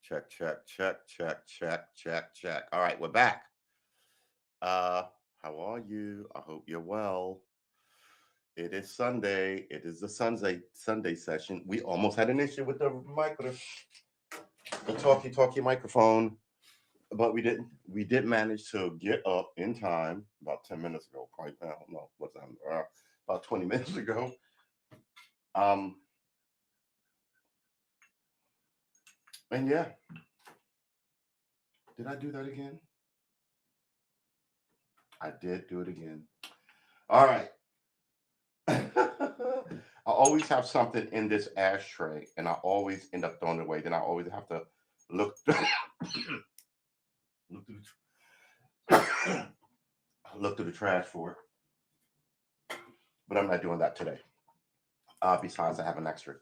Check, check, check, check, check, check, check. All right, we're back. Uh, how are you? I hope you're well. It is Sunday. It is the Sunday session. We almost had an issue with the talkie microphone, but we didn't. We did manage to get up in time about 10 minutes ago. Probably I don't know what's that, about 20 minutes ago. Um, and yeah, did I do that again? I did do it again. All right. I always have something in this ashtray, and I always end up throwing it away. Then I always have to look look through the, look through the trash for it. But I'm not doing that today. Besides, I have an extra.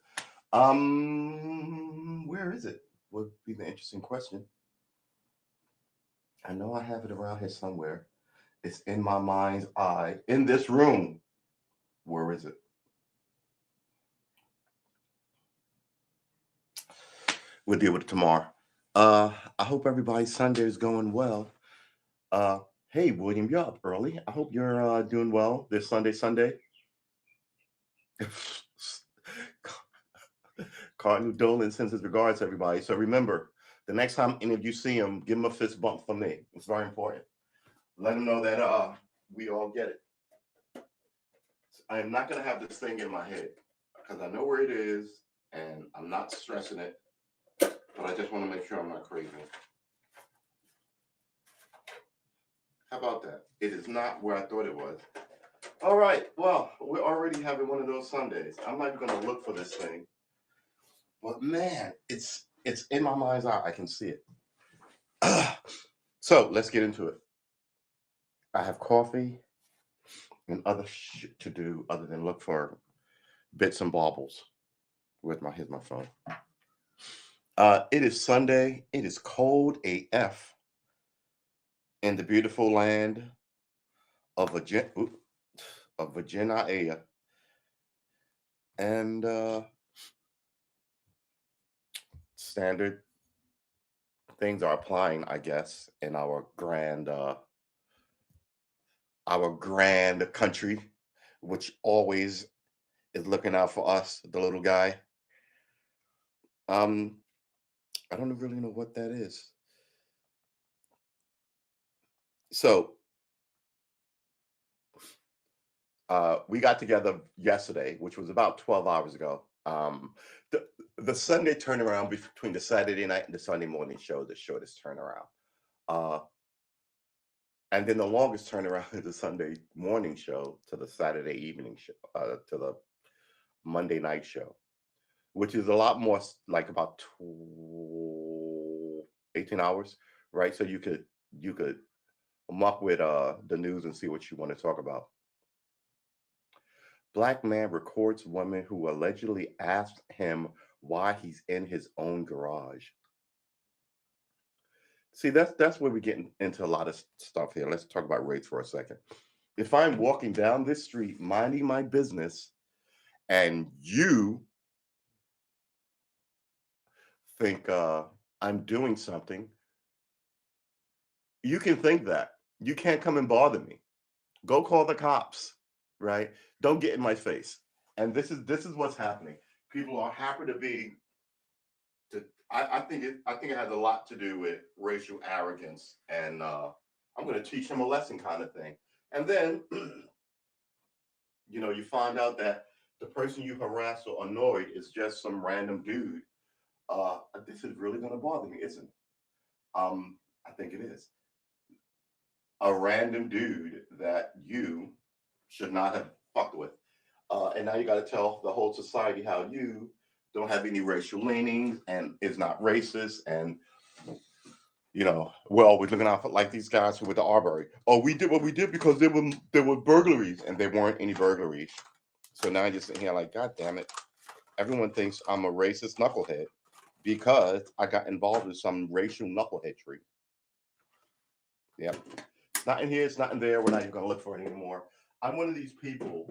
Where is it? Would be the interesting question. I know I have it around here somewhere. It's in my mind's eye in this room. Where is it? We'll deal with it tomorrow. I hope everybody's Sunday is going well. Uh, hey, William, you're up early. I hope you're doing well this Sunday. Cardinal Dolan sends his regards, everybody. So remember, the next time any of you see him, give him a fist bump from me. It's very important. Let him know that we all get it. I am not going to have this thing in my head because I know where it is and I'm not stressing it, but I just want to make sure I'm not crazy. How about that? It is not where I thought it was. All right. Well, we're already having one of those Sundays. I'm not going to look for this thing, but man, it's in my mind's eye. I can see it. So let's get into it. I have coffee and other shit to do other than look for bits and baubles. Here's my phone. It is Sunday. It is cold AF in the beautiful land of Virginia, and standard things are applying, I guess, in our grand country, which always is looking out for us, the little guy. Um, I don't really know what that is. So we got together yesterday, which was about 12 hours ago. The, the Sunday turnaround between the Saturday night and the Sunday morning show, the shortest turnaround. Uh, and then the longest turnaround is the Sunday morning show to the Saturday evening show, to the Monday night show, which is a lot more like about 18 hours, right? So you could muck with the news and see what you want to talk about. Black man records woman who allegedly asked him why he's in his own garage. See, that's where we get into a lot of stuff here. Let's talk about race for a second. If I'm walking down this street minding my business and you think I'm doing something, you can think that. You can't come and bother me. Go call the cops, right? Don't get in my face. And this is what's happening. People are happy to be to I think it has a lot to do with racial arrogance and I'm going to teach him a lesson kind of thing. And then you find out that the person you harassed or annoyed is just some random dude. This is really going to bother me, isn't it? I think it is a random dude that you should not have fucked with. And now you got to tell the whole society how you don't have any racial leanings and is not racist. And, we're always looking out for like these guys who were the Arbery. Oh, we did what we did because there were burglaries and there weren't any burglaries. So now you're sitting here like, God damn it. Everyone thinks I'm a racist knucklehead because I got involved in some racial knuckleheadry. Yep. It's not in here, it's not in there. We're not even going to look for it anymore. I'm one of these people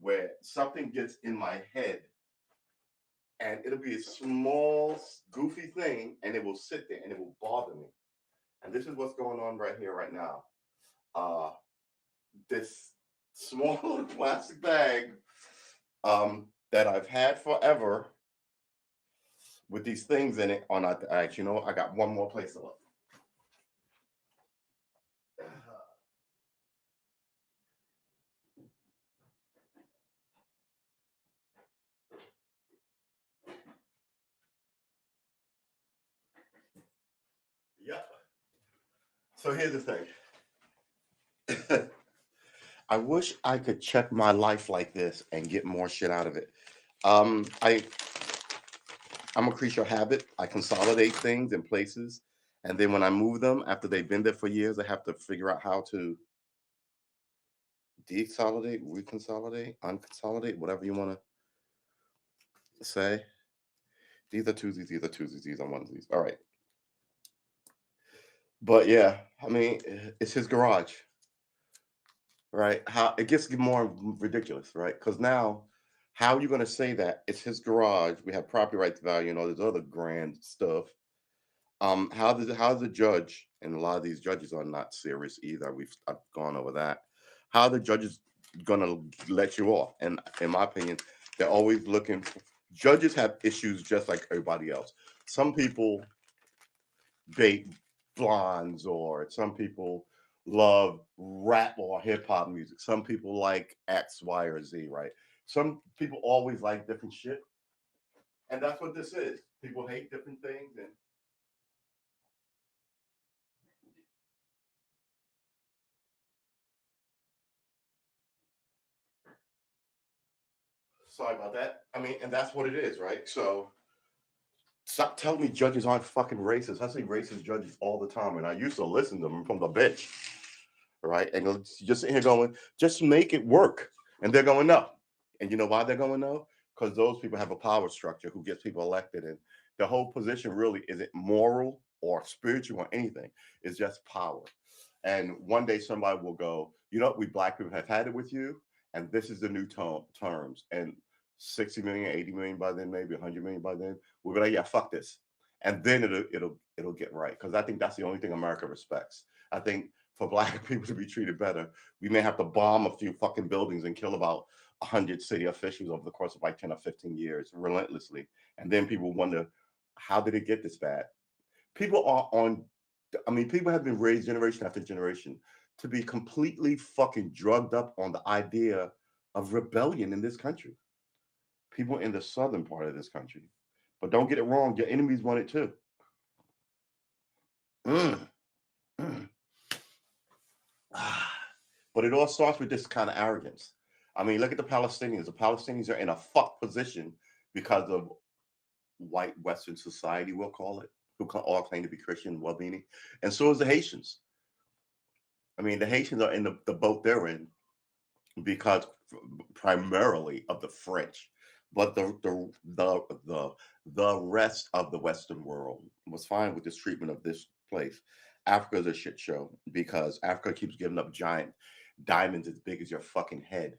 where something gets in my head and it'll be a small, goofy thing, and it will sit there and it will bother me. And this is what's going on right here, right now. Uh, this small little plastic bag that I've had forever with these things in it. On actually, you know, I got one more place to look. Yep. So here's the thing. I wish I could check my life like this and get more shit out of it. I I'm a creature of habit. I consolidate things in places, and then when I move them after they've been there for years, I have to figure out how to deconsolidate, reconsolidate, unconsolidate, whatever you want to say. These are twosies. These are twosies. These are onesies. All right, but yeah, I mean, it's his garage, right? How it gets more ridiculous, right? Because now, how are you going to say that it's his garage? We have property rights value and all this other grand stuff. How does the judge, and a lot of these judges are not serious either. I've gone over that. How are the judges gonna let you off? And in my opinion, they're always looking. Judges have issues just like everybody else. Some people date blondes, or some people love rap or hip hop music. Some people like X, Y, or Z. Right? Some people always like different shit, and that's what this is. People hate different things, and sorry about that. I mean, and that's what it is, right? So stop telling me judges aren't fucking racist. I see racist judges all the time, and I used to listen to them from the bench, right? And just sitting here going, just make it work. And they're going, no. And you know why they're going, no? Because those people have a power structure who gets people elected. And the whole position really isn't moral or spiritual or anything, it's just power. And one day somebody will go, you know, we black people have had it with you, and this is the new terms. And 60 million, 80 million by then, maybe 100 million by then, we'll be like, yeah, fuck this. And then it'll get right. Because I think that's the only thing America respects. I think for black people to be treated better, we may have to bomb a few fucking buildings and kill about 100 city officials over the course of like 10 or 15 years relentlessly. And then people wonder, how did it get this bad? People are on, I mean, people have been raised generation after generation to be completely fucking drugged up on the idea of rebellion in this country. People in the southern part of this country. But don't get it wrong, your enemies want it too. Mm, mm. Ah. But it all starts with this kind of arrogance. I mean, look at the Palestinians. The Palestinians are in a fuck position because of white Western society, we'll call it, who all claim to be Christian and well-meaning. And so is the Haitians. I mean, the Haitians are in the boat they're in because primarily of the French, but the rest of the Western world was fine with this treatment of this place. Africa is a shit show because Africa keeps giving up giant diamonds as big as your fucking head,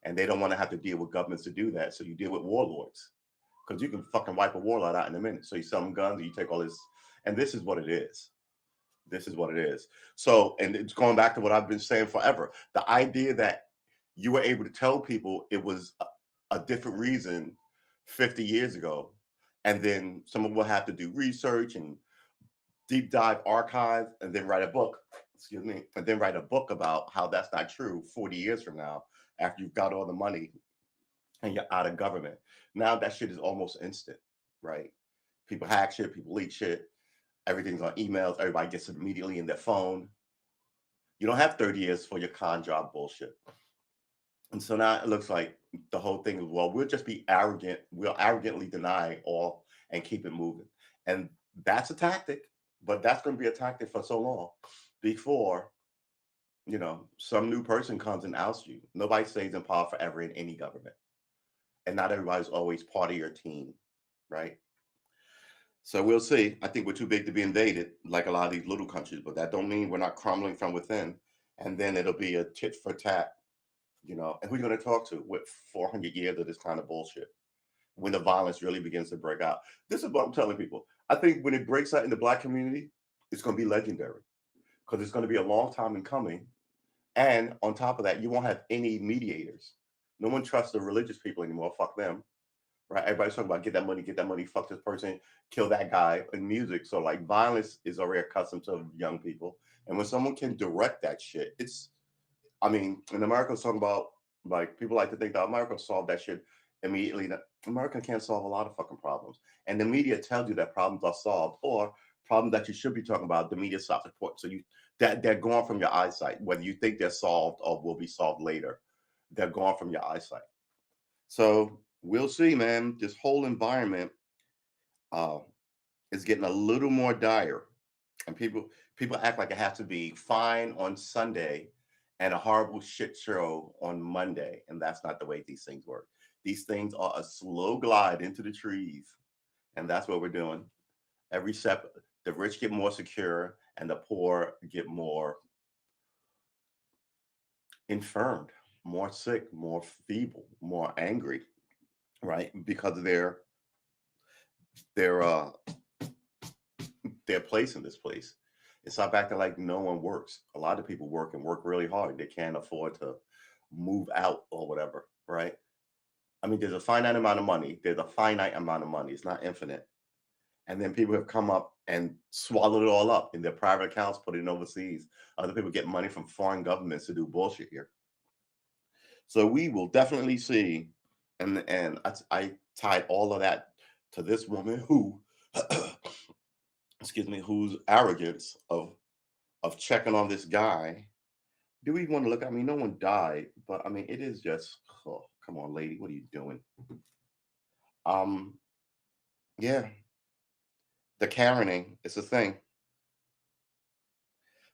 and they don't want to have to deal with governments to do that. So you deal with warlords because you can fucking wipe a warlord out in a minute. So you sell them guns, and you take all this, and this is what it is. This is what it is. So, and it's going back to what I've been saying forever. The idea that you were able to tell people it was a different reason 50 years ago, and then someone will have to do research and deep dive archive and then write a book, excuse me, and then write a book about how that's not true 40 years from now after you've got all the money and you're out of government. Now that shit is almost instant, right? People hack shit, people leak shit, everything's on emails, everybody gets it immediately in their phone. You don't have 30 years for your con job bullshit. And so now it looks like the whole thing is, well, we'll just be arrogant. We'll arrogantly deny all and keep it moving. And that's a tactic, but that's going to be a tactic for so long before, some new person comes and outs you. Nobody stays in power forever in any government. And not everybody's always part of your team, right? So we'll see. I think we're too big to be invaded, like a lot of these little countries, but that don't mean we're not crumbling from within. And then it'll be a tit for tat, and who are you going to talk to with 400 years of this kind of bullshit? when the violence really begins to break out. This is what I'm telling people. I think when it breaks out in the Black community, it's going to be legendary because it's going to be a long time in coming. And on top of that, you won't have any mediators. No one trusts the religious people anymore. Fuck them, right? Everybody's talking about get that money, fuck this person, kill that guy in music. So like violence is already accustomed to young people. And when someone can direct that shit, it's, I mean, in America, it's talking about like people like to think that America solved that shit immediately. That America can't solve a lot of fucking problems. And the media tells you that problems are solved or problems that you should be talking about, the media stops reporting. So you that they're gone from your eyesight, whether you think they're solved or will be solved later. They're gone from your eyesight. So we'll see, man. This whole environment uh, is getting a little more dire, and people act like it has to be fine on Sunday and a horrible shit show on Monday, and that's not the way these things work. These things are a slow glide into the trees, and that's what we're doing. Every step, the rich get more secure, and the poor get more infirmed, more sick, more feeble, more angry, right? Because of their their place in this place. It's not acting like no one works. A lot of people work and work really hard. They can't afford to move out or whatever, right? I mean, there's a finite amount of money. There's a finite amount of money. It's not infinite. And then people have come up and swallowed it all up in their private accounts, put it in overseas. Other people get money from foreign governments to do bullshit here. So we will definitely see, and I tied all of that to this woman who, excuse me, whose arrogance of checking on this guy. Do we want to look? I mean, no one died, but I mean, it is just, oh, come on, lady, what are you doing? Um, yeah, the Karening is a thing,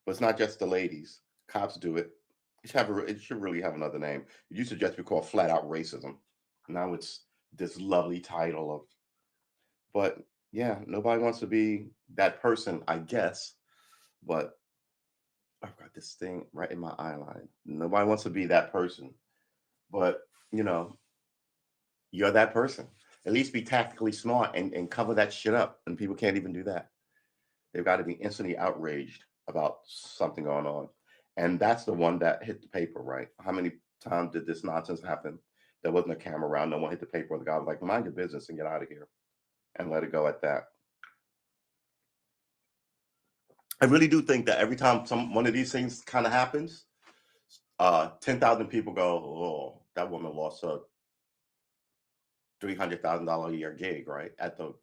but it's not just the ladies. Cops do it. It should really have another name. It used to just be called flat out racism. Now it's this lovely title of, but yeah, nobody wants to be that person, I guess. But I've got this thing right in my eye line. Nobody wants to be that person, but you know, you're that person. At least be tactically smart and cover that shit up. And people can't even do that. They've got to be instantly outraged about something going on. And that's the one that hit the paper, right? How many times did this nonsense happen? There wasn't a camera around, no one hit the paper. The guy was like, mind your business and get out of here and let it go at that. I really do think that every time one of these things kind of happens, 10,000 people go, oh, that woman lost a $300,000 a year gig, right? At the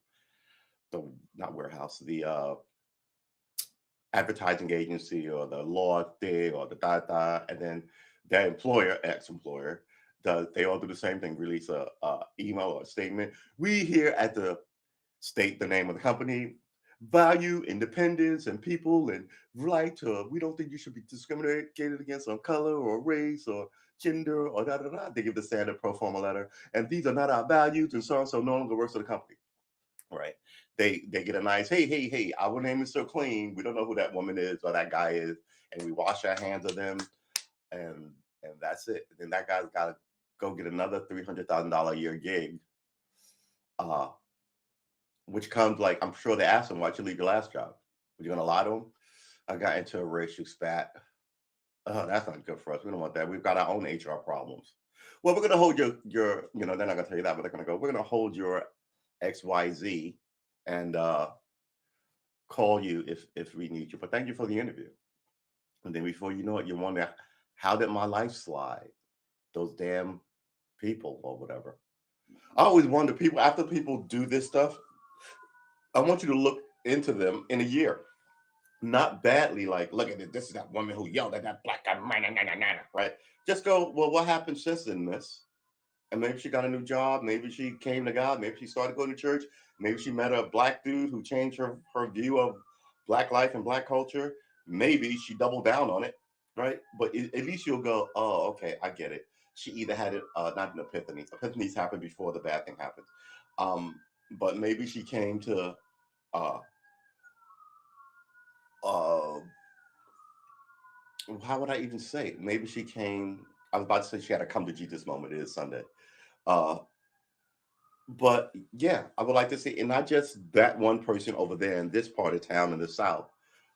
not warehouse, the advertising agency or the law thing or the and then their employer, ex-employer, they all do the same thing, release a email or a statement. We here at the state the name of the company, value independence and people and right to, we don't think you should be discriminated against on color or race or gender or da da da. They give the standard pro forma letter, and these are not our values, and so no longer works for the company. Right. They get a nice, hey, our name is so clean. We don't know who that woman is or that guy is, and we wash our hands of them, and that's it. Then that guy's got to go get another $300,000 a year gig, uh, which comes like, I'm sure they asked him, why'd you leave your last job? Were you gonna lie to him? I got into a racial spat. That's not good for us. We don't want that. We've got our own HR problems. Well, we're gonna hold your they're not gonna tell you that, but they're gonna go, we're gonna hold your XYZ and call you if we need you. But thank you for the interview. And then before you know it, you wonder, how did my life slide? Those damn people or whatever. I always wonder, people after people do this stuff, I want you to look into them in a year. Not badly, like, look at it. This is that woman who yelled at that black guy, right? Just go, well, what happened since then, miss? And maybe she got a new job. Maybe she came to God. Maybe she started going to church. Maybe she met a black dude who changed her view of black life and black culture. Maybe she doubled down on it, right? But at least you'll go, oh, okay, I get it. She either had it, not an epiphany. Epiphanies happen before the bad thing happens. But maybe she came to, uh, uh, how would I even say it? Maybe she came, I was about to say she had a come to Jesus moment. It is Sunday. Uh, But yeah, I would like to see, and not just that one person over there in this part of town in the south,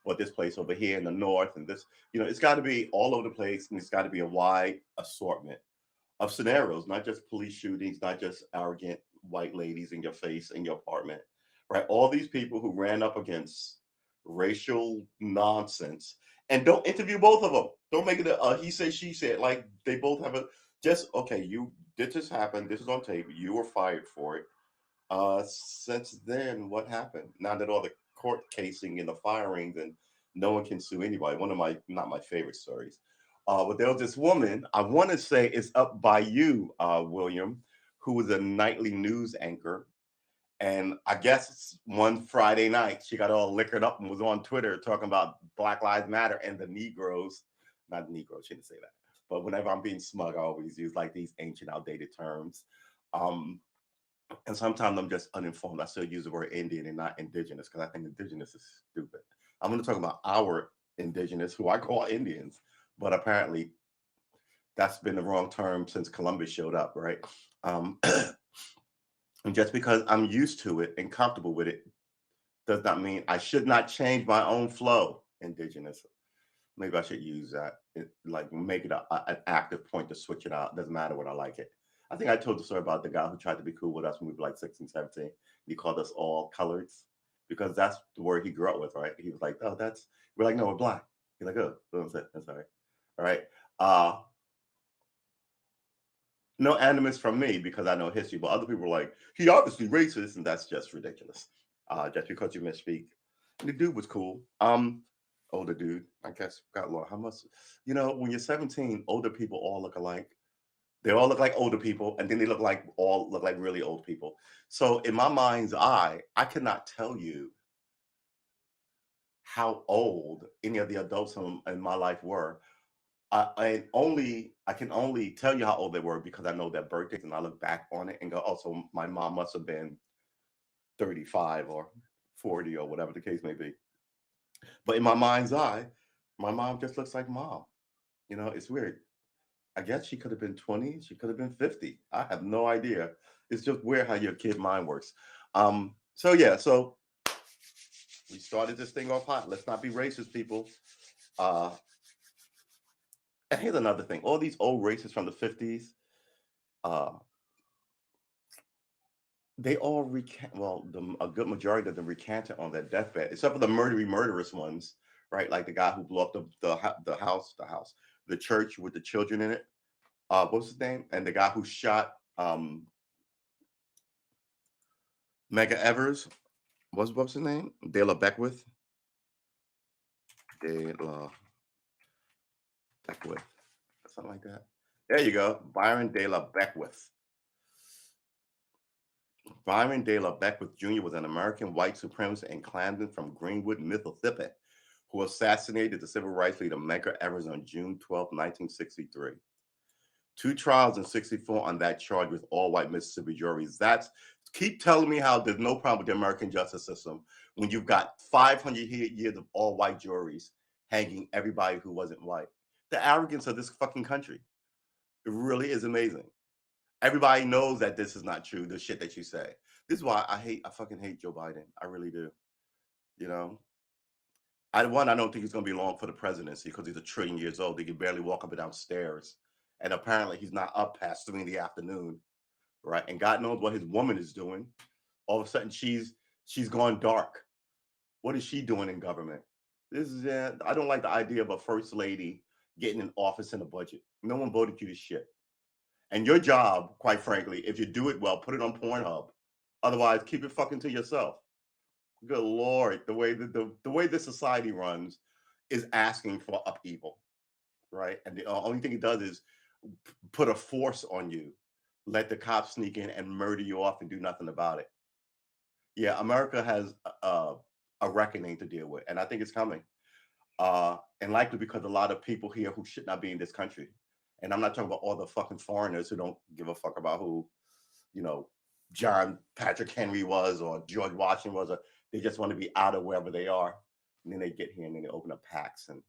but this place over here in the north, and this, it's got to be all over the place, and it's got to be a wide assortment of scenarios, not just police shootings, not just arrogant white ladies in your face in your apartment, right? All these people who ran up against racial nonsense, and don't interview both of them. Don't make it a he said, she said. Like they both have a just okay. You did this happen. This is on tape. You were fired for it. Since then, what happened? Now that all the court casing and the firings and no one can sue anybody. One of my not my favorite stories. But there was this woman, I want to say it's up by you, William, who was a nightly news anchor. And I guess one Friday night, she got all liquored up and was on Twitter talking about Black Lives Matter and the Negroes. Not Negroes, she didn't say that. But whenever I'm being smug, I always use like these ancient, outdated terms. Um, and sometimes I'm just uninformed. I still use the word Indian and not indigenous because I think indigenous is stupid. I'm going to talk about our indigenous, who I call Indians, but apparently that's been the wrong term since Columbus showed up, right? Um, and just because I'm used to it and comfortable with it does not mean I should not change my own flow. Indigenous. Maybe I should use that, like make it an active point to switch it out. Doesn't matter what I like it. I think I told the story about the guy who tried to be cool with us when we were like 16, 17. He called us all coloreds because that's the word he grew up with, right? He was like, oh, we're like, no, we're black. He's like, oh, that's it. That's all right. All right. No animus from me because I know history, but other people were like, he obviously racist, and that's just ridiculous. Just because you misspeak. And the dude was cool. Older dude, I guess got lost. How much when you're 17, older people all look alike. They all look like older people, and then they look like really old people. So in my mind's eye, I cannot tell you how old any of the adults in my life were. I can only tell you how old they were because I know their birthdays, and I look back on it and go, oh, so my mom must have been 35 or 40 or whatever the case may be. But in my mind's eye, my mom just looks like mom. It's weird. I guess she could have been 20, she could have been 50. I have no idea. It's just weird how your kid mind works. So yeah, so we started this thing off hot. Let's not be racist, people. Uh, and here's another thing: all these old racists from the 50s, uh, they all recant. Well, a good majority of them recanted on their deathbed, except for the murderous ones, right? Like the guy who blew up the church with the children in it. What's his name? And the guy who shot Mega Evers. What's his name? De La Beckwith. De La Beckwith. Something like that. There you go. Byron De La Beckwith. Byron De La Beckwith Jr. was an American white supremacist and Klansman from Greenwood, Mississippi, who assassinated the civil rights leader Medgar Evers on June 12, 1963. Two trials in 64 on that charge with all white Mississippi juries. That's keep telling me how there's no problem with the American justice system when you've got 500 years of all white juries hanging everybody who wasn't white. The arrogance of this fucking country. It really is amazing. Everybody knows that this is not true, the shit that you say. This is why I fucking hate Joe Biden. I really do. You know, I don't think he's going to be long for the presidency because he's a trillion years old. He can barely walk up and down stairs. And apparently he's not up past 3 in the afternoon, right? And God knows what his woman is doing. All of a sudden she's gone dark. What is she doing in government? I don't like the idea of a first lady getting an office and a budget. No one voted you to shit. And your job, quite frankly, if you do it well, put it on Pornhub. Otherwise, keep it fucking to yourself. Good Lord, the way this society runs is asking for upheaval, right? And the only thing it does is put a force on you, let the cops sneak in and murder you off and do nothing about it. Yeah, America has a reckoning to deal with, and I think it's coming. And likely because a lot of people here who should not be in this country. And I'm not talking about all the fucking foreigners who don't give a fuck about who, you know, John Patrick Henry was or George Washington was. Or they just want to be out of wherever they are. And then they get here and then they open up packs. And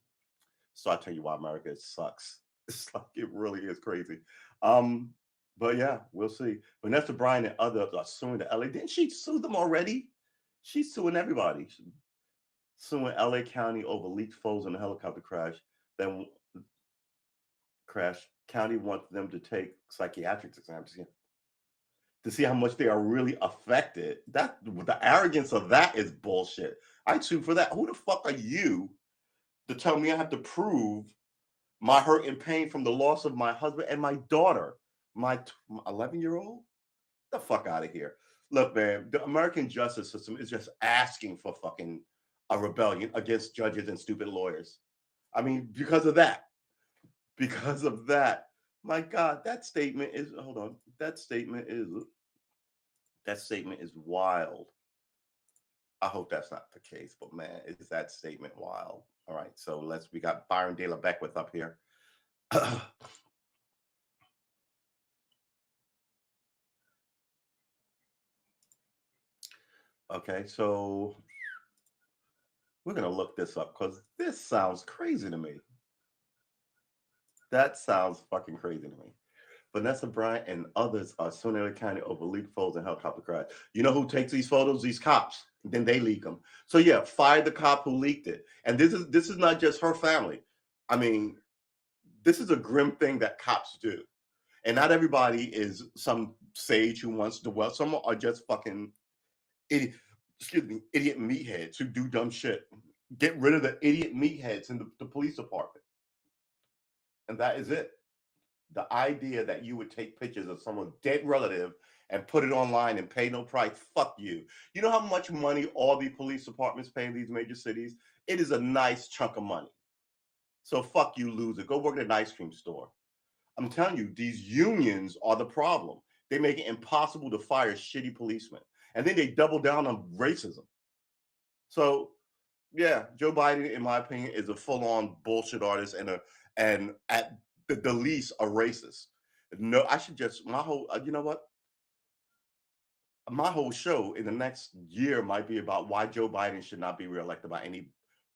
so I tell you why America sucks. It's like, it really is crazy. Um, But yeah, we'll see. Vanessa Bryant and others are suing the LA. Didn't she sue them already? She's suing everybody. She's suing LA County over leaked photos in a helicopter crash. Then crash. County wants them to take psychiatric exams to see how much they are really affected. That the arrogance of that is bullshit. I sue for that. Who the fuck are you to tell me I have to prove my hurt and pain from the loss of my husband and my daughter, my 11-year-old? The fuck out of here. Look, man, the American justice system is just asking for fucking a rebellion against judges and stupid lawyers. I mean, because of that, my God, that statement is, hold on, that statement is wild. I hope that's not the case, but man, is that statement wild? All right, so we got Byron De La Beckwith up here. Okay, so we're gonna look this up because this sounds crazy to me. That sounds fucking crazy to me. Vanessa Bryant and others are suing LA County over leaked photos and helicopter crash. You know who takes these photos? These cops. Then they leak them. So yeah, fire the cop who leaked it. And this is not just her family. I mean, this is a grim thing that cops do. And not everybody is some sage who wants to well. Some are just fucking idiot, idiot meatheads who do dumb shit. Get rid of the idiot meatheads in the police department. And that is it. The idea that you would take pictures of someone's dead relative and put it online and pay no price, fuck you. You know how much money all the police departments pay in these major cities? It is a nice chunk of money. So fuck you, loser. Go work at an ice cream store. I'm telling you, these unions are the problem. They make it impossible to fire shitty policemen. And then they double down on racism. So yeah, Joe Biden, in my opinion, is a full-on bullshit artist and at the least a racist. No, I should just my whole. You know what? My whole show in the next year might be about why Joe Biden should not be reelected by any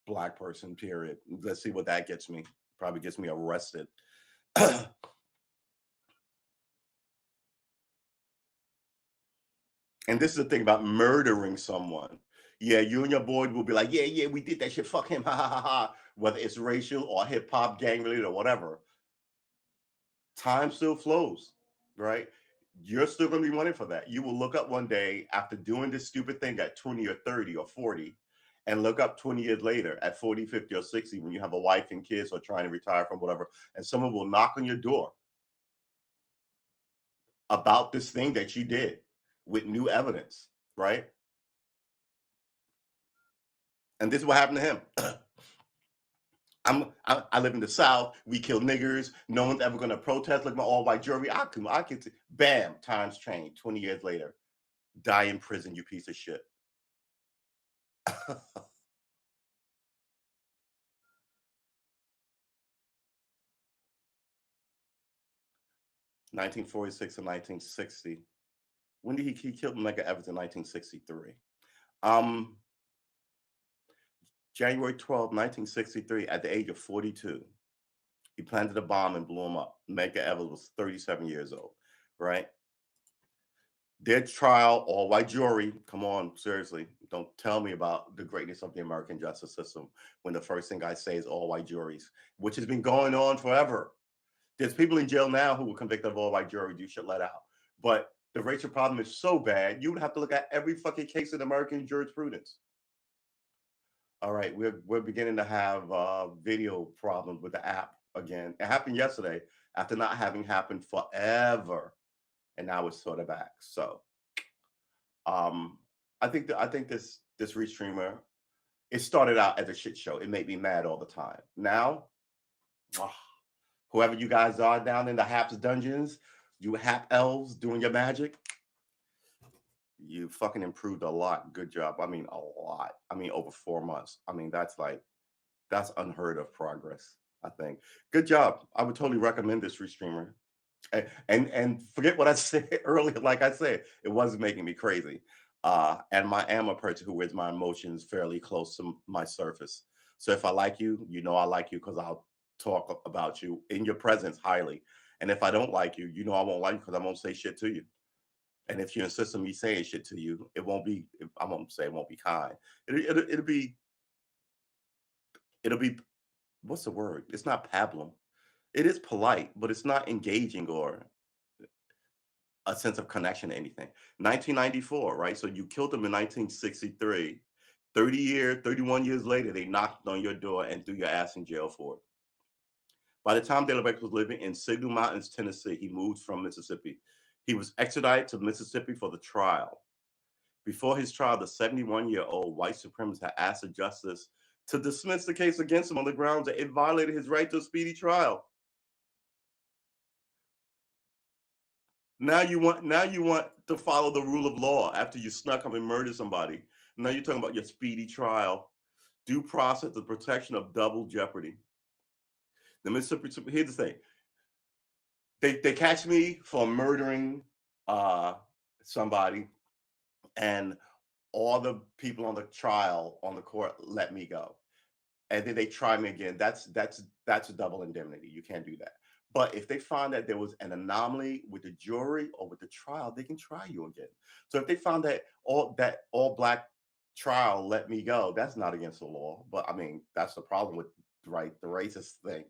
black person. Period. Let's see what that gets me. Probably gets me arrested. And this is the thing about murdering someone. Yeah, you and your boy will be like, yeah, we did that shit. Fuck him, ha ha ha ha. Whether it's racial or hip hop, gang related or whatever, time still flows, right? You're still going to be running for that. You will look up one day after doing this stupid thing at 20 or 30 or 40 and look up 20 years later at 40, 50 or 60 when you have a wife and kids or trying to retire from whatever, and someone will knock on your door about this thing that you did with new evidence, right? And this is what happened to him. I live in the South. We kill niggers. No one's ever gonna protest. Look at my all white jury. I can see. Bam, times change. 20 years later, die in prison. You piece of shit. 1946 and 1960. When did he killed Medgar Evers in 1963? Um, January 12, 1963, at the age of 42. He planted a bomb and blew him up. Medgar Evers was 37 years old, right? Their trial, all white jury. Come on, seriously. Don't tell me about the greatness of the American justice system when the first thing I say is all white juries, which has been going on forever. There's people in jail now who were convicted of all white jury, you should let out. But the racial problem is so bad, you would have to look at every fucking case in American jurisprudence. All right, we're beginning to have video problems with the app again. It happened yesterday after not having happened forever, and now it's sort of back. So, um, I think this restreamer, it started out as a shit show. It made me mad all the time. Now, whoever you guys are down in the Haps dungeons, you Hap elves doing your magic, you fucking improved a lot. Good job. I mean, a lot. I mean, over 4 months. I mean, that's unheard of progress. I think. Good job. I would totally recommend this restreamer. And forget what I said earlier. Like I said, it wasn't making me crazy. And I am a person who wears my emotions fairly close to my surface. So if I like you, you know I like you because I'll talk about you in your presence highly. And if I don't like you, you know I won't like you because I won't say shit to you. And if you insist on me saying shit to you, it won't be. I won't say it won't be kind. It'll be. It'll be. What's the word? It's not pablum. It is polite, but it's not engaging or a sense of connection to anything. 1994, right? So you killed them in 1963. 31 years later, they knocked on your door and threw your ass in jail for it. By the time De La Beckwith was living in Signal Mountains, Tennessee, he moved from Mississippi. He was extradited to Mississippi for the trial. Before his trial, the 71-year-old white supremacist had asked the justice to dismiss the case against him on the grounds that it violated his right to a speedy trial. Now you want to follow the rule of law after you snuck up and murdered somebody. Now you're talking about your speedy trial, due process, the protection of double jeopardy. The Mississippi. Here's the thing: they catch me for murdering somebody, and all the people on the trial on the court let me go, and then they try me again. That's a double indemnity. You can't do that. But if they find that there was an anomaly with the jury or with the trial, they can try you again. So if they found that all black trial let me go, that's not against the law. But I mean, that's the problem with the racist thing.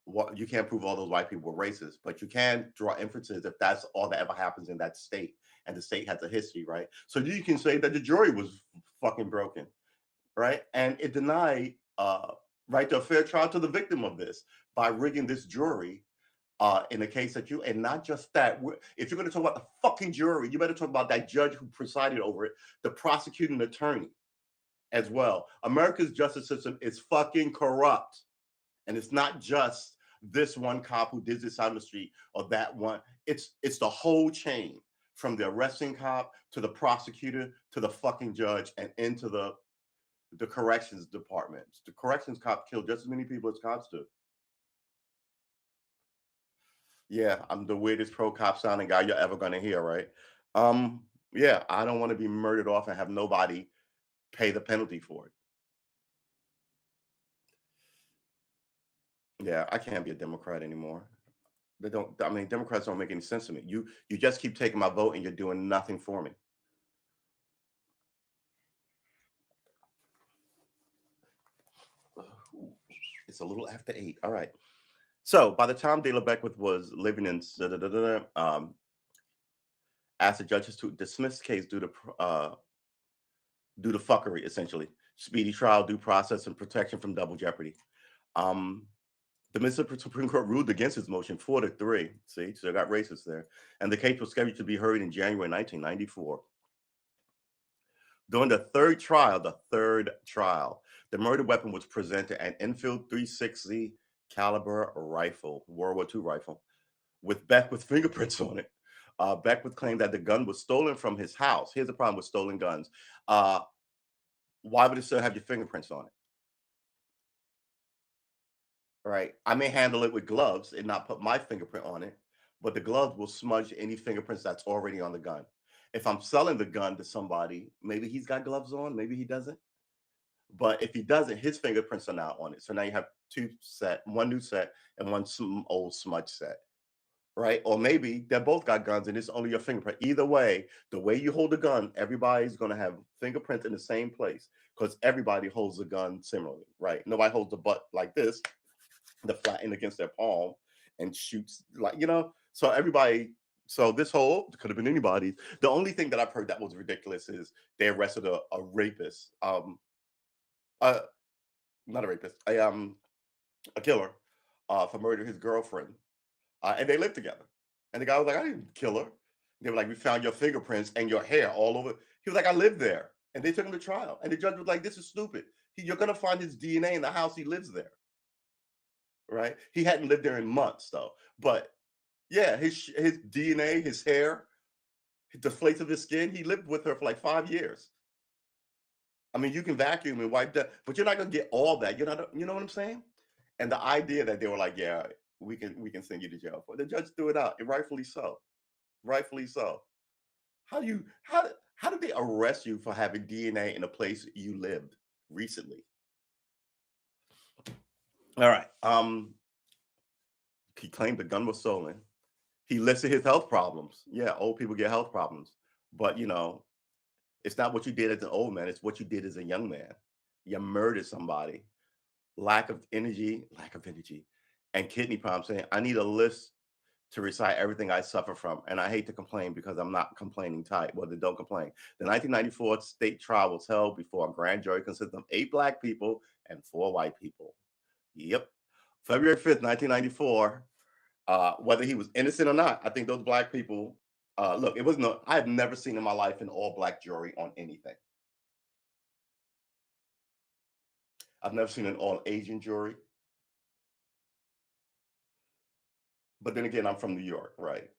What you can't prove all those white people were racist, but you can draw inferences if that's all that ever happens in that state, and the state has a history, right? So you can say that the jury was fucking broken, right? And it denied right to a fair trial to the victim of this by rigging this jury in the case that and not just that. If you're going to talk about the fucking jury, you better talk about that judge who presided over it, the prosecuting attorney as well. America's justice system is fucking corrupt. And it's not just this one cop who did this on the street or that one. It's the whole chain from the arresting cop to the prosecutor to the fucking judge and into the corrections department. The corrections cop killed just as many people as cops do. Yeah, I'm the weirdest pro cop sounding guy you're ever gonna hear, right? Yeah, I don't want to be murdered off and have nobody pay the penalty for it. Yeah, I can't be a Democrat anymore. They don't. I mean, Democrats don't make any sense to me. You just keep taking my vote and you're doing nothing for me. It's a little after 8. All right. So by the time De La Beckwith was living in, asked the judges to dismiss the case due to fuckery, essentially, speedy trial, due process, and protection from double jeopardy. The Mississippi Supreme Court ruled against his motion 4-3. See, so I got racist there, and the case was scheduled to be heard in January 1994. During the third trial, the murder weapon was presented an Enfield 360 caliber rifle, World War II rifle, with Beckwith fingerprints on it. Beckwith claimed that the gun was stolen from his house. Here's the problem with stolen guns. Why would it still have your fingerprints on it? Right. I may handle it with gloves and not put my fingerprint on it, but the gloves will smudge any fingerprints that's already on the gun. If I'm selling the gun to somebody, maybe he's got gloves on, maybe he doesn't. But if he doesn't, his fingerprints are now on it. So now you have one new set and one old smudge set. Right? Or maybe they both got guns and it's only your fingerprint. Either way, the way you hold the gun, everybody's going to have fingerprints in the same place because everybody holds the gun similarly, right? Nobody holds the butt like this, the flat end against their palm and shoots so everybody. So this whole could have been anybody. The only thing that I've heard that was ridiculous is they arrested a rapist, uh not a rapist, a killer, for murdering his girlfriend, and they lived together. And the guy was like, I didn't kill her. They were like, we found your fingerprints and your hair all over. He was like, I lived there. And they took him to trial. And the judge was like, this is stupid. You're going to find his DNA in the house he lives there. Right? He hadn't lived there in months, though. But yeah, his DNA, his hair, the flakes of his skin, he lived with her for like 5 years. I mean, you can vacuum and wipe that, but you're not going to get all that. You're not, you know what I'm saying? And the idea that they were like, yeah, we can send you to jail for it. The judge threw it out, and rightfully so. Rightfully so. How did they arrest you for having DNA in a place you lived recently? All right. He claimed the gun was stolen. He listed his health problems. Yeah, old people get health problems. But, it's not what you did as an old man, it's what you did as a young man. You murdered somebody. Lack of energy, and kidney problems, saying, I need a list to recite everything I suffer from. And I hate to complain because I'm not complaining type. Well, then don't complain. The 1994 state trial was held before a grand jury consisting of 8 black people and 4 white people. Yep. February 5th, 1994, whether he was innocent or not, I think those black people, look, it was no, I've never seen in my life an all black jury on anything. I've never seen an all Asian jury. But then again, I'm from New York, right?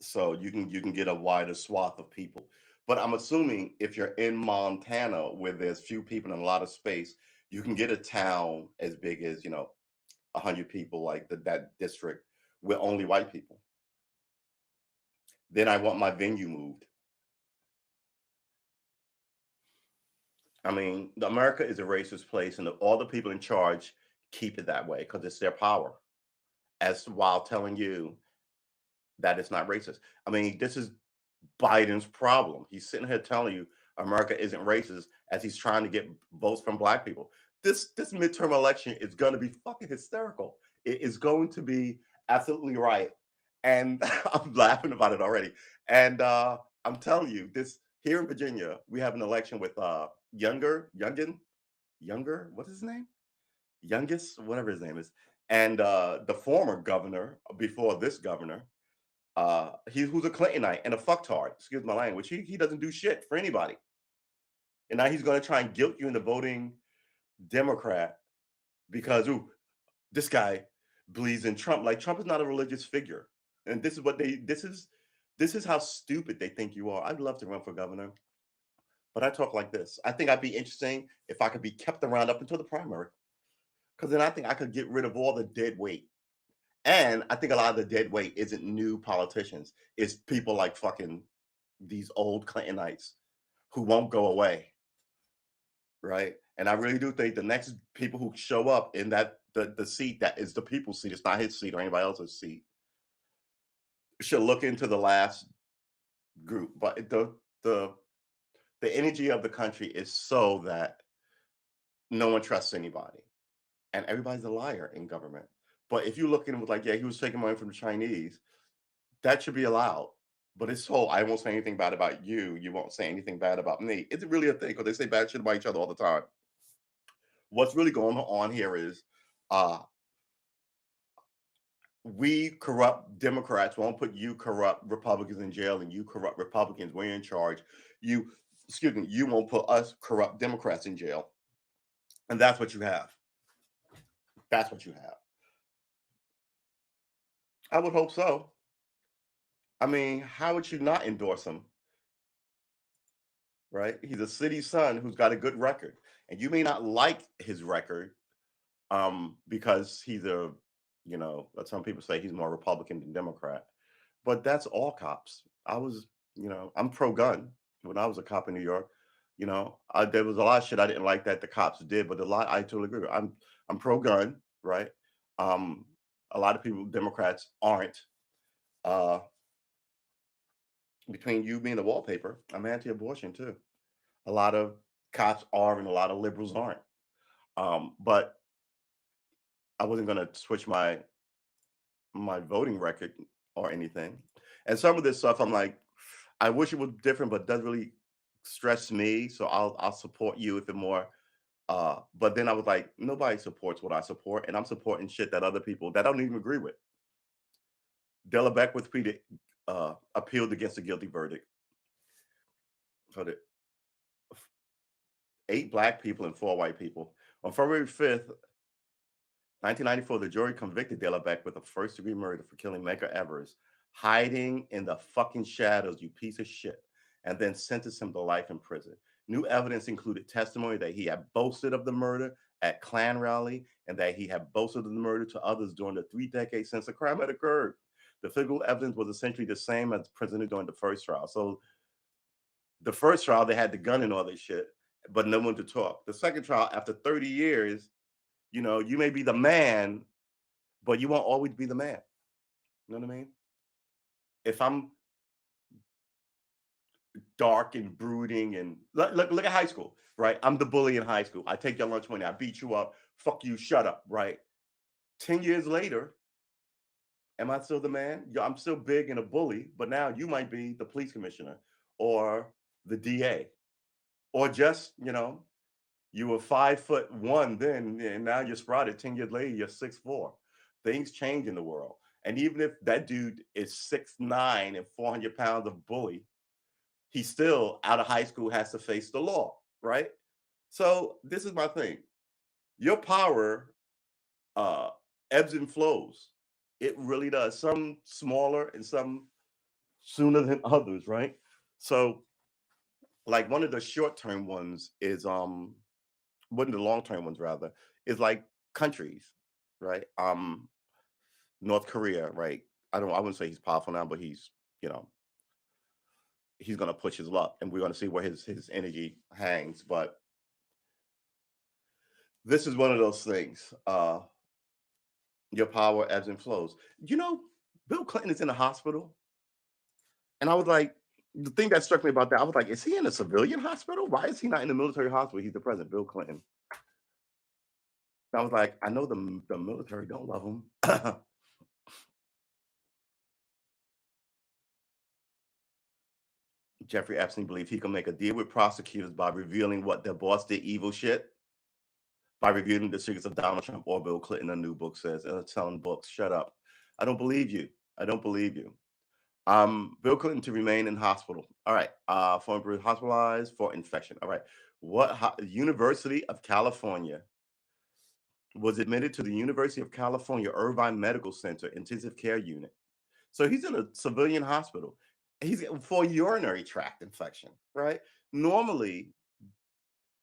So you can get a wider swath of people. But I'm assuming if you're in Montana where there's few people and a lot of space, you can get a town as big as 100 people, like that district, with only white people. Then I want my venue moved. I mean, America is a racist place, and all the people in charge keep it that way because it's their power. As while telling you that it's not racist. I mean, this is Biden's problem. He's sitting here telling you America isn't racist as he's trying to get votes from black people. This midterm election is going to be fucking hysterical. It is going to be absolutely right, and I'm laughing about it already. And I'm telling you, this here in Virginia, we have an election with Younger. What is his name? Youngest, whatever his name is, and the former governor before this governor, who's a Clintonite and a fucktard. Excuse my language. He doesn't do shit for anybody, and now he's going to try and guilt you into voting Democrat because this guy believes in Trump. Like Trump is not a religious figure, and this is what they. This is how stupid they think you are. I'd love to run for governor, but I talk like this. I think I'd be interesting if I could be kept around up until the primary, because then I think I could get rid of all the dead weight. And I think a lot of the dead weight isn't new politicians. It's people like fucking these old Clintonites who won't go away, right? And I really do think the next people who show up in the seat that is the people's seat, it's not his seat or anybody else's seat, should look into the last group. But the energy of the country is so that no one trusts anybody, and everybody's a liar in government. But if you look at it with like, yeah, he was taking money from the Chinese, that should be allowed. But it's whole, I won't say anything bad about you. You won't say anything bad about me. It's really a thing because they say bad shit about each other all the time. What's really going on here is uh, we corrupt Democrats won't put you corrupt Republicans in jail, and you corrupt Republicans, we're in charge. You, excuse me, you won't put us corrupt Democrats in jail. And that's what you have. That's what you have. I would hope so. I mean, how would you not endorse him? Right? He's a city son who's got a good record. And you may not like his record because he's some people say he's more Republican than Democrat. But that's all cops. I'm pro gun when I was a cop in New York. There was a lot of shit I didn't like that the cops did, but a lot I totally agree with. I'm pro gun, right? Um, a lot of people, Democrats, aren't. Uh, between you being the wallpaper, I'm anti-abortion too. A lot of cops are, and a lot of liberals aren't. But I wasn't going to switch my voting record or anything. And some of this stuff, I'm like, I wish it was different, but it doesn't really stress me. So I'll support you if it more. But then I was like, nobody supports what I support, and I'm supporting shit that other people that I don't even agree with. Della Beckwith appealed against the guilty verdict. So the 8 black people and 4 white people. On February 5th, 1994, the jury convicted Della Beckwith of first-degree murder for killing Medgar Evers, hiding in the fucking shadows, you piece of shit, and then sentenced him to life in prison. New evidence included testimony that he had boasted of the murder at Klan rally and that he had boasted of the murder to others during the 3 decades since the crime had occurred. The physical evidence was essentially the same as presented during the first trial. So the first trial, they had the gun and all this shit, but no one to talk. The second trial, after 30 years, you may be the man, but you won't always be the man. You know what I mean? If I'm dark and brooding and look at high school, right? I'm the bully in high school. I take your lunch money. I beat you up. Fuck you. Shut up. Right? 10 years later, am I still the man? Yeah, I'm still big and a bully, but now you might be the police commissioner or the DA or just you were 5'1" then, and now you're sprouted. 10 years later, you're 6'4". Things change in the world, and even if that dude is 6'9" and 400 pounds of bully, he still out of high school has to face the law, right? So this is my thing. Your power uh ebbs and flows. It really does. Some smaller and some sooner than others, right? So like one of the short-term ones is one of the long-term ones rather is like countries, right? North Korea, right? I wouldn't say he's powerful now, but you know, he's gonna push his luck and we're gonna see where his energy hangs. But this is one of those things. Your power ebbs and flows. You know, Bill Clinton is in the hospital. And I was like, the thing that struck me about that, I was like, is he in a civilian hospital? Why is he not in the military hospital? He's the president, Bill Clinton. And I was like, I know the military don't love him. Jeffrey Epstein believed he could make a deal with prosecutors by revealing what their boss did evil shit, by revealing the secrets of Donald Trump or Bill Clinton, a new book says, and selling books. Shut up. I don't believe you. I don't believe you. Bill Clinton to remain in hospital. All right. For hospitalized for infection. All right. University of California was admitted to the University of California Irvine Medical Center intensive care unit. So he's in a civilian hospital. He's for urinary tract infection, right? Normally,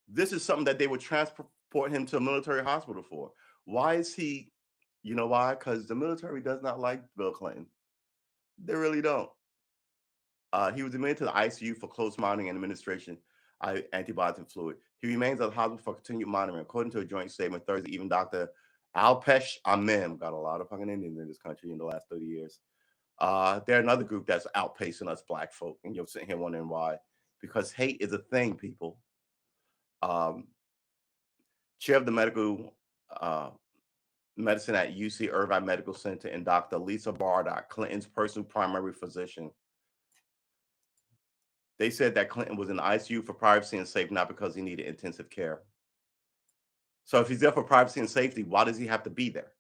this is something that they would transport him to a military hospital for. Why is he? You know why? Because the military does not like Bill Clinton. They really don't. He was admitted to the ICU for close monitoring and administration antibiotics and fluid. He remains at the hospital for continued monitoring. According to a joint statement Thursday, even Dr. Alpesh Amim got a lot of fucking Indians in this country in the last 30 years. They're another group that's outpacing us black folk, and you're sitting here wondering why. Because hate is a thing, people. Um, Chair of the medical medicine at UC Irvine Medical Center and Dr. Lisa Bardock, Clinton's personal primary physician. They said that Clinton was in the ICU for privacy and safety, not because he needed intensive care. So if he's there for privacy and safety, why does he have to be there?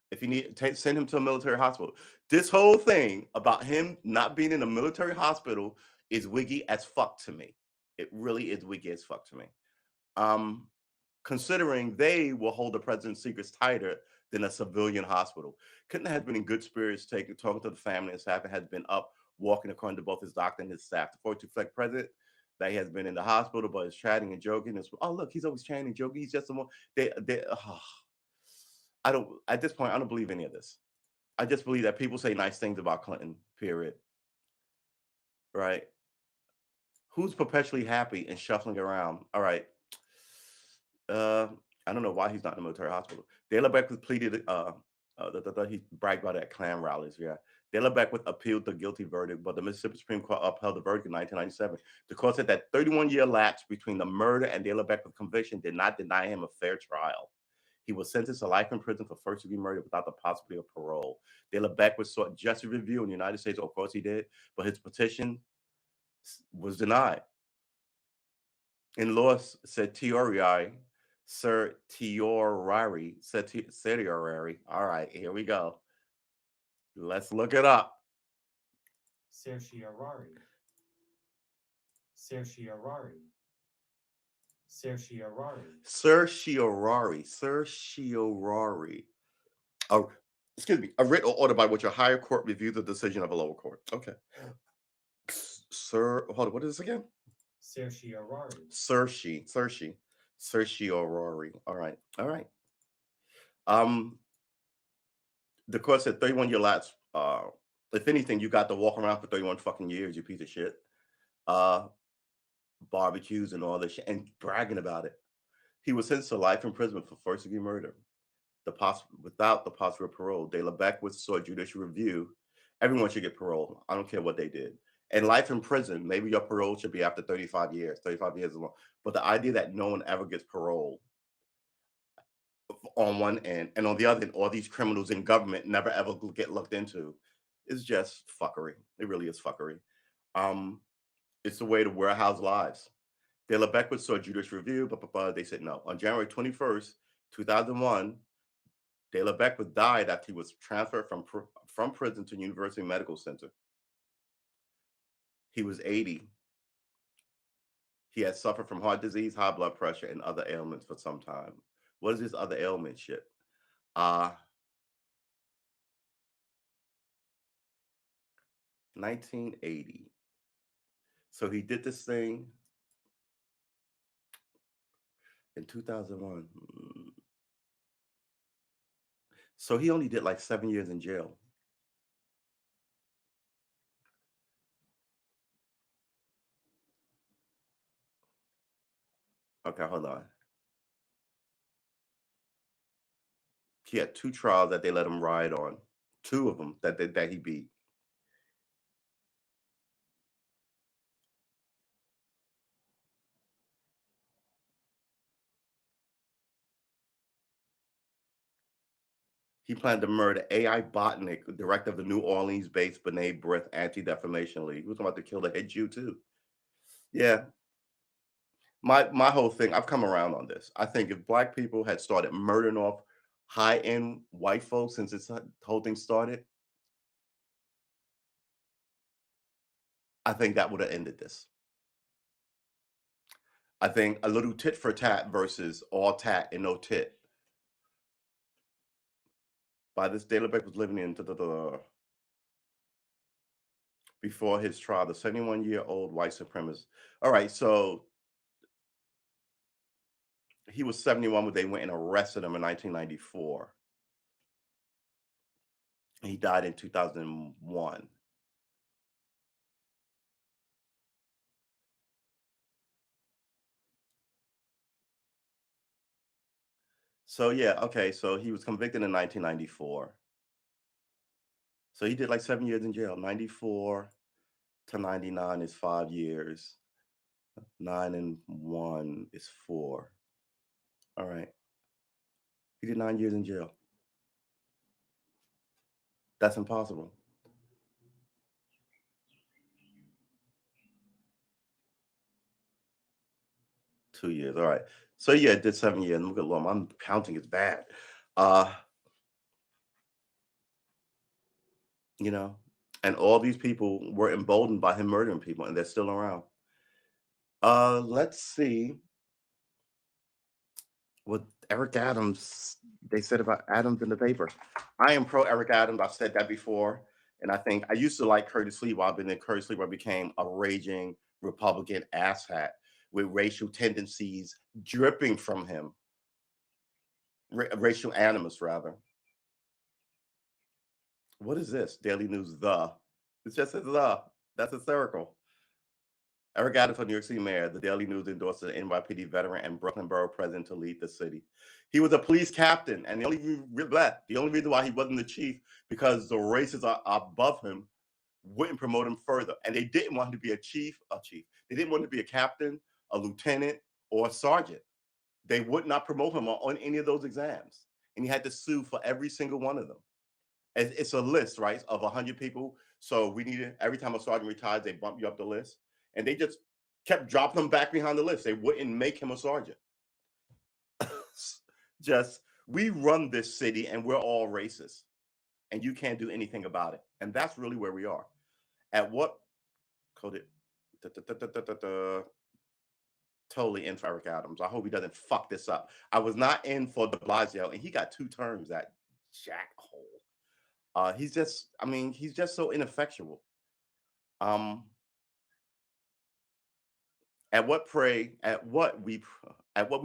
If you need, send him to a military hospital. This whole thing about him not being in a military hospital is wiggy as fuck to me. It really is wiggy as fuck to me. Um, Considering they will hold the president's secrets tighter than a civilian hospital. Clinton has been in good spirits, talking to the family and staff, and has been up walking according to both his doctor and his staff. The 42 president that he has been in the hospital, but is chatting and joking. Oh, look, he's always chatting and joking. He's just someone. I don't. At this point, I don't believe any of this. I just believe that people say nice things about Clinton. Period. Right? Who's perpetually happy and shuffling around? All right. Uh, I don't know why he's not in the military hospital. De La Beckwith pleaded. He bragged about it at Klan rallies. Yeah. De La Beckwith appealed the guilty verdict, but the Mississippi Supreme Court upheld the verdict in 1997. The court said that 31-year lapse between the murder and De La Beckwith conviction did not deny him a fair trial. He was sentenced to life in prison for first-degree murder without the possibility of parole. De La Beckwith sought justice review in the United States. Of course, he did, but his petition was denied. In law, certiorari, certiorari. All right, here we go. Let's look it up. Certiorari. Certiorari. Certiorari. Certiorari. Oh, excuse me. A writ or order by which a higher court reviews the decision of a lower court. Okay. Sir, hold on. What is this again? Certiorari. Certiorari. All right. All right. Um, the court said 31-year lapse. If anything, you got to walk around for 31 fucking years, you piece of shit. Uh, barbecues and all this shit and bragging about it. He was sentenced to life imprisonment for first degree murder. without the possible parole. De La Beckwith saw judicial review. Everyone should get parole. I don't care what they did. And life in prison, maybe your parole should be after 35 years. 35 years is long. But the idea that no one ever gets parole on one end, and on the other end, all these criminals in government never ever get looked into is just fuckery. It really is fuckery. Um, it's a way to warehouse lives. De La Beckwith saw judicial review, but they said no. On January 21st, 2001, De La Beckwith died after he was transferred from prison to University Medical Center. He was 80. He had suffered from heart disease, high blood pressure, and other ailments for some time. What is this other ailment shit? Uh 1980. So he did this thing in 2001. So he only did like 7 years in jail. Okay, hold on. He had 2 trials that they let him ride on. 2 of them that he beat. He planned to murder A.I. Botnick, director of the New Orleans-based B'nai B'rith Anti-Defamation League. He was about to kill the head Jew too. Yeah, my whole thing. I've come around on this. I think if black people had started murdering off high-end white folks since this whole thing started, I think that would have ended this. I think a little tit for tat versus all tat and no tit. By this, De La Beckwith was living in before his trial, the 71-year-old white supremacist. All right, so he was 71 when they went and arrested him in 1994. He died in 2001. So yeah, okay, so he was convicted in 1994. So he did like 7 years in jail. 94 to 99 is 5 years. 9 and 1 is 4. All right. He did 9 years in jail. That's impossible. Two years. All right. So yeah, it did 7 years. Look at Lord, my counting is bad. Uh, you know, and all these people were emboldened by him murdering people, and they're still around. Let's see what Eric Adams they said about Adams in the paper. I am pro Eric Adams. I've said that before, and I think I used to like Curtis Lewa, but then Curtis Lewa became a raging Republican asshat with racial tendencies dripping from him, racial animus rather. What is this? Daily News the. It just says the. That's hysterical. Eric Adams for New York City mayor. The Daily News endorsed an NYPD veteran and Brooklyn borough president to lead the city. He was a police captain, and the only reason why he wasn't the chief because the races are above him wouldn't promote him further, and they didn't want him to be a chief. They didn't want him to be a captain, a lieutenant, or a sergeant. They would not promote him on any of those exams, and he had to sue for every single one of them. It's a list, right, of 100 people. So we needed every time a sergeant retires, they bump you up the list, and they just kept dropping him back behind the list. They wouldn't make him a sergeant. Just we run this city, and we're all racist, and you can't do anything about it. And that's really where we are. At what code it? Totally in for Eric Adams. I hope he doesn't fuck this up. I was not in for De Blasio, and he got 2 terms. That jackhole. He's just so ineffectual. Um, at what we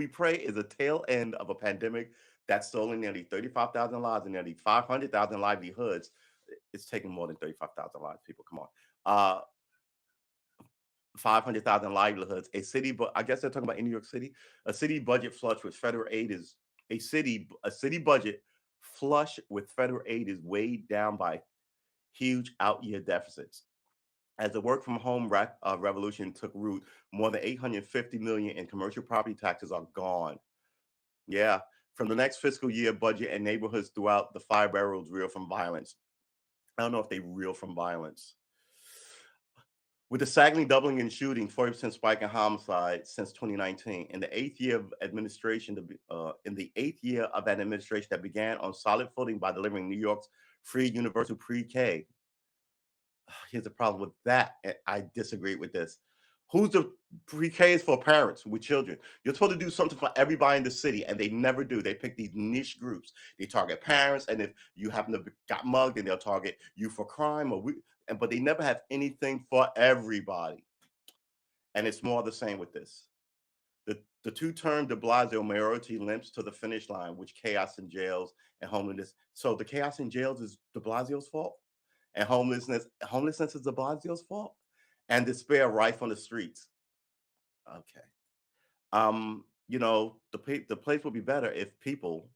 pray is a tail end of a pandemic that's stolen nearly 35,000 lives and nearly 500,000 livelihoods. It's taking more than 35,000 lives. People, come on. 500,000 livelihoods. A city, but I guess they're talking about in New York City. A city budget flush with federal aid is A city budget flush with federal aid is weighed down by huge out-year deficits. As the work from home revolution took root, more than 850 million in commercial property taxes are gone. Yeah, from the next fiscal year budget, and neighborhoods throughout the five boroughs reel from violence. I don't know if they reel from violence. With the staggering doubling in shooting, 40% spike in homicide since 2019, in the eighth year of administration, in the eighth year of that administration that began on solid footing by delivering New York's free universal pre-K. Here's the problem with that. And I disagree with this. Who's the pre-K is for parents with children. You're supposed to do something for everybody in the city, and they never do. They pick these niche groups. They target parents, and if you happen to got mugged, then they'll target you for crime but they never have anything for everybody. And it's more the same with this. The two-term de Blasio mayoralty limps to the finish line, which chaos in jails and homelessness. So the chaos in jails is de Blasio's fault, and homelessness is de Blasio's fault, and despair rife on the streets. Okay. The place would be better if people,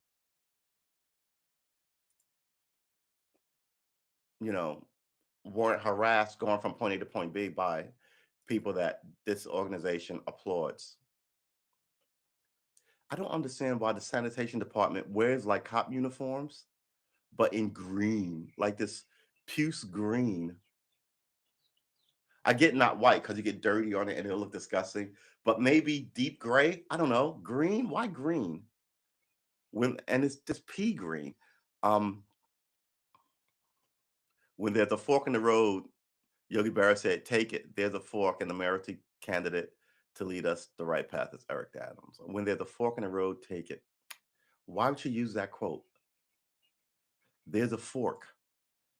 you know, weren't harassed going from point A to point B by people that this organization applauds. I don't understand why the sanitation department wears like cop uniforms, but in green, like this puce green. I get not white because you get dirty on it and it'll look disgusting, but maybe deep gray. I don't know. Green? Why green? And it's just pea green. Um, when there's a fork in the road, Yogi Berra said, "Take it." There's a fork, and the mayoralty candidate to lead us the right path is Eric Adams. When there's a fork in the road, take it. Why would you use that quote? There's a fork,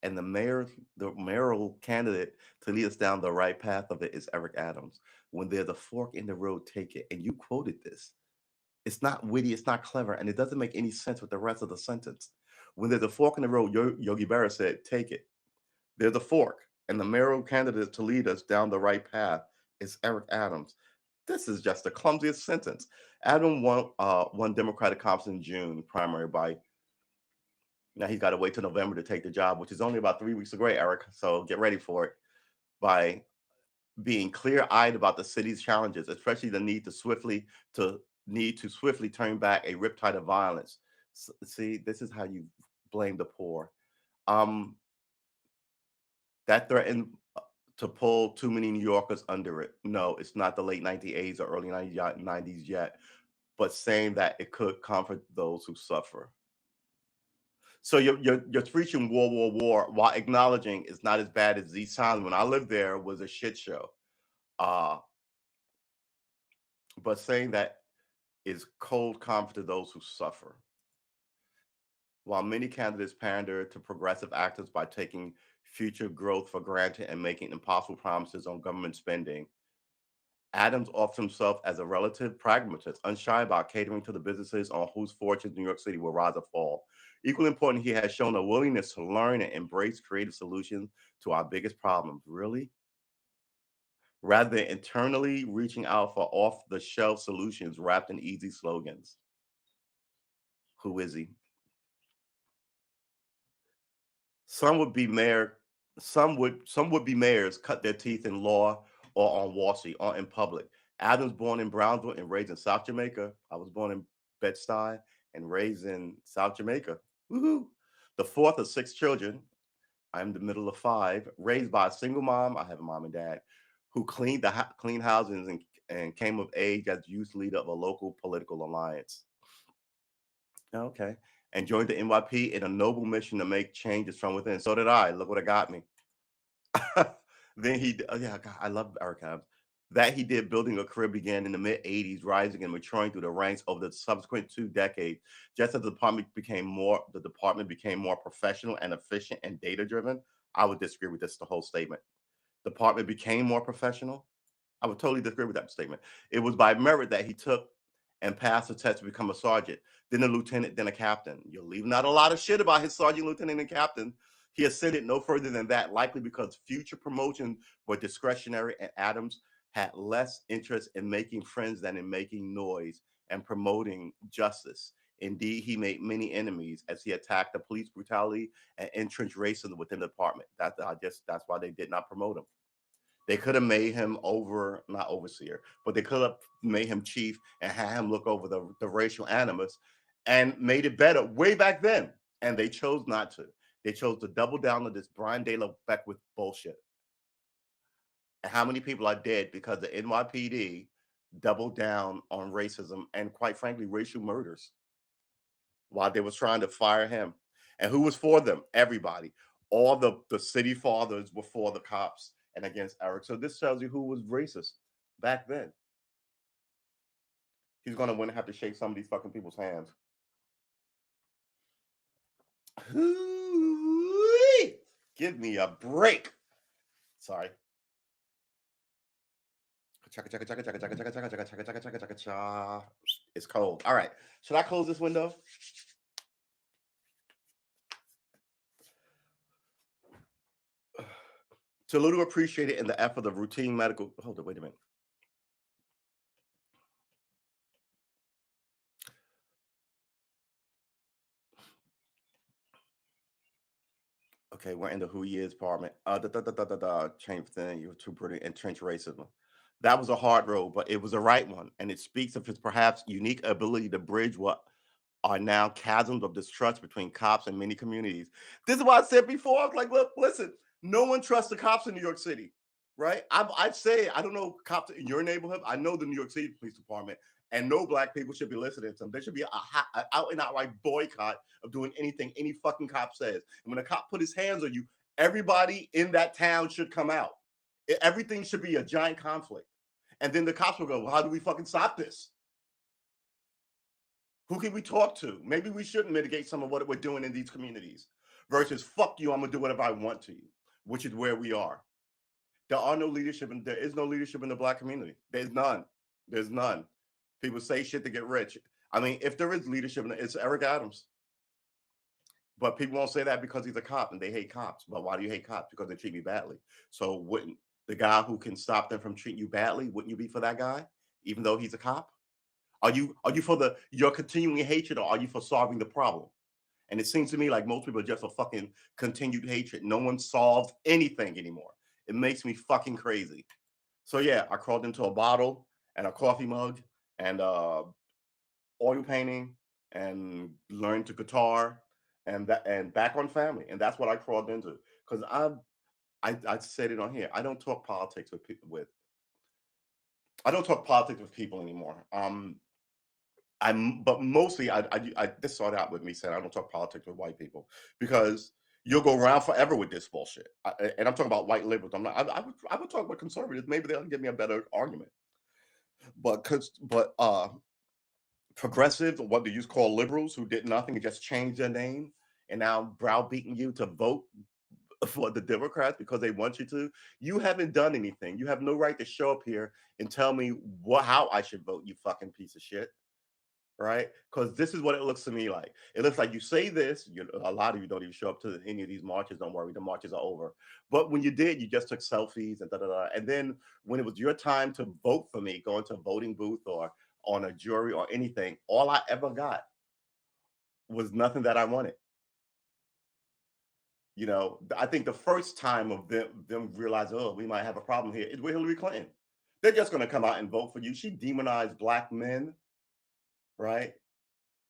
and the mayoral candidate to lead us down the right path of it is Eric Adams. When there's a fork in the road, take it. And you quoted this. It's not witty, it's not clever, and it doesn't make any sense with the rest of the sentence. When there's a fork in the road, Yogi Berra said, "Take it." There's a fork, and the mayoral candidate to lead us down the right path is Eric Adams. This is just the clumsiest sentence. Adam won Democratic conference in June primary by now he's got to wait till November to take the job, which is only about 3 weeks away, Eric. So get ready for it by being clear-eyed about the city's challenges, especially the need to swiftly turn back a riptide of violence. See, this is how you blame the poor. Um, that threatened to pull too many New Yorkers under it. No, it's not the late 1980s or early 90s yet, but saying that it could comfort those who suffer. So you're preaching war, war, war, while acknowledging it's not as bad as East Island. When I lived there, was a shit show. Uh, but saying that is cold comfort to those who suffer. While many candidates pander to progressive actors by taking future growth for granted and making impossible promises on government spending, Adams offers himself as a relative pragmatist, unshy about catering to the businesses on whose fortunes New York City will rise or fall. Equally important, he has shown a willingness to learn and embrace creative solutions to our biggest problems. Really? Rather than internally reaching out for off the shelf solutions wrapped in easy slogans. Who is he? Some would be mayor. Some would be mayors cut their teeth in law or on Wall Street or in public. Adams, born in Brownsville and raised in South Jamaica. I was born in Bed-Stuy and raised in South Jamaica. Woohoo! The fourth of six children. I'm the middle of five. Raised by a single mom. I have a mom and dad who cleaned houses and came of age as youth leader of a local political alliance. Okay. And joined the NYP in a noble mission to make changes from within. So did I. Look what it got me. Then yeah, God, I love Eric Adams. That he did building a career began in the mid 80s, rising and maturing through the ranks over the subsequent 2 decades. Just as the department became more professional and efficient and data driven. I would disagree with this the whole statement. Department became more professional. I would totally disagree with that statement. It was by merit that he took and passed the test to become a sergeant, then a lieutenant, then a captain. You're leaving out a lot of shit about his sergeant, lieutenant, and captain. He ascended no further than that, likely because future promotions were discretionary and Adams had less interest in making friends than in making noise and promoting justice. Indeed, he made many enemies as he attacked the police brutality and entrenched racism within the department. That's why they did not promote him. They could have made him not overseer, but they could have made him chief and had him look over the racial animus and made it better way back then. And they chose not to. They chose to double down on this Brian De La Beckwith bullshit. And how many people are dead because the NYPD doubled down on racism and, quite frankly, racial murders while they was trying to fire him? And who was for them? Everybody. All the city fathers were for the cops and against Eric. So this tells you who was racist back then. He's gonna want to have to shake some of these fucking people's hands. Give me a break. Sorry. It's cold. All right. Should I close this window? It's a little appreciated in the effort of routine medical. Hold on, wait a minute. Okay, we're in the who he is department. Change thing. You're too brilliant. Entrenched racism. That was a hard road, but it was the right one, and it speaks of his perhaps unique ability to bridge what are now chasms of distrust between cops and many communities. This is what I said before. I was like, look, listen, no one trusts the cops in New York City, right? I'd say, I don't know cops in your neighborhood. I know the New York City Police Department, and no black people should be listening to them. There should be a out and outright boycott of doing anything any fucking cop says. And when a cop put his hands on you, everybody in that town should come out. Everything should be a giant conflict. And then the cops will go, well, how do we fucking stop this? Who can we talk to? Maybe we shouldn't mitigate some of what we're doing in these communities versus fuck you, I'm gonna do whatever I want to you, which is where we are. There is no leadership in the black community. There's none. There's none. People say shit to get rich. I mean, if there is leadership, it's Eric Adams. But people won't say that because he's a cop and they hate cops. But why do you hate cops? Because they treat me badly. So wouldn't the guy who can stop them from treating you badly, wouldn't you be for that guy, even though he's a cop? Are you for your continuing hatred, or are you for solving the problem? And it seems to me like most people are just for fucking continued hatred. No one solves anything anymore. It makes me fucking crazy. So yeah, I crawled into a bottle and a coffee mug and oil painting and learned to guitar and back on family. And that's what I crawled into. Because I said it on here. I don't talk politics with people I don't talk politics with people anymore. But mostly I this started out with me saying I don't talk politics with white people because you'll go around forever with this bullshit. And I'm talking about white liberals. I would talk with conservatives. Maybe they'll give me a better argument. But progressives, what they used to call liberals, who did nothing and just changed their name and now browbeating you to vote for the Democrats because they want you to. You haven't done anything. You have no right to show up here and tell me how I should vote, you fucking piece of shit. Right? Because this is what it looks to me like. It looks like you say this, a lot of you don't even show up to any of these marches. Don't worry, the marches are over. But when you did, you just took selfies and da-da-da. And then when it was your time to vote for me, go into a voting booth or on a jury or anything, all I ever got was nothing that I wanted. You know, I think the first time of them realize, oh, we might have a problem here is with Hillary Clinton. They're just going to come out and vote for you. She demonized black men, right?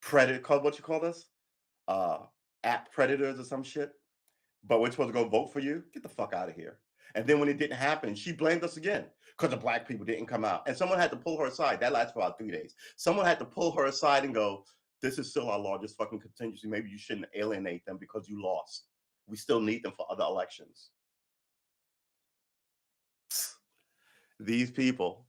Predator, what you call this? App predators or some shit. But we're supposed to go vote for you? Get the fuck out of here. And then when it didn't happen, she blamed us again because the black people didn't come out. And someone had to pull her aside. That lasted for about 3 days. Someone had to pull her aside and go, this is still our largest fucking contingency. Maybe you shouldn't alienate them because you lost. We still need them for other elections. These people.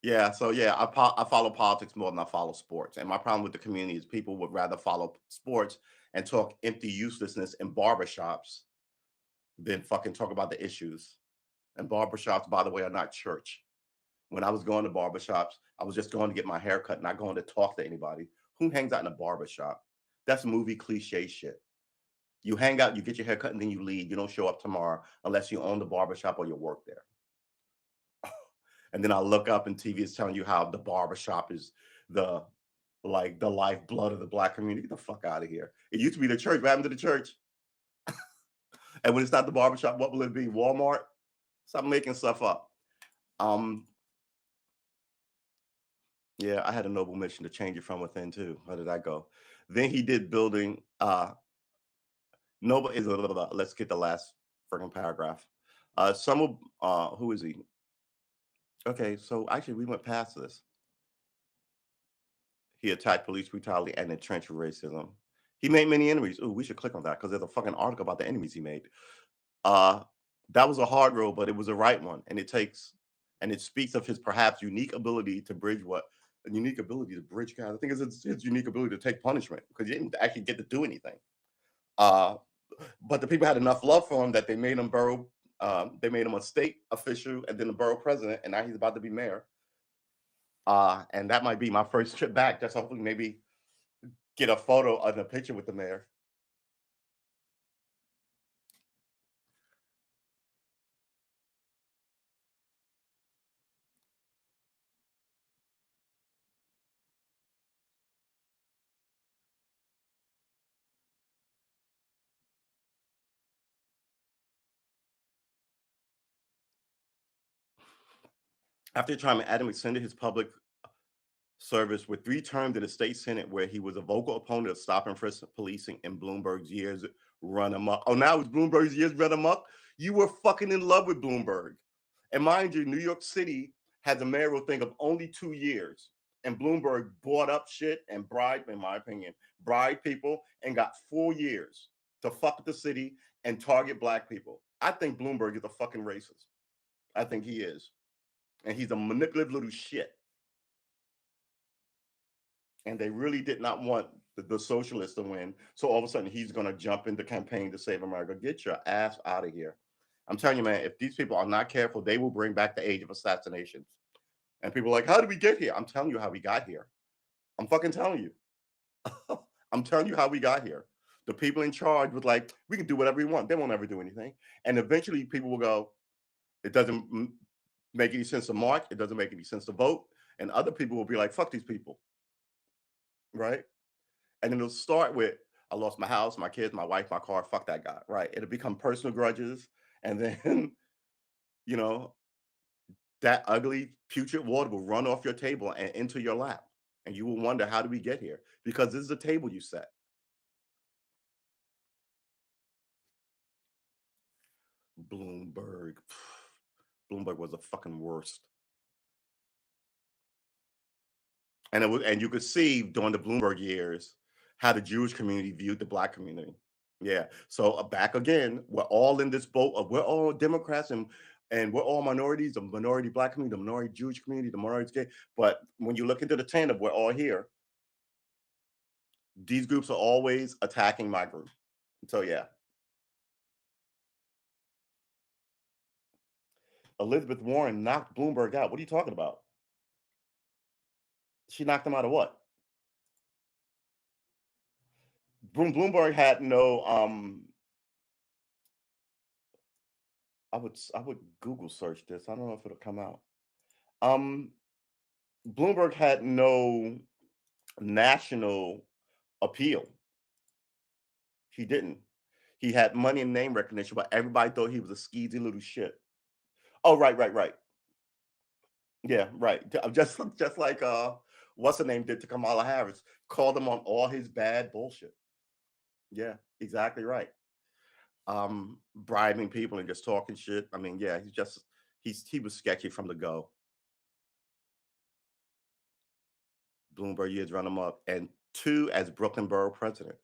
Yeah, so yeah, I follow politics more than I follow sports. And my problem with the community is people would rather follow sports and talk empty uselessness in barbershops than fucking talk about the issues. And barbershops, by the way, are not church. When I was going to barbershops, I was just going to get my hair cut, not going to talk to anybody. Who hangs out in a barbershop? That's movie cliche shit. You hang out, you get your hair cut, and then you leave. You don't show up tomorrow unless you own the barbershop or you work there. And then I look up and TV is telling you how the barbershop is the like the lifeblood of the black community. Get the fuck out of here. It used to be the church. What happened to the church? And when it's not the barbershop, what will it be? Walmart? Stop making stuff up. Um, yeah, I had a noble mission to change it from within too. How did that go? Then he did building noble is let's get the last freaking paragraph. Some of who is he? Okay, so actually we went past this. He attacked police brutality and entrenched racism. He made many enemies. Ooh, we should click on that because there's a fucking article about the enemies he made. Uh, that was a hard road, but it was a right one, and it speaks of his perhaps unique ability to bridge what a unique ability to bridge guys. I think it's his unique ability to take punishment because he didn't actually get to do anything. Uh, but the people had enough love for him that they made him borough. They made him a state official and then a borough president, and now he's about to be mayor. And that might be my first trip back. Just hopefully maybe get a photo and a picture with the mayor. After trying, Adam extended his public service with 3 terms in the state senate, where he was a vocal opponent of stop and frisk policing in Bloomberg's years run amok. Oh, now it's Bloomberg's years run amok. You were fucking in love with Bloomberg, and mind you, New York City has a mayoral thing of only 2 years, and Bloomberg bought up shit and bribed, in my opinion, bribed people and got 4 years to fuck with the city and target black people. I think Bloomberg is a fucking racist. I think he is, and he's a manipulative little shit. And they really did not want the socialists to win. So all of a sudden, he's going to jump into campaign to save America. Get your ass out of here. I'm telling you, man, if these people are not careful, they will bring back the age of assassinations. And people are like, how did we get here? I'm telling you how we got here. I'm fucking telling you. I'm telling you how we got here. The people in charge was like, we can do whatever we want. They won't ever do anything. And eventually, people will go, it doesn't make any sense to march. It doesn't make any sense to vote. And other people will be like, fuck these people. Right? And then it'll start with, I lost my house, my kids, my wife, my car, fuck that guy, right? It'll become personal grudges. And then, you know, that ugly putrid water will run off your table and into your lap. And you will wonder, how did we get here? Because this is the table you set. Bloomberg. Bloomberg was the fucking worst. And you could see during the Bloomberg years how the Jewish community viewed the black community. Yeah. So back again, we're all in this boat of we're all Democrats and we're all minorities, the minority black community, the minority Jewish community, the minority gay. But when you look into the tandem, we're all here. These groups are always attacking my group. So yeah. Elizabeth Warren knocked Bloomberg out. What are you talking about? She knocked him out of what? Bloomberg had no I would Google search this. I don't know if it'll come out. Um Bloomberg had no national appeal. He didn't. He had money and name recognition, but everybody thought he was a skeezy little shit. Oh, right, right, right. Yeah, right. Just like what's the name did to Kamala Harris, called him on all his bad bullshit. Yeah, exactly right. Bribing people and just talking shit. I mean, yeah, he was sketchy from the go. Bloomberg years run him up, and 2 as Brooklyn Borough president.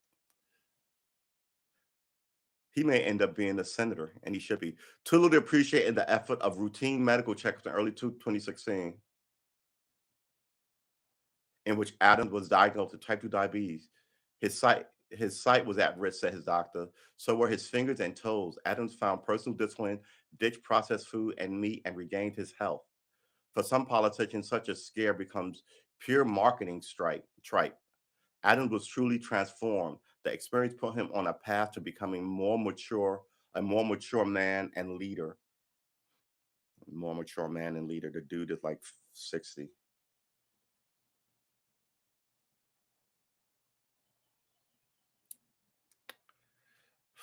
He may end up being a senator, and he should be. Too little to appreciate in the effort of routine medical checks in early 2016, in which Adams was diagnosed with type 2 diabetes. His sight was at risk, said his doctor. So were his fingers and toes. Adams found personal discipline, ditched processed food and meat, and regained his health. For some politicians, such a scare becomes pure marketing tripe. Adams was truly transformed. The experience put him on a path to becoming a more mature man and leader. More mature man and leader. The dude is like 60.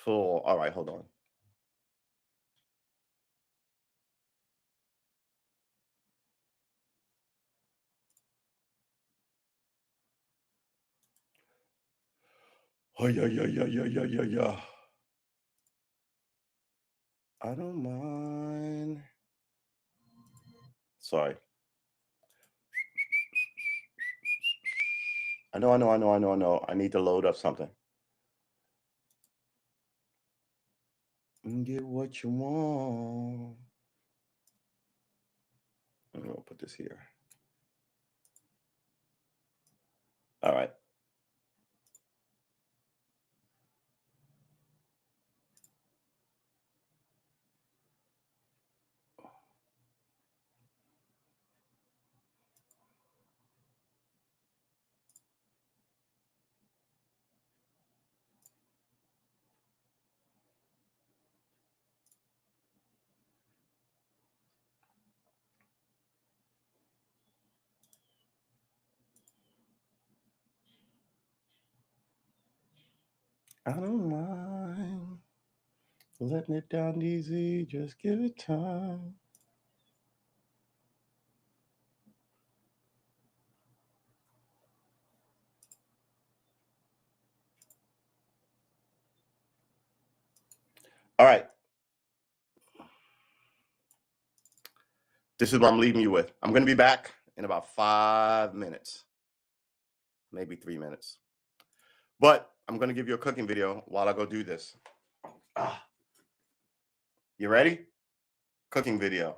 full. All right, hold on. Oh, yeah. I don't mind. Sorry. I know. I need to load up something. Get what you want. I'm gonna put this here. All right. I don't mind letting it down easy. Just give it time. All right. This is what I'm leaving you with. I'm going to be back in about 5 minutes, maybe 3 minutes. But I'm going to give you a cooking video while I go do this. You ready? Cooking video.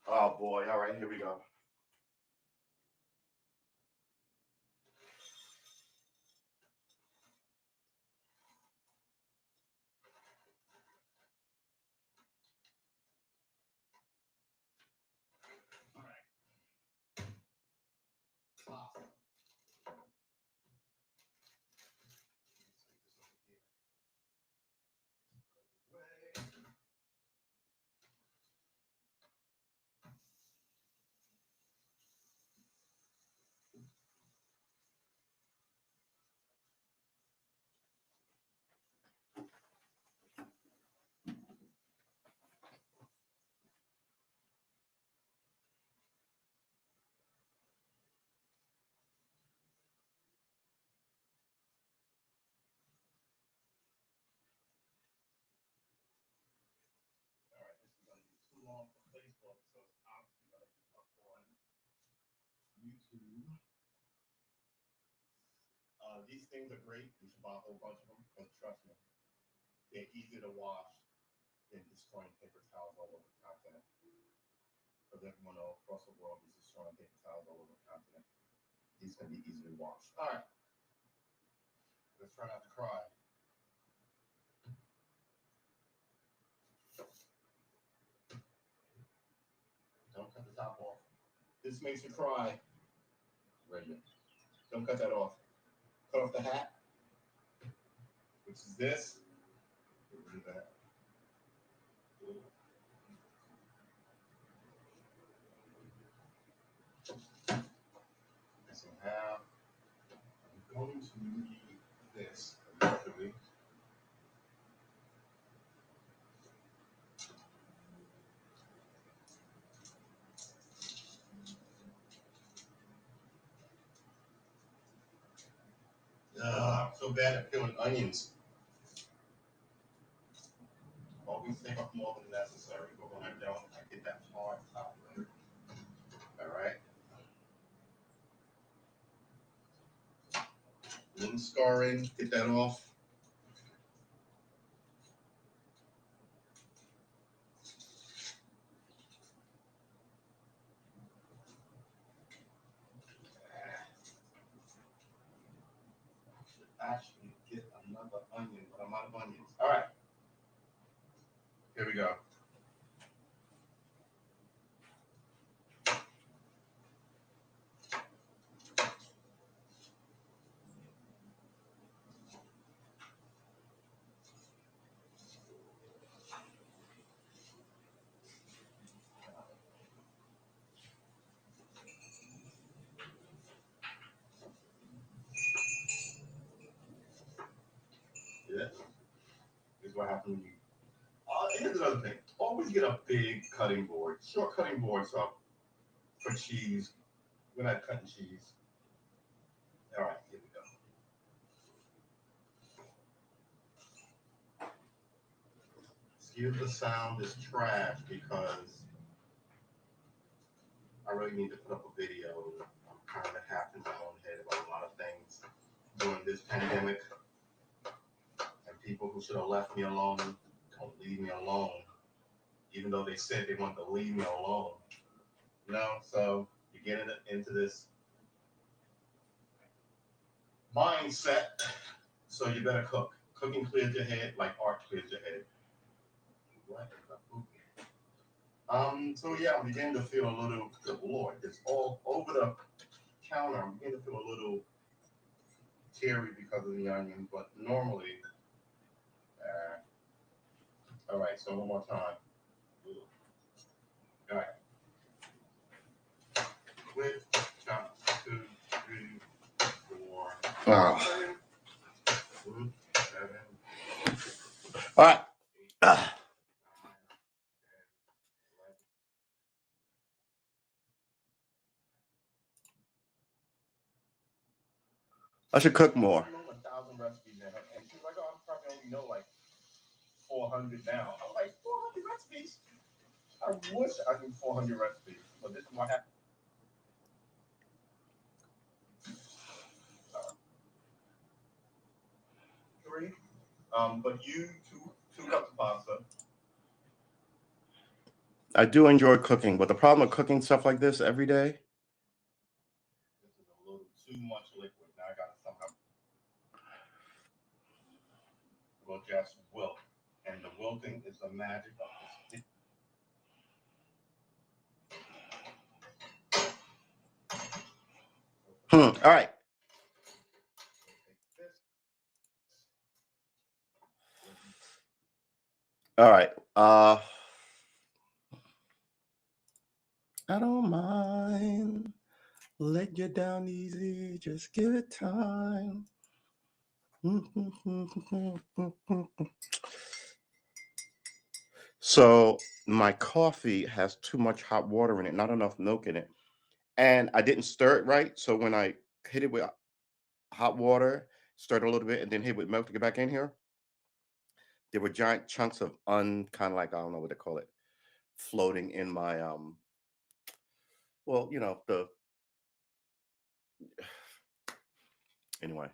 Oh boy. All right, here we go. YouTube. These things are great. You should buy a whole bunch of them because trust me, they're easy to wash than destroying paper towels all over the continent. Because everyone across the world is destroying paper towels all over the continent. These can be easily washed. All right. Let's try not to cry. Don't cut the top off. This makes you cry. Ready. Don't cut that off. Cut off the hat, which is this. Get rid of that. So now I'm going to need this eventually. I'm so bad at peeling onions. Always take off more than necessary, but when I don't, I get that hard top layer. All right. A little scarring, get that off. Actually get another onion, but I'm out of onions. All right. Here we go. is what happens when you. Here's another thing. Always get a big cutting board. Short cutting boards are for cheese. We're not cutting cheese. All right, here we go. Excuse the sound is trash because I really need to put up a video. I'm kind of half in my own head about a lot of things during this pandemic. And people who should have left me alone don't leave me alone, even though they said they want to leave me alone. So you get into this mindset, so you better cook. Cooking clears your head like art clears your head. What? So yeah, I'm beginning to feel a little, good Lord, it's all over the counter. I'm beginning to feel a little teary because of the onion, but normally, all right, so one more time. All right. Quit, chop, 2, 3, 4. Oh. 7. All right. I should cook more. I know 1,000 recipes in her, and she's like, "Oh, I probably only know like 400 now." I'm like, 400 recipes? I wish I knew 400 recipes, but this is what happened. Three. But you two cups of pasta. I do enjoy cooking, but the problem with cooking stuff like this every day. This is a little too much liquid. Now I gotta somehow. Will just wilt, and the wilting is the magic of this. All right. All right. I don't mind. Let you down easy. Just give it time. So my coffee has too much hot water in it, not enough milk in it. And I didn't stir it right. So when I hit it with hot water, stirred a little bit, and then hit it with milk to get back in here, there were giant chunks of kind of like, I don't know what to call it, floating in my well, the anyway.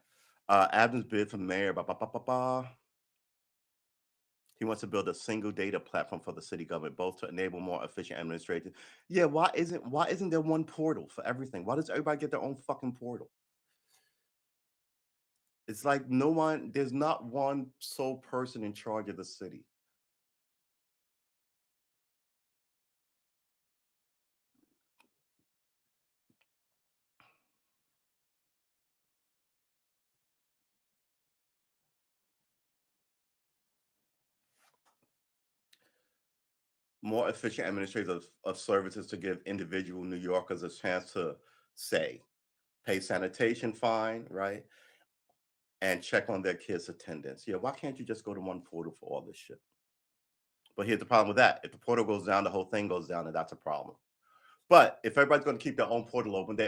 Adams bid for mayor. Ba, ba, ba, ba, ba. He wants to build a single data platform for the city government, both to enable more efficient administration. Yeah, why isn't there one portal for everything? Why does everybody get their own fucking portal? It's like there's not one sole person in charge of the city. More efficient administrators of services to give individual New Yorkers a chance to say, pay sanitation fine, right? And check on their kids' attendance. Yeah, why can't you just go to one portal for all this shit? But here's the problem with that. If the portal goes down, the whole thing goes down, and that's a problem. But if everybody's going to keep their own portal open,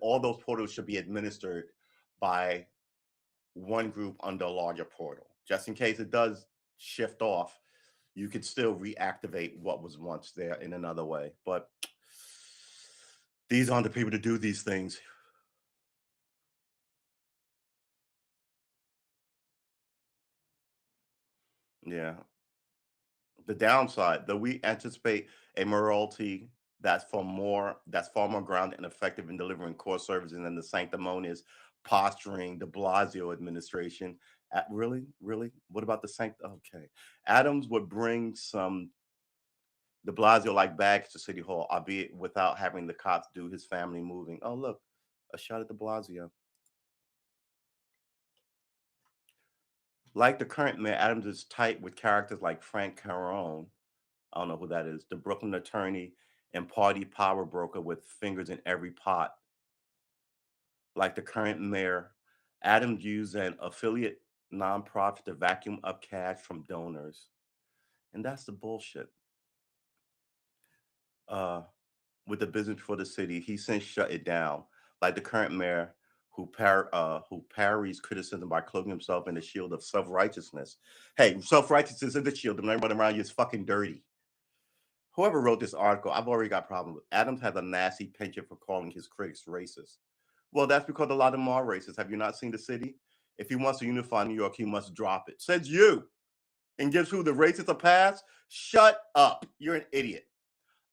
all those portals should be administered by one group under a larger portal. Just in case it does shift off, you could still reactivate what was once there in another way. But these aren't the people to do these things. Yeah. The downside, though we anticipate a morality that's far more grounded and effective in delivering core services than the sanctimonious posturing de Blasio administration. Really? What about the Okay. Adams would bring some de Blasio like bags to City Hall, albeit without having the cops do his family moving. Oh, look, a shot at de Blasio. Like the current mayor, Adams is tight with characters like Frank Carone. I don't know who that is. The Brooklyn attorney and party power broker with fingers in every pot. Like the current mayor, Adams used an affiliate nonprofit to vacuum up cash from donors. And that's the bullshit. Uh, with the business for the city, he since shut it down. Like the current mayor who parries criticism by cloaking himself in the shield of self-righteousness. Hey, self-righteousness is the shield, and everybody around you is fucking dirty. Whoever wrote this article, I've already got problems with. Adams has a nasty penchant for calling his critics racist. Well, that's because a lot of them are racist. Have you not seen the city? If he wants to unify New York, he must drop it. Says you. And gives who the racist a pass? Shut up. You're an idiot.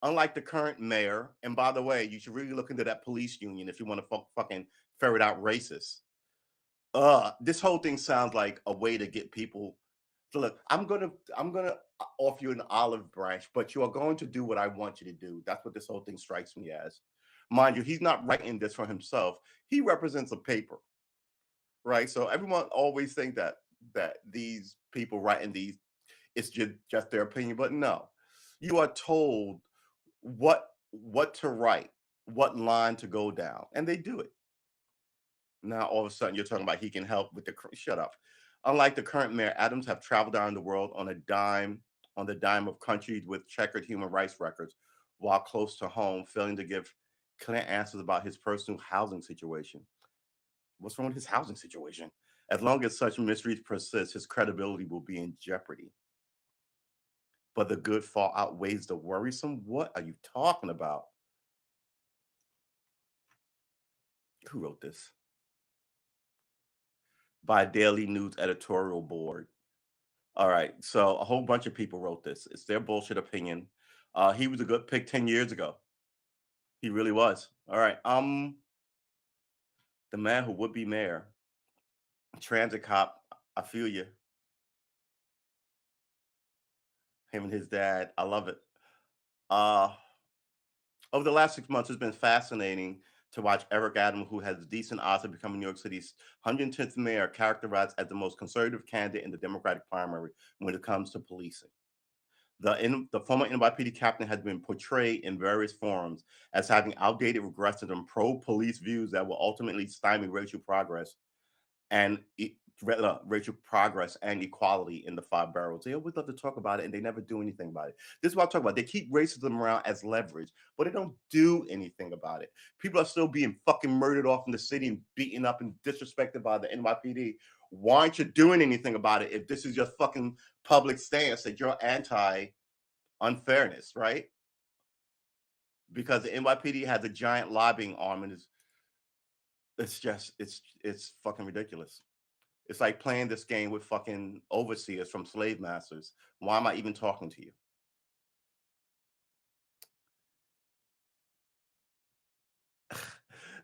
Unlike the current mayor, and by the way, you should really look into that police union if you want to fucking ferret out racists. This whole thing sounds like a way to get people to look. I'm gonna offer you an olive branch, but you are going to do what I want you to do. That's what this whole thing strikes me as. Mind you, he's not writing this for himself. He represents a paper, right? So everyone always think that these people writing these, it's just their opinion, but no, you are told what to write, what line to go down, and they do it. Now all of a sudden you're talking about he can help with the shut up. Unlike the current mayor, Adams have traveled around the world on the dime of countries with checkered human rights records, while close to home, failing to give clear answers about his personal housing situation. What's wrong with his housing situation? As long as such mysteries persist, his credibility will be in jeopardy. But the good fall outweighs the worrisome. What are you talking about? Who wrote this? By Daily News editorial board. All right, so a whole bunch of people wrote this. It's their bullshit opinion. He was a good pick 10 years ago. He really was. All right. The man who would be mayor, transit cop. I feel you. Him and his dad. I love it. Uh, over the last 6 months, it's been fascinating to watch Eric Adams, who has decent odds of becoming New York City's 110th mayor, characterized as the most conservative candidate in the Democratic primary when it comes to policing. The former NYPD captain has been portrayed in various forums as having outdated, regressive, and pro-police views that will ultimately stymie and racial progress and equality in the five boroughs. They always love to talk about it, and they never do anything about it. This is what I talk about. They keep racism around as leverage, but they don't do anything about it. People are still being fucking murdered off in the city and beaten up and disrespected by the NYPD. Why aren't you doing anything about it if this is your fucking public stance that you're anti unfairness, right? Because the NYPD has a giant lobbying arm, and it's fucking ridiculous. It's like playing this game with fucking overseers from slave masters. Why am I even talking to you?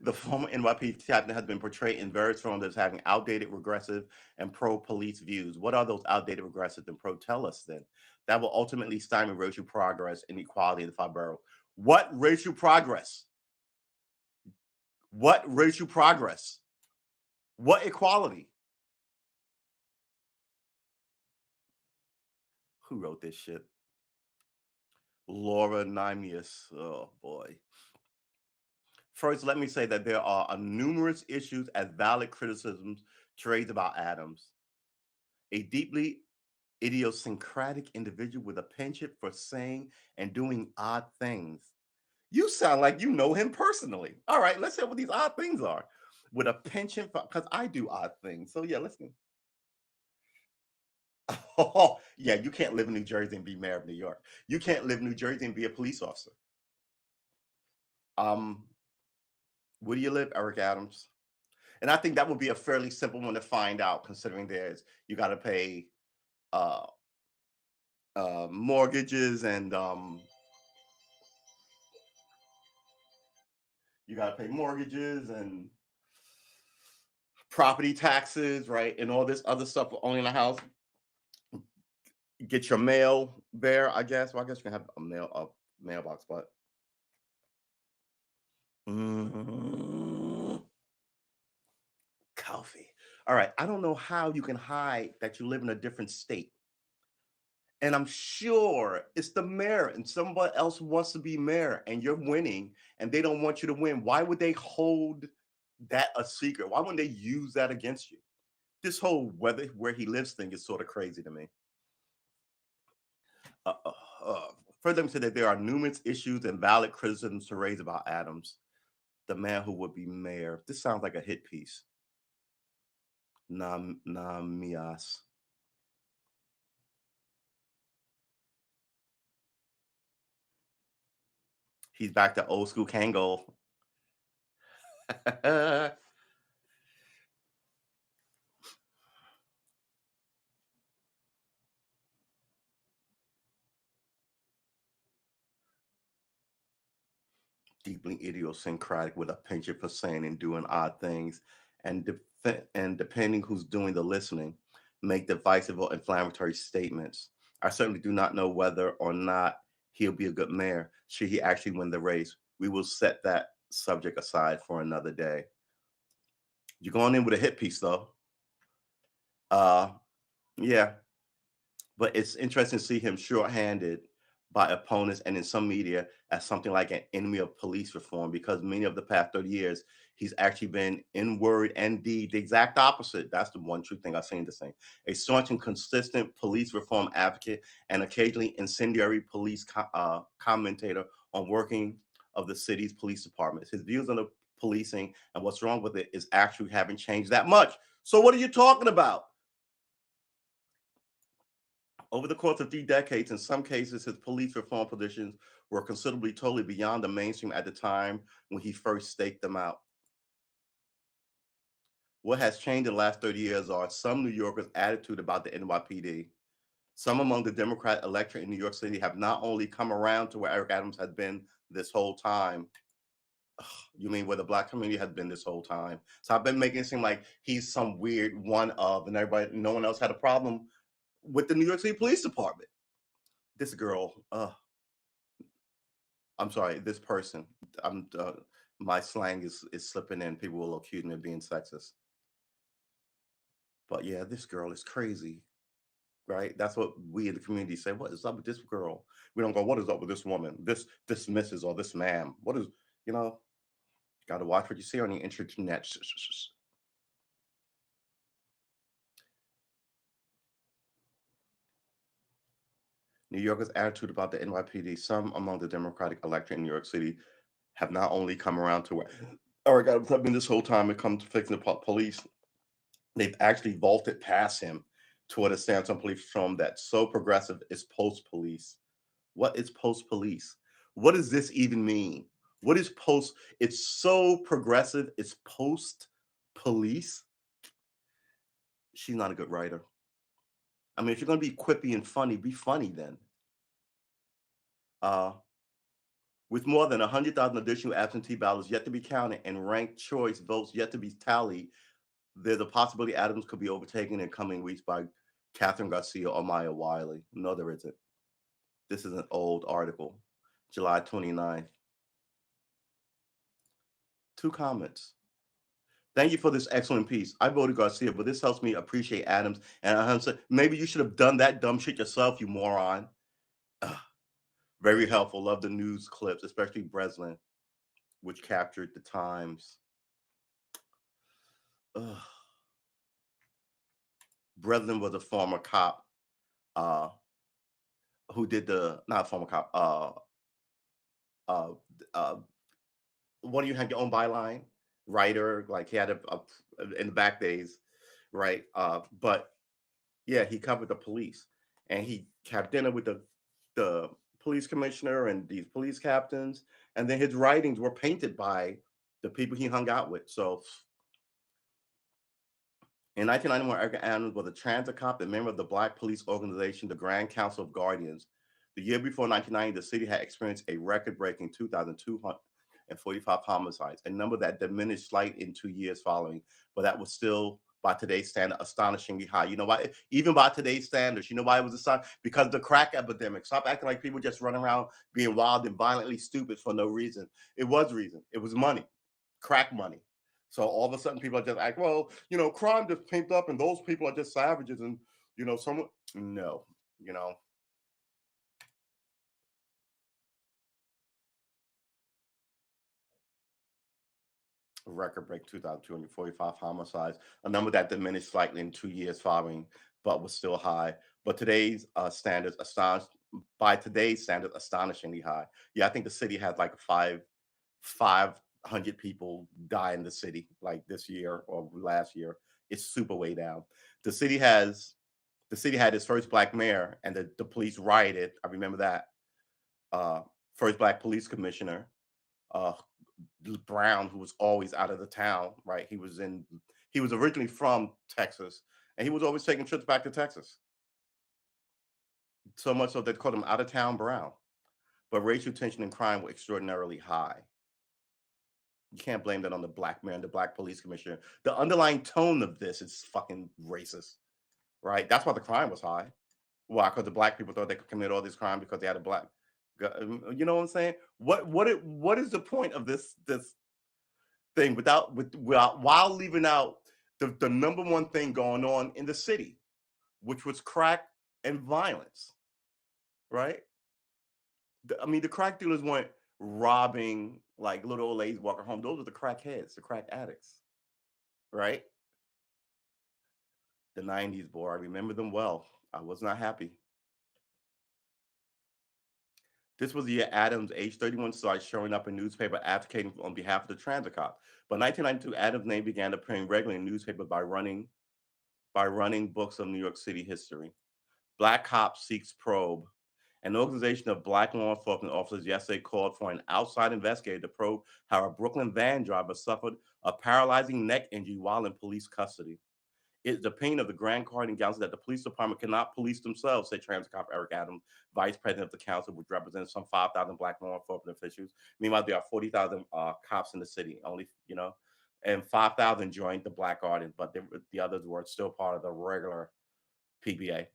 The former NYPD captain has been portrayed in various forms as having outdated, regressive, and pro-police views. What are those outdated, regressive, and pro? Tell us then. That will ultimately stymie racial progress and equality in the five boroughs. What racial progress? What racial progress? What equality? Who wrote this shit? Laura Nimius. Oh boy. First, let me say that there are numerous issues as valid criticisms raised about Adams, a deeply idiosyncratic individual with a penchant for saying and doing odd things. You sound like you know him personally. All right, let's see what these odd things are. With a penchant for, because I do odd things. So yeah, listen. Oh, yeah, you can't live in New Jersey and be mayor of New York. You can't live in New Jersey and be a police officer. Um, where do you live, Eric Adams? And I think that would be a fairly simple one to find out, considering you got to pay uh, mortgages and you got to pay mortgages and property taxes, right, and all this other stuff for owning a house. Get your mail there, I guess. Well, I guess you can have a mailbox, but mm, coffee. All right, I don't know how you can hide that you live in a different state. And I'm sure it's the mayor and somebody else wants to be mayor and you're winning and they don't want you to win. Why would they hold that a secret? Why wouldn't they use that against you? This whole whether where he lives thing is sort of crazy to me. Uh, uh, uh, Further to that, there are numerous issues and valid criticisms to raise about Adams, the man who would be mayor. This sounds like a hit piece. Namias. He's back to old school Kangol. Deeply idiosyncratic with a penchant for saying and doing odd things, and and depending who's doing the listening, make divisive or inflammatory statements. I certainly do not know whether or not he'll be a good mayor should he actually win the race. We will set that subject aside for another day. You're going in with a hit piece though. Uh yeah, but it's interesting to see him shorthanded by opponents and in some media as something like an enemy of police reform, because many of the past 30 years, he's actually been in word and deed the exact opposite. That's the one true thing I've seen to say. A staunch and consistent police reform advocate and occasionally incendiary police commentator on working of the city's police departments. His views on the policing and what's wrong with it is actually haven't changed that much. So what are you talking about? Over the course of 3 decades, in some cases, his police reform positions were considerably totally beyond the mainstream at the time when he first staked them out. What has changed in the last 30 years are some New Yorkers' attitude about the NYPD. Some among the Democrat electorate in New York City have not only come around to where Eric Adams has been this whole time. Ugh, you mean where the Black community has been this whole time? So I've been making it seem like he's some weird one of, and everybody, no one else had a problem with the New York City Police Department. This girl, I'm sorry, this person. I'm My slang is slipping in. People will accuse me of being sexist. But yeah, this girl is crazy, right? That's what we in the community say. What is up with this girl? We don't go, what is up with this woman? This Mrs. or this ma'am? What is, you know? Got to watch what you see on the internet. New Yorkers' attitude about the NYPD. Some among the Democratic electorate in New York City have not only come around to where Eric Adams has been this whole time and come to fixing the police, they've actually vaulted past him toward a stance on police reform that's so progressive it's post police. What is post police? What does this even mean? What is post? It's so progressive, it's post police. She's not a good writer. I mean, if you're going to be quippy and funny, be funny then. Uh, with more than 100,000 additional absentee ballots yet to be counted and ranked choice votes yet to be tallied, there's a possibility Adams could be overtaken in coming weeks by Catherine Garcia or Maya Wiley. No, there isn't. This is an old article, July 29th. 2 comments. Thank you for this excellent piece. I voted Garcia, but this helps me appreciate Adams. And I said, maybe you should have done that dumb shit yourself, you moron. Ugh. Very helpful. Love the news clips, especially Breslin, which captured the times. Ugh. Breslin was a former cop uh, who did not former cop, uh, uh, what do you have your own byline? Writer, like he had in the back days, right? But yeah, he covered the police and he had dinner with the police commissioner and these police captains, and then his writings were painted by the people he hung out with. So in 1991, Eric Adams was a transit cop and member of the Black police organization, the Grand Council of Guardians. The year before 1990, the city had experienced a record-breaking 2,245 homicides, a number that diminished slightly in 2 years following, but that was still, by today's standard, astonishingly high. You know why? Even by today's standards, you know why it was a because of the crack epidemic. Stop acting like people just run around being wild and violently stupid for no reason. It was reason. It was money, crack money. So all of a sudden, people are just like, well, crime just pimped up, and those people are just savages, and someone. No, you know, record break 2,245 homicides, a number that diminished slightly in 2 years following, but was still high. But today's standards by today's standards, astonishingly high. Yeah, I think the city had like 500 people die in the city like this year or last year. It's super way down. The city has the city had its first black mayor, and the police rioted. I remember that. Uh, First black police commissioner, uh, Brown, who was always out of the town. Right, he was originally from Texas, and he was always taking trips back to Texas. So much so they called him out of town Brown. But racial tension and crime were extraordinarily high. You can't blame that on the black man, the black police commissioner. The underlying tone of this is fucking racist, right? That's why the crime was high. Why? Because the black people thought they could commit all this crime because they had a black. You know what I'm saying? What is the point of this thing without while leaving out the number one thing going on in the city, which was crack and violence, right? I mean, the crack dealers weren't robbing like little old ladies walking home. Those were the crackheads, the crack addicts, right? The 90s, boy, I remember them well. I was not happy. This was the year Adams, age 31, started showing up in newspaper advocating on behalf of the transit cop. But 1992, Adams' name began appearing regularly in newspapers by running books of New York City history. Black Cop Seeks Probe. An organization of black law enforcement officers yesterday called for an outside investigator to probe how a Brooklyn van driver suffered a paralyzing neck injury while in police custody. It's the opinion of the Grand Guardian Council that the police department cannot police themselves, said Transit Cop Eric Adams, vice president of the council, which represents some 5,000 black law enforcement officials. Meanwhile, there are 40,000 cops in the city, and 5,000 joined the Black Guardian, but the others were still part of the regular PBA,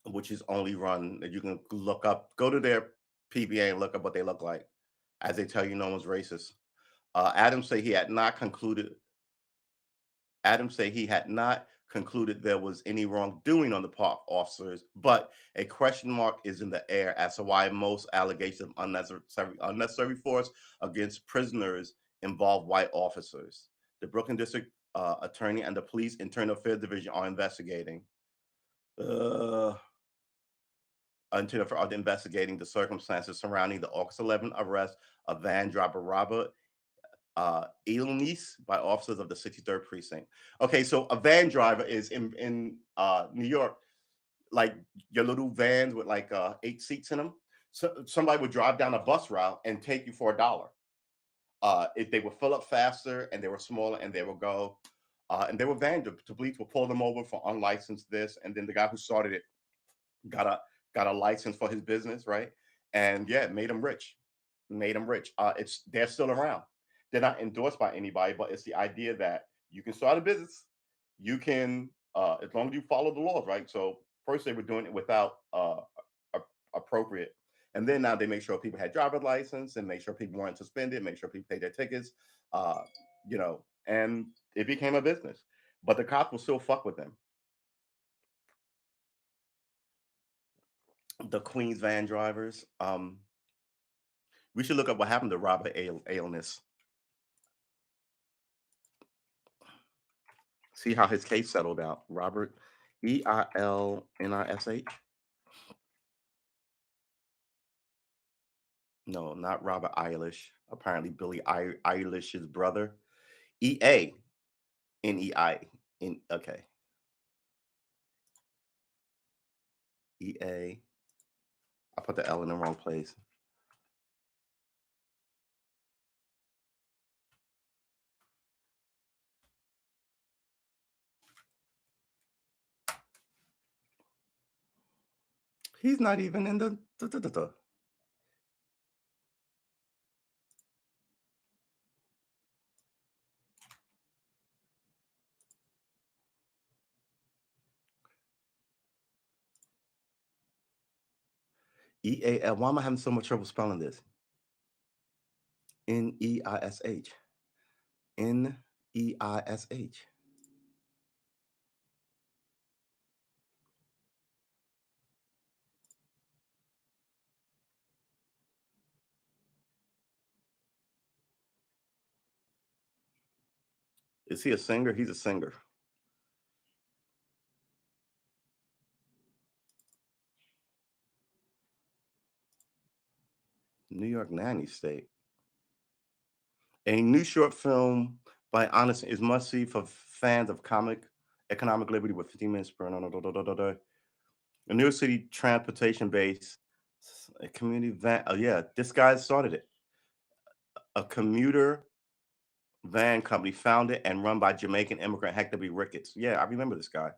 which is only run. You can go to their PBA and look up what they look like, as they tell you no one's racist. Adams said he had not concluded there was any wrongdoing on the part of officers, but a question mark is in the air as to why most allegations of unnecessary force against prisoners involve white officers. The Brooklyn District Attorney and the Police Internal Affairs Division are investigating. Investigating the circumstances surrounding the August 11 arrest of van driver Robert Eilnis by officers of the 63rd precinct. Okay, so a van driver is in New York, like your little vans with like 8 seats in them. So somebody would drive down a bus route and take you for $1. If they would fill up faster and they were smaller and they would go, and they were van. The police would pull them over for unlicensed this, and then the guy who started it got a license for his business, right? And yeah, it made him rich. They're still around. They're not endorsed by anybody, but it's the idea that you can start a business. You can, as long as you follow the laws, right? So first they were doing it without appropriate, and then now they make sure people had driver's license and make sure people weren't suspended, make sure people paid their tickets, uh, and it became a business. But the cops will still fuck with them. The Queens van drivers. We should look up what happened to Robert Ailnis. See how his case settled out. Robert Eilnish. No, not Robert Eilish. Apparently, Billie Eilish's brother. Eanei. Okay. EA. I put the L in the wrong place. He's not even in the. EAL. Why am I having so much trouble spelling this? Neish. Neish. Is he a singer? He's a singer. New York Nanny State. A new short film by Honest is must see for fans of comic economic liberty with 15 minutes per. No, no, no, no, no, no, no. A New York City transportation base, a community van. Oh, yeah, this guy started it. A commuter van company founded and run by Jamaican immigrant Hector B. Ricketts. Yeah, I remember this guy.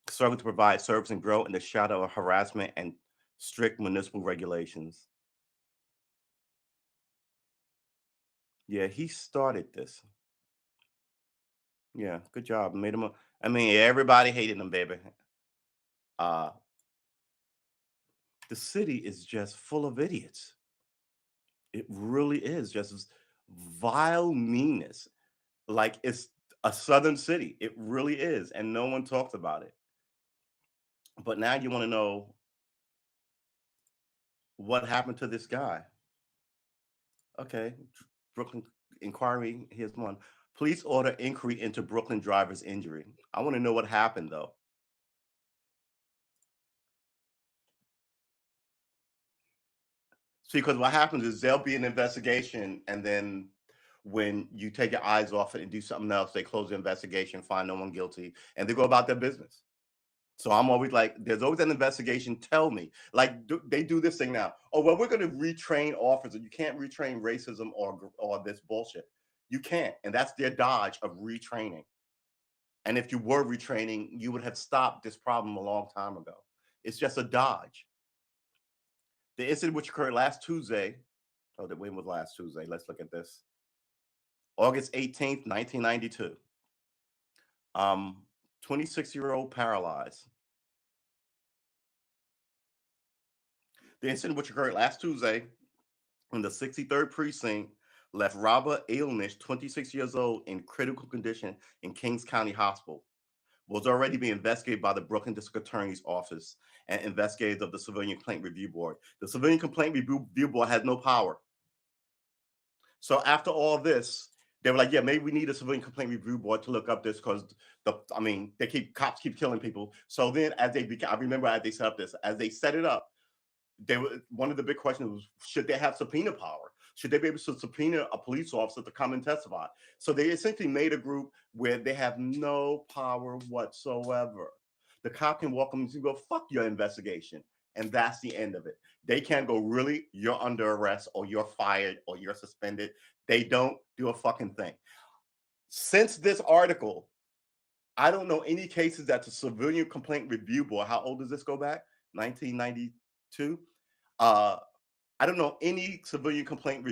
Struggled to provide service and grow in the shadow of harassment and strict municipal regulations. Yeah, he started this. Yeah, good job. Made him. I mean, everybody hated him, baby. Uh, the city is just full of idiots. It really is just vile meanness. Like it's a southern city. It really is, and no one talks about it. But now you want to know what happened to this guy. Okay, Brooklyn inquiry. Here's one. Police order inquiry into Brooklyn driver's injury. I want to know what happened though. See, because what happens is there'll be an investigation, and then when you take your eyes off it and do something else, they close the investigation, find no one guilty, and they go about their business. So I'm always like, there's always an investigation. Tell me, like, they do this thing now. Oh well, we're going to retrain officers. You can't retrain racism or this bullshit. You can't, and that's their dodge of retraining. And if you were retraining, you would have stopped this problem a long time ago. It's just a dodge. The incident which occurred last Tuesday. Oh, the when was last Tuesday? Let's look at this. August 18th, 1992. 26-year-old paralyzed. The incident which occurred last Tuesday in the 63rd precinct left Robert Ailnish, 26 years old, in critical condition in Kings County Hospital. Was already being investigated by the Brooklyn District Attorney's Office and investigators of the Civilian Complaint Review Board. The Civilian Complaint Review Board has no power. So after all this, they were like, yeah, maybe we need a Civilian Complaint Review Board to look up this because cops keep killing people. So then I remember as they set up this, as they set it up, one of the big questions was, should they have subpoena power? Should they be able to subpoena a police officer to come and testify? So they essentially made a group where they have no power whatsoever. The cop can walk them and go, fuck your investigation. And that's the end of it. They can't go, really, you're under arrest or you're fired or you're suspended. They don't do a fucking thing. Since this article, I don't know any cases that the Civilian Complaint Review Board, how old does this go back? 1992? I don't know any civilian complaint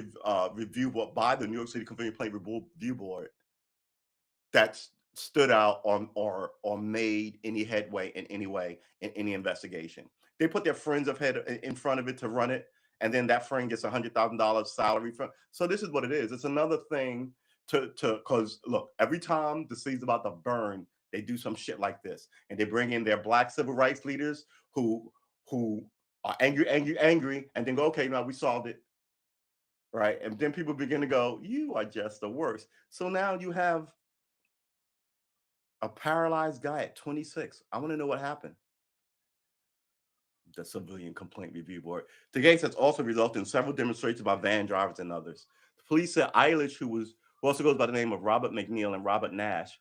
review board by the New York City Complaint Review Board that stood out or made any headway in any way in any investigation. They put their friends in front of it to run it, and then that friend gets $100,000 salary from. So this is what it is. It's another thing to because look, every time the city's about to burn, they do some shit like this, and they bring in their black civil rights leaders who are angry, and then go, okay, now we solved it, right? And then people begin to go, you are just the worst. So now you have a paralyzed guy at 26. I want to know what happened. The Civilian Complaint Review Board. The case has also resulted in several demonstrations by van drivers and others. The police said Eilish, who also goes by the name of Robert McNeil and Robert Nash,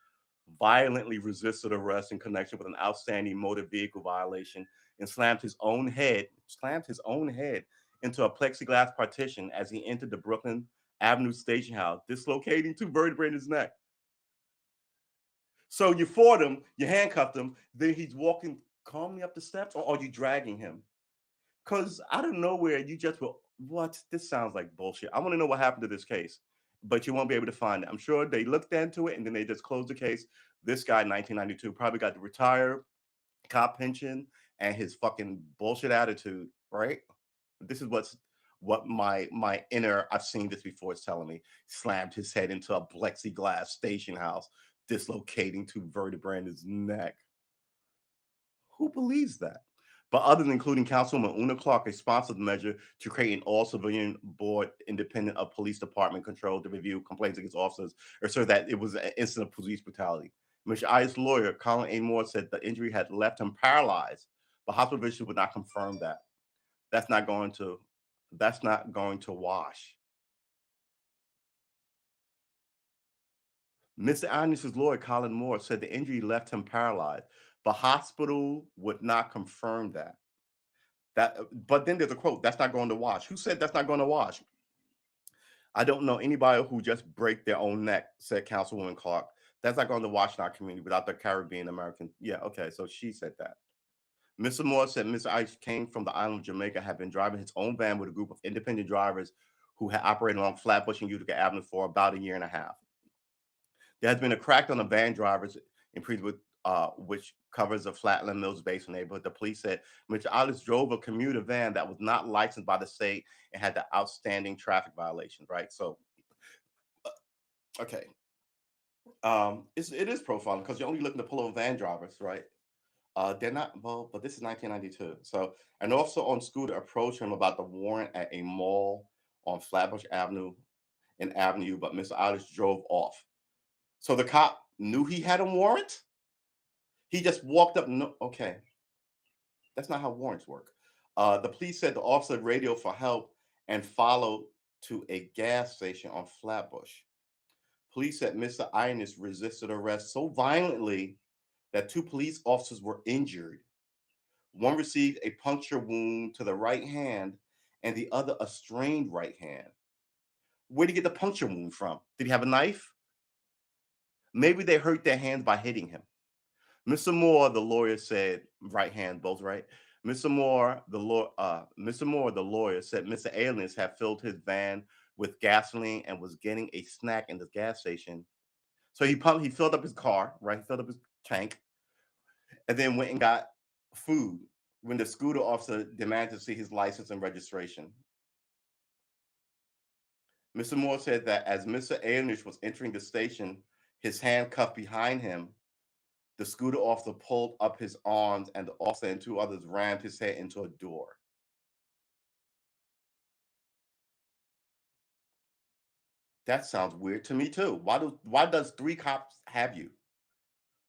violently resisted arrest in connection with an outstanding motor vehicle violation and slammed his own head into a plexiglass partition as he entered the Brooklyn Avenue Station House, dislocating two vertebrae in his neck. So you fought him, you handcuffed him, then he's walking calmly up the steps, or are you dragging him? Because out of nowhere, you just will, what? This sounds like bullshit. I want to know what happened to this case, but you won't be able to find it. I'm sure they looked into it and then they just closed the case. This guy, 1992, probably got to retire, cop pension, and his fucking bullshit attitude, right? This is what my inner, I've seen this before, is telling me. Slammed his head into a plexiglass station house, dislocating two vertebrae in his neck. Who believes that? But others, including Councilwoman Una Clark, sponsored the measure to create an all-civilian board independent of police department control to review complaints against officers or so that it was an incident of police brutality. Mr. I's lawyer, Colin A. Moore, said the injury had left him paralyzed, but hospital officials would not confirm that. That's not going to wash. Mr. Agnes's lawyer, Colin Moore, said the injury left him paralyzed, but hospital would not confirm that. But then there's a quote, that's not going to wash. Who said that's not going to wash? I don't know anybody who just break their own neck, said Councilwoman Clark. That's not going to wash in our community without the Caribbean American. Yeah, okay, so she said that. Mr. Moore said Mr. Ice came from the island of Jamaica, had been driving his own van with a group of independent drivers who had operated along Flatbush and Utica Avenue for about a year and a half. There has been a crack on the van drivers in with which covers the Flatland Mills Basin neighborhood. The police said Mr. Alice drove a commuter van that was not licensed by the state and had the outstanding traffic violations. Right. So, okay, it is profiling because you're only looking to pull over van drivers, right? They're not well, but this is 1992. So an officer on scooter approached him about the warrant at a mall on Flatbush Avenue but Mr. Alice drove off. So the cop knew he had a warrant. He just walked up. No, okay, that's not how warrants work. The police said the officer radioed for help and followed to a gas station on Flatbush. Police said Mr. Ines resisted arrest so violently that two police officers were injured. One received a puncture wound to the right hand and the other a strained right hand. Where did he get the puncture wound from? Did he have a knife? Maybe they hurt their hands by hitting him. Mr. Moore, the lawyer said, right hand, both right. Mr. Moore, the lawyer said Mr. Aliens had filled his van with gasoline and was getting a snack in the gas station. So he filled up his car, right? He filled up his tank, and then went and got food when the scooter officer demanded to see his license and registration. Mr. Moore said that as Mr. Aliens was entering the station, his hand cuffed behind him, the scooter officer pulled up his arms and the officer and two others rammed his head into a door. That sounds weird to me too. Why does three cops have you?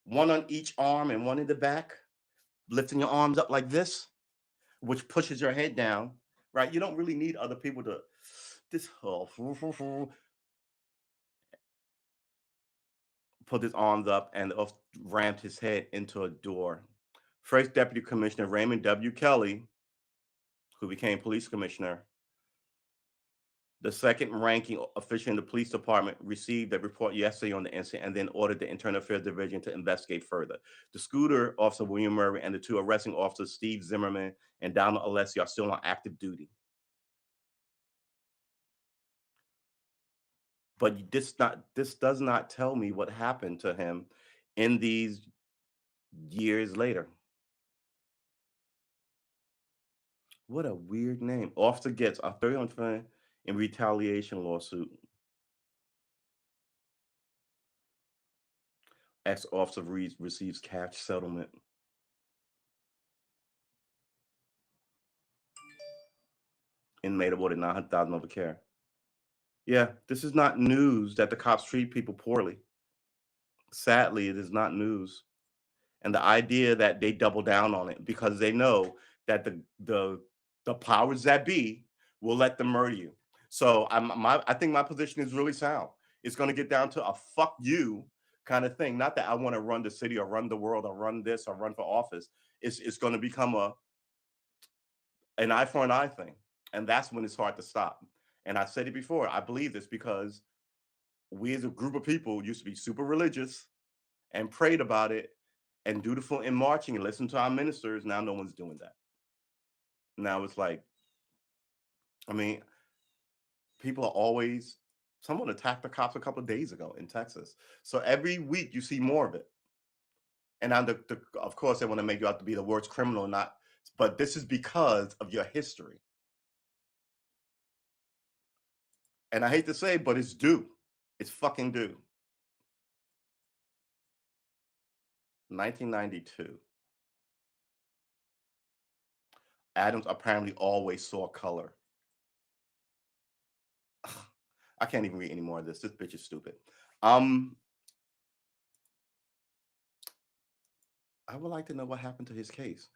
One on each arm and one in the back, lifting your arms up like this, which pushes your head down, right? You don't really need other people to this put his arms up and rammed his head into a door. First Deputy Commissioner Raymond W. Kelly, who became police commissioner, the second ranking official in the police department, received a report yesterday on the incident and then ordered the Internal Affairs Division to investigate further. The scooter officer, William Murray, and the two arresting officers, Steve Zimmerman and Donald Alessi, are still on active duty. But this does not tell me what happened to him in these years later. What a weird name. Officer gets a $300 in retaliation lawsuit. Ex-officer receives cash settlement. Inmate awarded $900,000 over care. Yeah, this is not news that the cops treat people poorly. Sadly, it is not news. And the idea that they double down on it because they know that the powers that be will let them murder you. So I think my position is really sound. It's going to get down to a fuck you kind of thing. Not that I want to run the city or run the world or run this or run for office. It's going to become an eye for an eye thing. And that's when it's hard to stop. And I said it before, I believe this because we as a group of people used to be super religious and prayed about it and dutiful in marching and listen to our ministers. Now no one's doing that. Now it's like, I mean, people are always, someone attacked the cops a couple of days ago in Texas. So every week you see more of it. And of course, they want to make you out to be the worst criminal, not, but this is because of your history. And I hate to say, but it's due. It's fucking due. 1992. Adams apparently always saw color. I can't even read any more of this. This bitch is stupid. Um, I would like to know what happened to his case.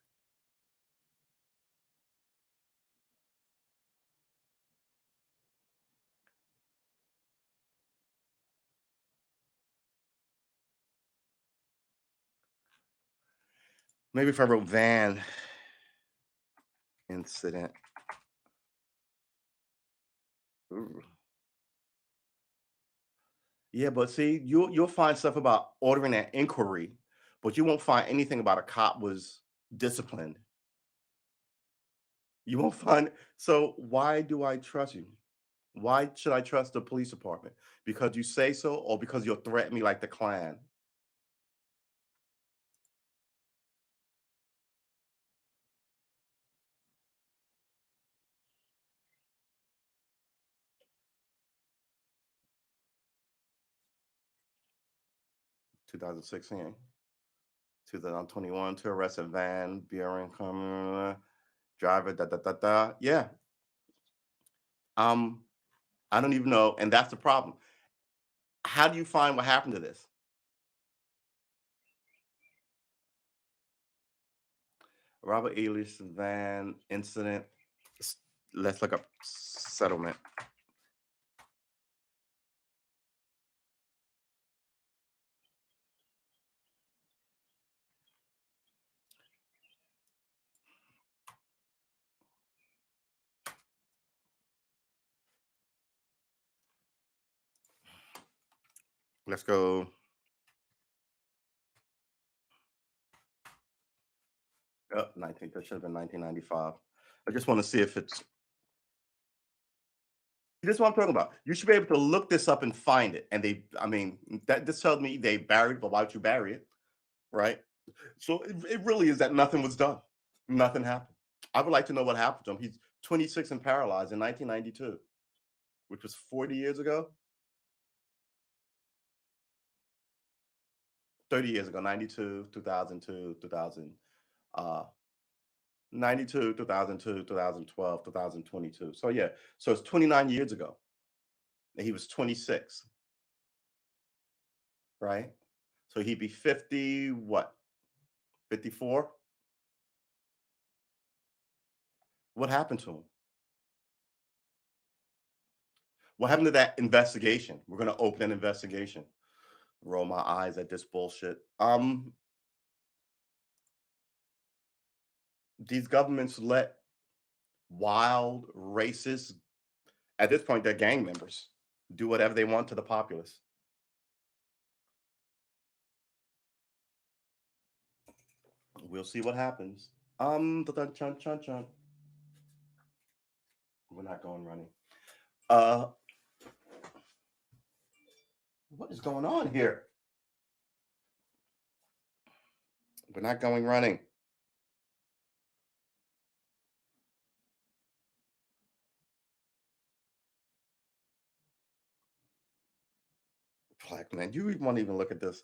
Maybe if I wrote Van incident. Ooh. Yeah, but see, you'll find stuff about ordering an inquiry, but you won't find anything about a cop was disciplined. You won't find. So why do I trust you? Why should I trust the police department? Because you say so, or because you'll threaten me like the Klan? 2016, 2021 to arrest a van, Buren, driver, da da da da. Yeah. Um, I don't even know, and that's the problem. How do you find what happened to this? Robert Elias van incident. Let's look up settlement. Let's go. 19. That should have been 1995. I just want to see if it's. This is what I'm talking about. You should be able to look this up and find it. And I mean, that this tells me they buried, but why would you bury it, right? So it really is that nothing was done. Nothing happened. I would like to know what happened to him. He's 26 and paralyzed in 1992, which was 40 years ago, 30 years ago, 92, 2002, 2000, uh, 92, 2002, 2012, 2022. So yeah, so it's 29 years ago, and he was 26, right? So he'd be 50, what, 54? What happened to him? What happened to that investigation? We're gonna open an investigation. Roll my eyes at this bullshit. These governments let wild racists, at this point, they're gang members, do whatever they want to the populace. We'll see what happens. Chun, chun, chun. We're not going running. Uh, what is going on here? We're not going running. Black man, you want to even look at this?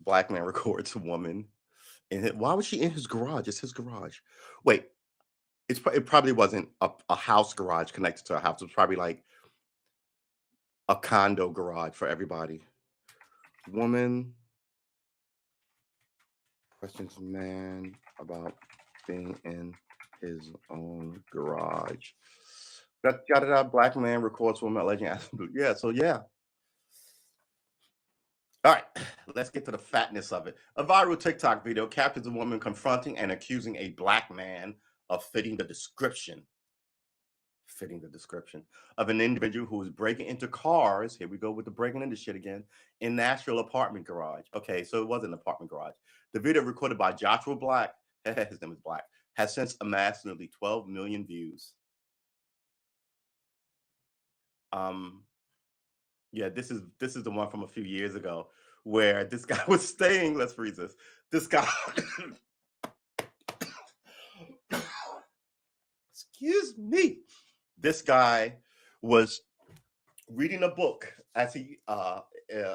Black man records a woman. Why was she in his garage? It's his garage. Wait, it probably wasn't a house garage connected to a house. It was probably like a condo garage for everybody. Woman questions man about being in his own garage. That black man records woman alleging yeah. So yeah. All right, let's get to the fatness of it. A viral TikTok video captures a woman confronting and accusing a black man of fitting the description of an individual who is breaking into cars. Here we go with the breaking into shit again in Nashville apartment garage. Okay, so it was an apartment garage. The video recorded by Joshua Black, his name is Black, has since amassed nearly 12 million views. Um, yeah, this is the one from a few years ago where this guy was staying. Let's freeze this. This guy, excuse me. This guy was reading a book as he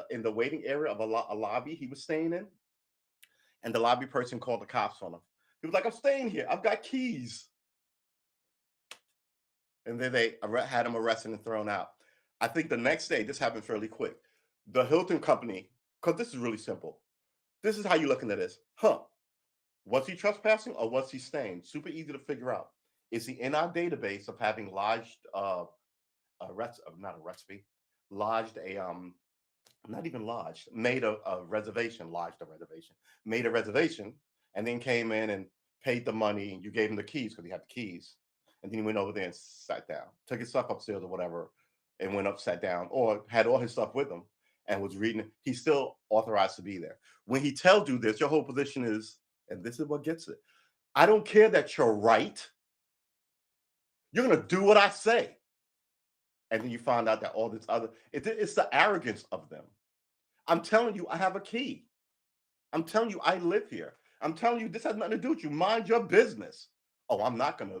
in the waiting area of a lobby he was staying in, and the lobby person called the cops on him. He was like, "I'm staying here. I've got keys." and then they had him arrested and thrown out. I think the next day, this happened fairly quick. The Hilton company, because this is really simple. This is how you're looking at this. Huh. Was he trespassing or was he staying? Super easy to figure out. Is he in our database of having lodged not a recipe, lodged a not even lodged, made a reservation, lodged a reservation, made a reservation, and then came in and paid the money, and you gave him the keys because he had the keys, and then he went over there and sat down, took his stuff upstairs or whatever, and went up, sat down, or had all his stuff with him and was reading it. He's still authorized to be there. When he tells you this, your whole position is, and this is what gets it. I don't care that you're right. You're gonna do what I say. And then you find out that all this other, it's the arrogance of them. I'm telling you, I have a key. I'm telling you, I live here. I'm telling you, this has nothing to do with you. Mind your business. Oh, I'm not gonna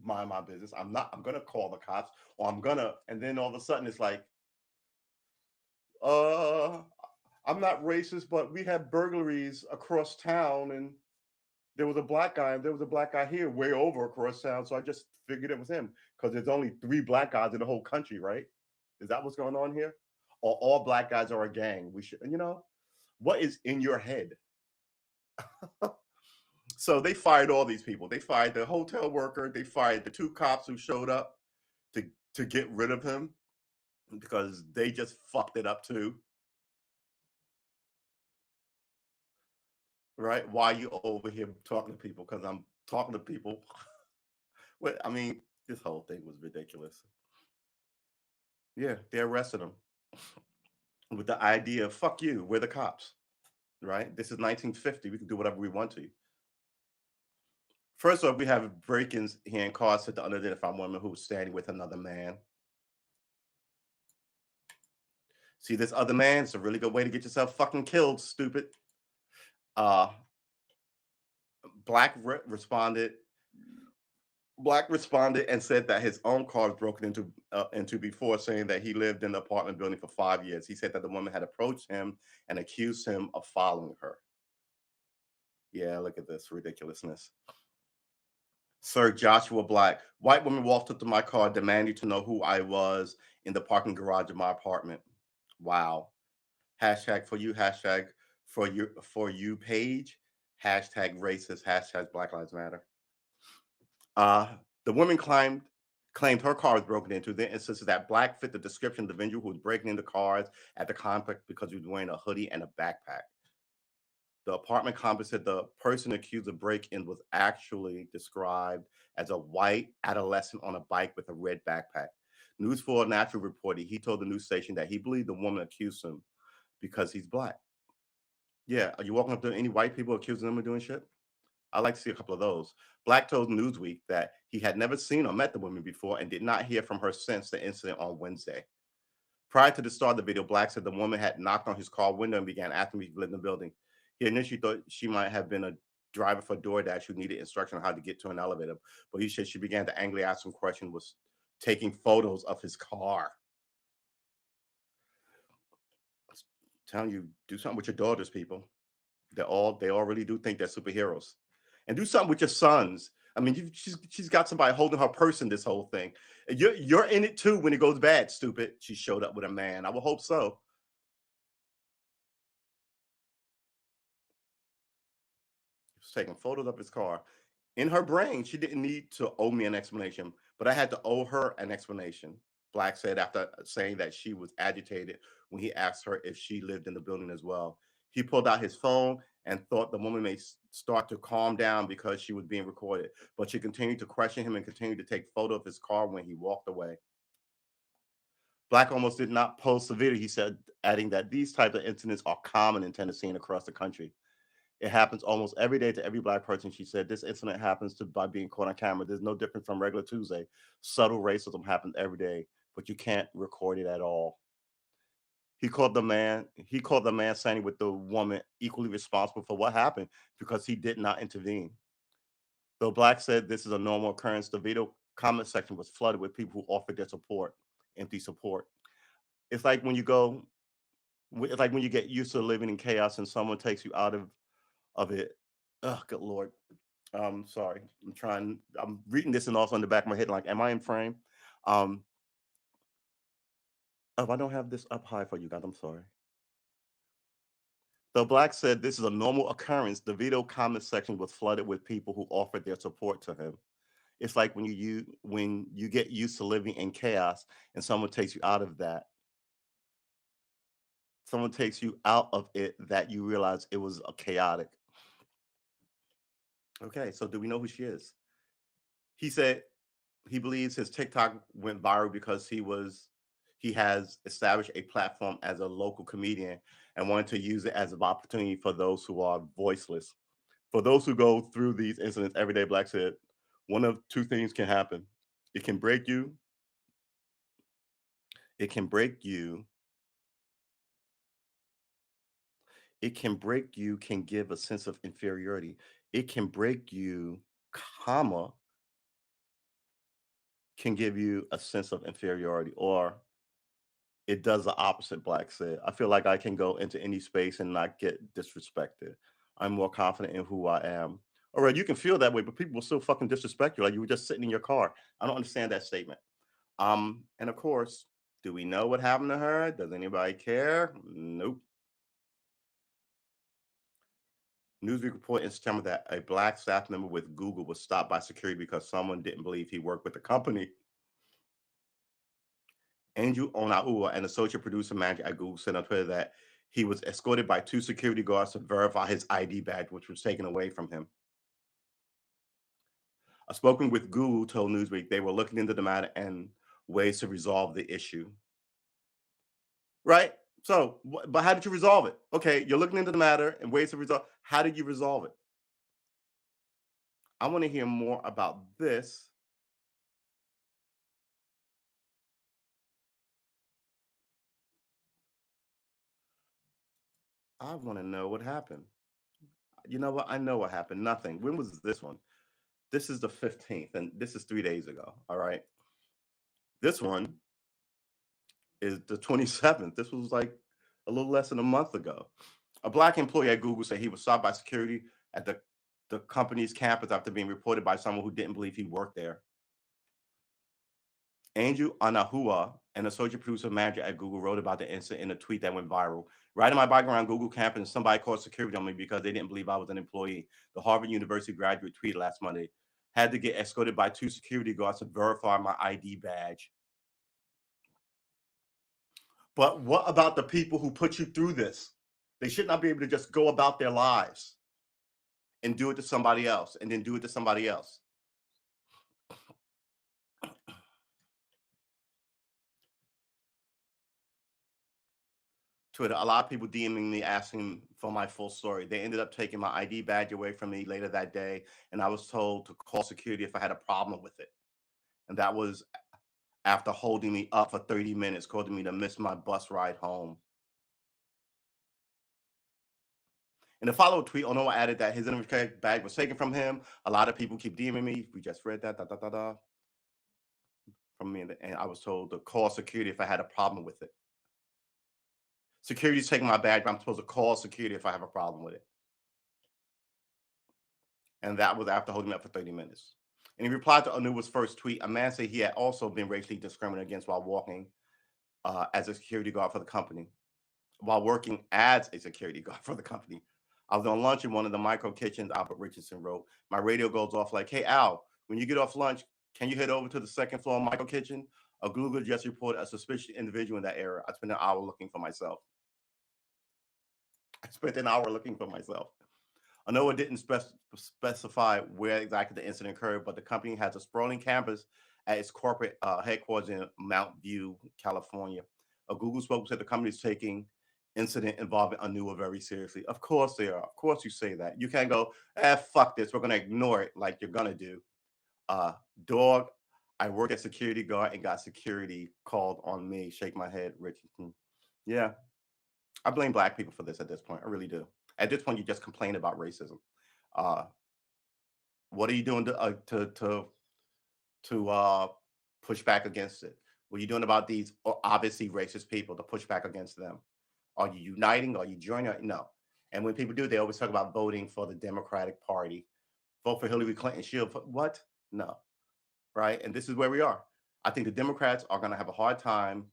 mind my business. I'm not. I'm gonna call the cops, or I'm gonna. And then all of a sudden, it's like, uh, I'm not racist, but we had burglaries across town, and there was a black guy, and there was a black guy here, way over across town. So I just figured it was him because there's only 3 black guys in the whole country, right? Is that what's going on here? Or all black guys are a gang? We should, what is in your head? So they fired all these people. They fired the hotel worker. They fired the 2 cops who showed up to to get rid of him because they just fucked it up too. Right? Why are you over here talking to people? Because I'm talking to people. Well, I mean, this whole thing was ridiculous. Yeah, they arrested him with the idea of fuck you, we're the cops. Right? This is 1950. We can do whatever we want to. First off, we have break-ins here in cars to the unidentified woman who was standing with another man. See this other man? It's a really good way to get yourself fucking killed, stupid. Uh, Black responded. Black responded and said that his own car was broken into before, saying that he lived in the apartment building for 5 years. He said that the woman had approached him and accused him of following her. Yeah, look at this ridiculousness. Sir Joshua Black, white woman walked up to my car demanding to know who I was in the parking garage of my apartment. Wow. Hashtag for you, hashtag for you page, hashtag racist, hashtag Black Lives Matter. Uh, the woman claimed her car was broken into, then insisted that Black fit the description of the individual who was breaking into cars at the complex because he was wearing a hoodie and a backpack. The apartment complex said the person accused of break-in was actually described as a white adolescent on a bike with a red backpack. News 4 Natural reported he told the news station that he believed the woman accused him because he's Black. Yeah, are you walking up to any white people accusing them of doing shit? I like to see a couple of those. Black told Newsweek that he had never seen or met the woman before and did not hear from her since the incident on Wednesday. Prior to the start of the video, Black said the woman had knocked on his car window and began asking if he lived in the building. He initially thought she might have been a driver for DoorDash who needed instruction on how to get to an elevator, but he said she began to angrily ask him questions, was taking photos of his car. Telling you, do something with your daughters, people. They all really do think they're superheroes. And do something with your sons. I mean, she's got somebody holding her purse in this whole thing. You're in it too when it goes bad, stupid. She showed up with a man. I would hope so. He was taking photos of his car. In her brain, she didn't need to owe me an explanation, but I had to owe her an explanation. Black said after saying that she was agitated when he asked her if she lived in the building as well. He pulled out his phone and thought the woman may start to calm down because she was being recorded, but she continued to question him and continued to take photo of his car when he walked away. Black almost did not post the video, he said, adding that these types of incidents are common in Tennessee and across the country. It happens almost every day to every Black person. She said this incident happens to by being caught on camera. There's no difference from regular Tuesday. Subtle racism happens every day, but you can't record it at all. He called the man standing with the woman equally responsible for what happened because he did not intervene. Though Black said this is a normal occurrence, the video comment section was flooded with people who offered their support, empty support. It's like when you go, it's like when you get used to living in chaos and someone takes you out of it. Oh, good lord! Sorry, I'm reading this and also in the back of my head, like, am I in frame? Um, oh, I don't have this up high for you guys. I'm sorry. So Black said this is a normal occurrence. The video comment section was flooded with people who offered their support to him. It's like when you get used to living in chaos and someone takes you out of that, someone takes you out of it, that you realize it was a chaotic. Okay, so do we know who she is? He said he believes his TikTok went viral because he has established a platform as a local comedian and wanted to use it as an opportunity for those who are voiceless. For those who go through these incidents, Everyday Black said, one of two things can happen. It can break you. It can break you. It can break you, can give a sense of inferiority. It can break you, comma, can give you a sense of inferiority, or it does the opposite. Black said, I feel like I can go into any space and not get disrespected. I'm more confident in who I am. All right, you can feel that way, but people will still fucking disrespect you like you were just sitting in your car. I don't understand that statement. And of course, do we know what happened to her? Does anybody care? Nope. Newsweek report in September that a black staff member with Google was stopped by security because someone didn't believe he worked with the company. Andrew Onaua, an associate producer manager at Google, said on Twitter that he was escorted by two security guards to verify his ID badge, which was taken away from him. A spokesman with Google told Newsweek they were looking into the matter and ways to resolve the issue. Right? So, but how did you resolve it? Okay, you're looking into the matter and ways to resolve. How did you resolve it? I want to hear more about this. I want to know what happened. You know what? I know what happened. Nothing. When was this one? This is the 15th, and this is 3 days ago. All right. This one is the 27th. This was like a little less than a month ago. A black employee at Google said he was stopped by security at the company's campus after being reported by someone who didn't believe he worked there. Andrew Anahua, an associate producer manager at Google, wrote about the incident in a tweet that went viral. Right in my background, Google campus, somebody called security on me because they didn't believe I was an employee. The Harvard University graduate tweeted last Monday, had to get escorted by two security guards to verify my ID badge. But what about the people who put you through this? They should not be able to just go about their lives and do it to somebody else and then do it to somebody else. Twitter, a lot of people DMing me asking for my full story. They ended up taking my ID badge away from me later that day, and I was told to call security if I had a problem with it. And that was after holding me up for 30 minutes, causing me to miss my bus ride home. In the follow-up tweet, Ono added that his identification bag was taken from him. A lot of people keep DMing me. We just read that, from me, and I was told to call security if I had a problem with it. Security's taking my badge, but I'm supposed to call security if I have a problem with it. And that was after holding me up for 30 minutes. And he replied to Anuba's first tweet. A man said he had also been racially discriminated against while walking as a security guard for the company, while working as a security guard for the company. I was on lunch in one of the micro kitchens, Albert Richardson wrote. My radio goes off like, hey, Al, when you get off lunch, can you head over to the second floor micro kitchen? A Google just reported a suspicious individual in that area. I spent an hour looking for myself. I spent an hour looking for myself. I know it didn't specify where exactly the incident occurred, but the company has a sprawling campus at its corporate headquarters in Mount View, California. A Google spokesman said the company is taking incident involving Anua very seriously. Of course they are. Of course you say that. You can't go, fuck this. We're going to ignore it like you're going to do. Dog, I work as security guard and got security called on me. Shake my head, Richardson. Yeah, I blame black people for this at this point. I really do. At this point, you just complain about racism. Uh, what are you doing to push back against it? What are you doing about these obviously racist people to push back against them? Are you uniting? Are you joining? No. And when people do, they always talk about voting for the Democratic Party. vote for Hillary Clinton. What? No, right? And this is where we are. I think the Democrats are going to have a hard time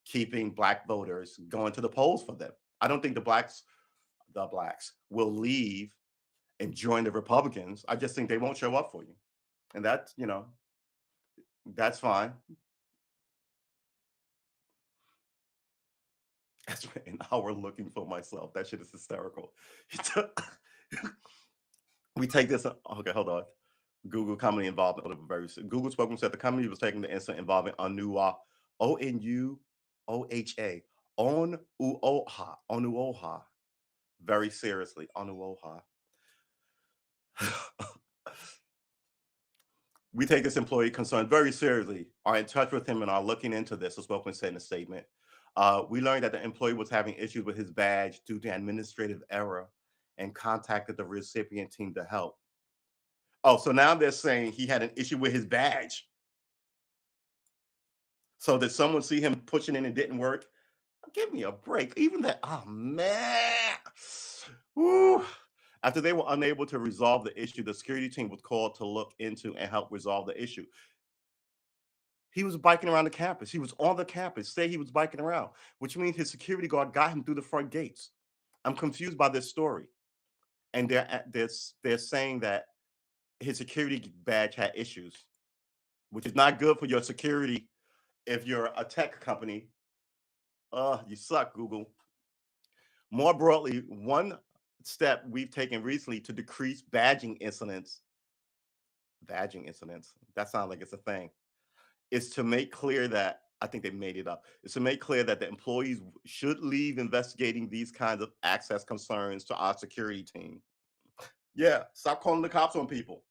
keeping black voters going to the polls for them. I don't think the blacks will leave and join the Republicans. I just think they won't show up for you. And that's, that's fine. That's an hour looking for myself. That shit is hysterical. We take this. Okay, hold on. Google company involvement. Google spokesman said the company was taking the incident involving Onua, Onuoha, Onuoha, very seriously. Onuoha. We take this employee concern very seriously, are in touch with him, and are looking into this, the spokesman said in a statement. We learned that the employee was having issues with his badge due to administrative error and contacted the recipient team to help. Oh, so now they're saying he had an issue with his badge. So did someone see him pushing in and didn't work? Give me a break. Even that, oh man. Woo. After they were unable to resolve the issue, the security team was called to look into and help resolve the issue. He was biking around the campus. He was on the campus. Say he was biking around, which means his security guard got him through the front gates. I'm confused by this story. And they're saying that his security badge had issues, which is not good for your security if you're a tech company. You suck, Google. More broadly, one step we've taken recently to decrease badging incidents, that sounds like it's a thing, is to make clear that, I think they made it up, is to make clear that the employees should leave investigating these kinds of access concerns to our security team. Yeah, stop calling the cops on people.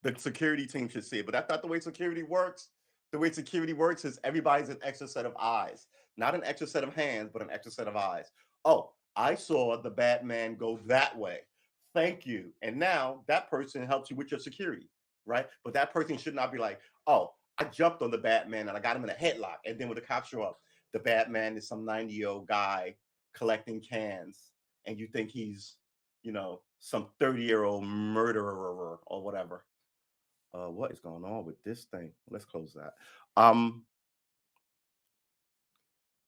The security team should see it, but that's not the way security works. The way security works is everybody's an extra set of eyes, not an extra set of hands, but an extra set of eyes. Oh, I saw the Batman go that way. Thank you. And now that person helps you with your security, right? But that person should not be like, oh, I jumped on the Batman and I got him in a headlock. And then when the cops show up, the Batman is some 90-year-old guy collecting cans, and you think he's, some 30-year-old murderer or whatever. What is going on with this thing? Let's close that.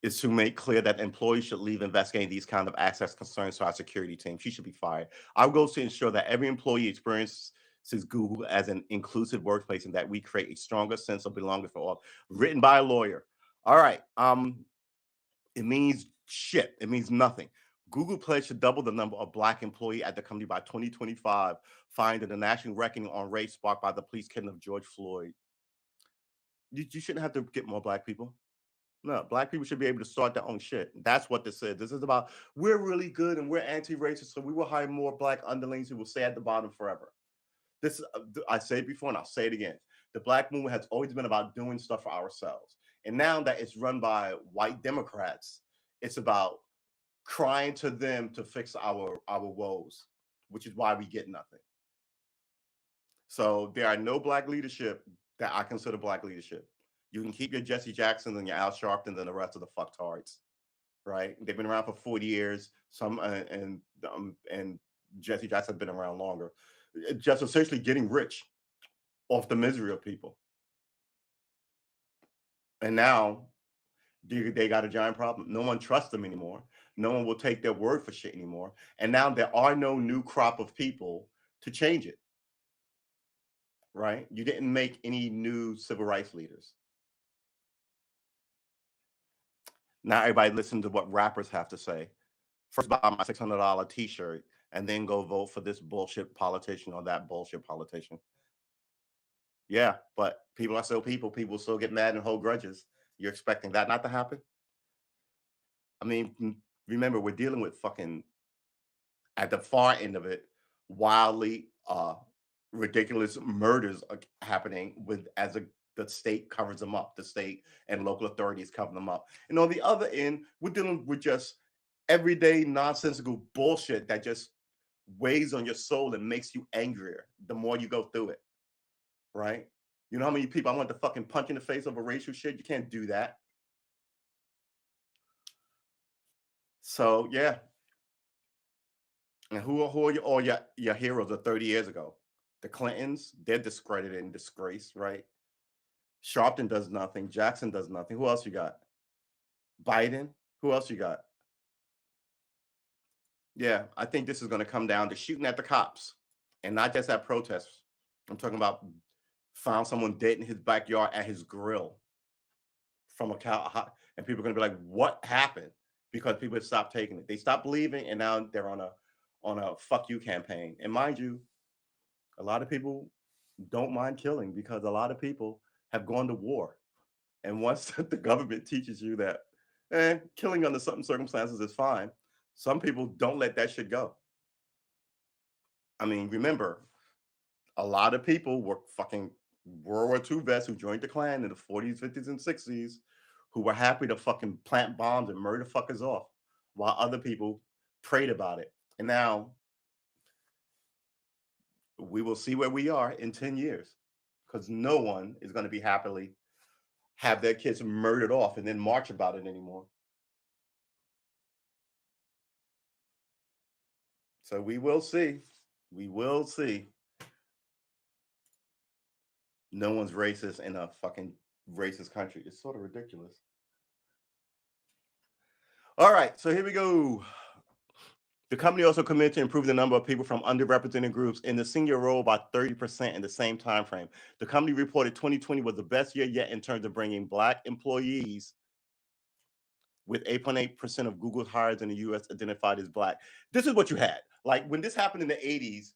Is to make clear that employees should leave investigating these kind of access concerns to our security team. She should be fired. Our goal is to ensure that every employee experiences Google as an inclusive workplace and that we create a stronger sense of belonging for all. Written by a lawyer. All right. It means shit. It means nothing. Google pledged to double the number of Black employees at the company by 2025, finding the national reckoning on race sparked by the police killing of George Floyd. You shouldn't have to get more Black people. No, Black people should be able to start their own shit. That's what this is. This is about, we're really good and we're anti-racist, so we will hire more Black underlings who will stay at the bottom forever. This, I said it before and I'll say it again. The Black movement has always been about doing stuff for ourselves. And now that it's run by white Democrats, it's about crying to them to fix our woes, which is why we get nothing. So there are no Black leadership that I consider Black leadership. You can keep your Jesse Jacksons and your Al Sharptons and the rest of the fucktards, right? They've been around for 40 years. Some and Jesse Jackson's been around longer. Just essentially getting rich off the misery of people. And now they got a giant problem. No one trusts them anymore. No one will take their word for shit anymore. And now there are no new crop of people to change it. Right? You didn't make any new civil rights leaders. Now everybody listen to what rappers have to say. First buy my $600 t-shirt and then go vote for this bullshit politician or that bullshit politician. Yeah, but people are still people. People still get mad and hold grudges. You're expecting that not to happen? I mean, remember, we're dealing with fucking, at the far end of it, wildly ridiculous murders are happening the state covers them up. The state and local authorities cover them up. And on the other end, we're dealing with just everyday nonsensical bullshit that just weighs on your soul and makes you angrier the more you go through it. Right? You know how many people I want to fucking punch in the face over racial shit? You can't do that. So yeah. And who are all your heroes of 30 years ago? The Clintons, they're discredited and disgraced, right? Sharpton does nothing. Jackson does nothing. Who else you got? Biden. Who else you got? Yeah, I think this is going to come down to shooting at the cops and not just at protests. I'm talking about found someone dead in his backyard at his grill from a cow, and people are going to be like, "What happened?" Because people have stopped taking it. They stopped believing, and now they're on a fuck you campaign. And mind you, a lot of people don't mind killing because a lot of people have gone to war. And once the government teaches you that, killing under certain circumstances is fine, some people don't let that shit go. I mean, remember, a lot of people were fucking World War II vets who joined the Klan in the 40s, 50s, and 60s who were happy to fucking plant bombs and murder fuckers off while other people prayed about it. And now we will see where we are in 10 years because no one is going to be happily have their kids murdered off and then march about it anymore. So we will see. We will see. No one's racist in a fucking racist country. It's sort of ridiculous. All right, so here we go. The company also committed to improve the number of people from underrepresented groups in the senior role by 30% in the same time frame. The company reported 2020 was the best year yet in terms of bringing Black employees, with 8.8% of Google's hires in the US identified as Black. This is what you had. Like when this happened in the 80s,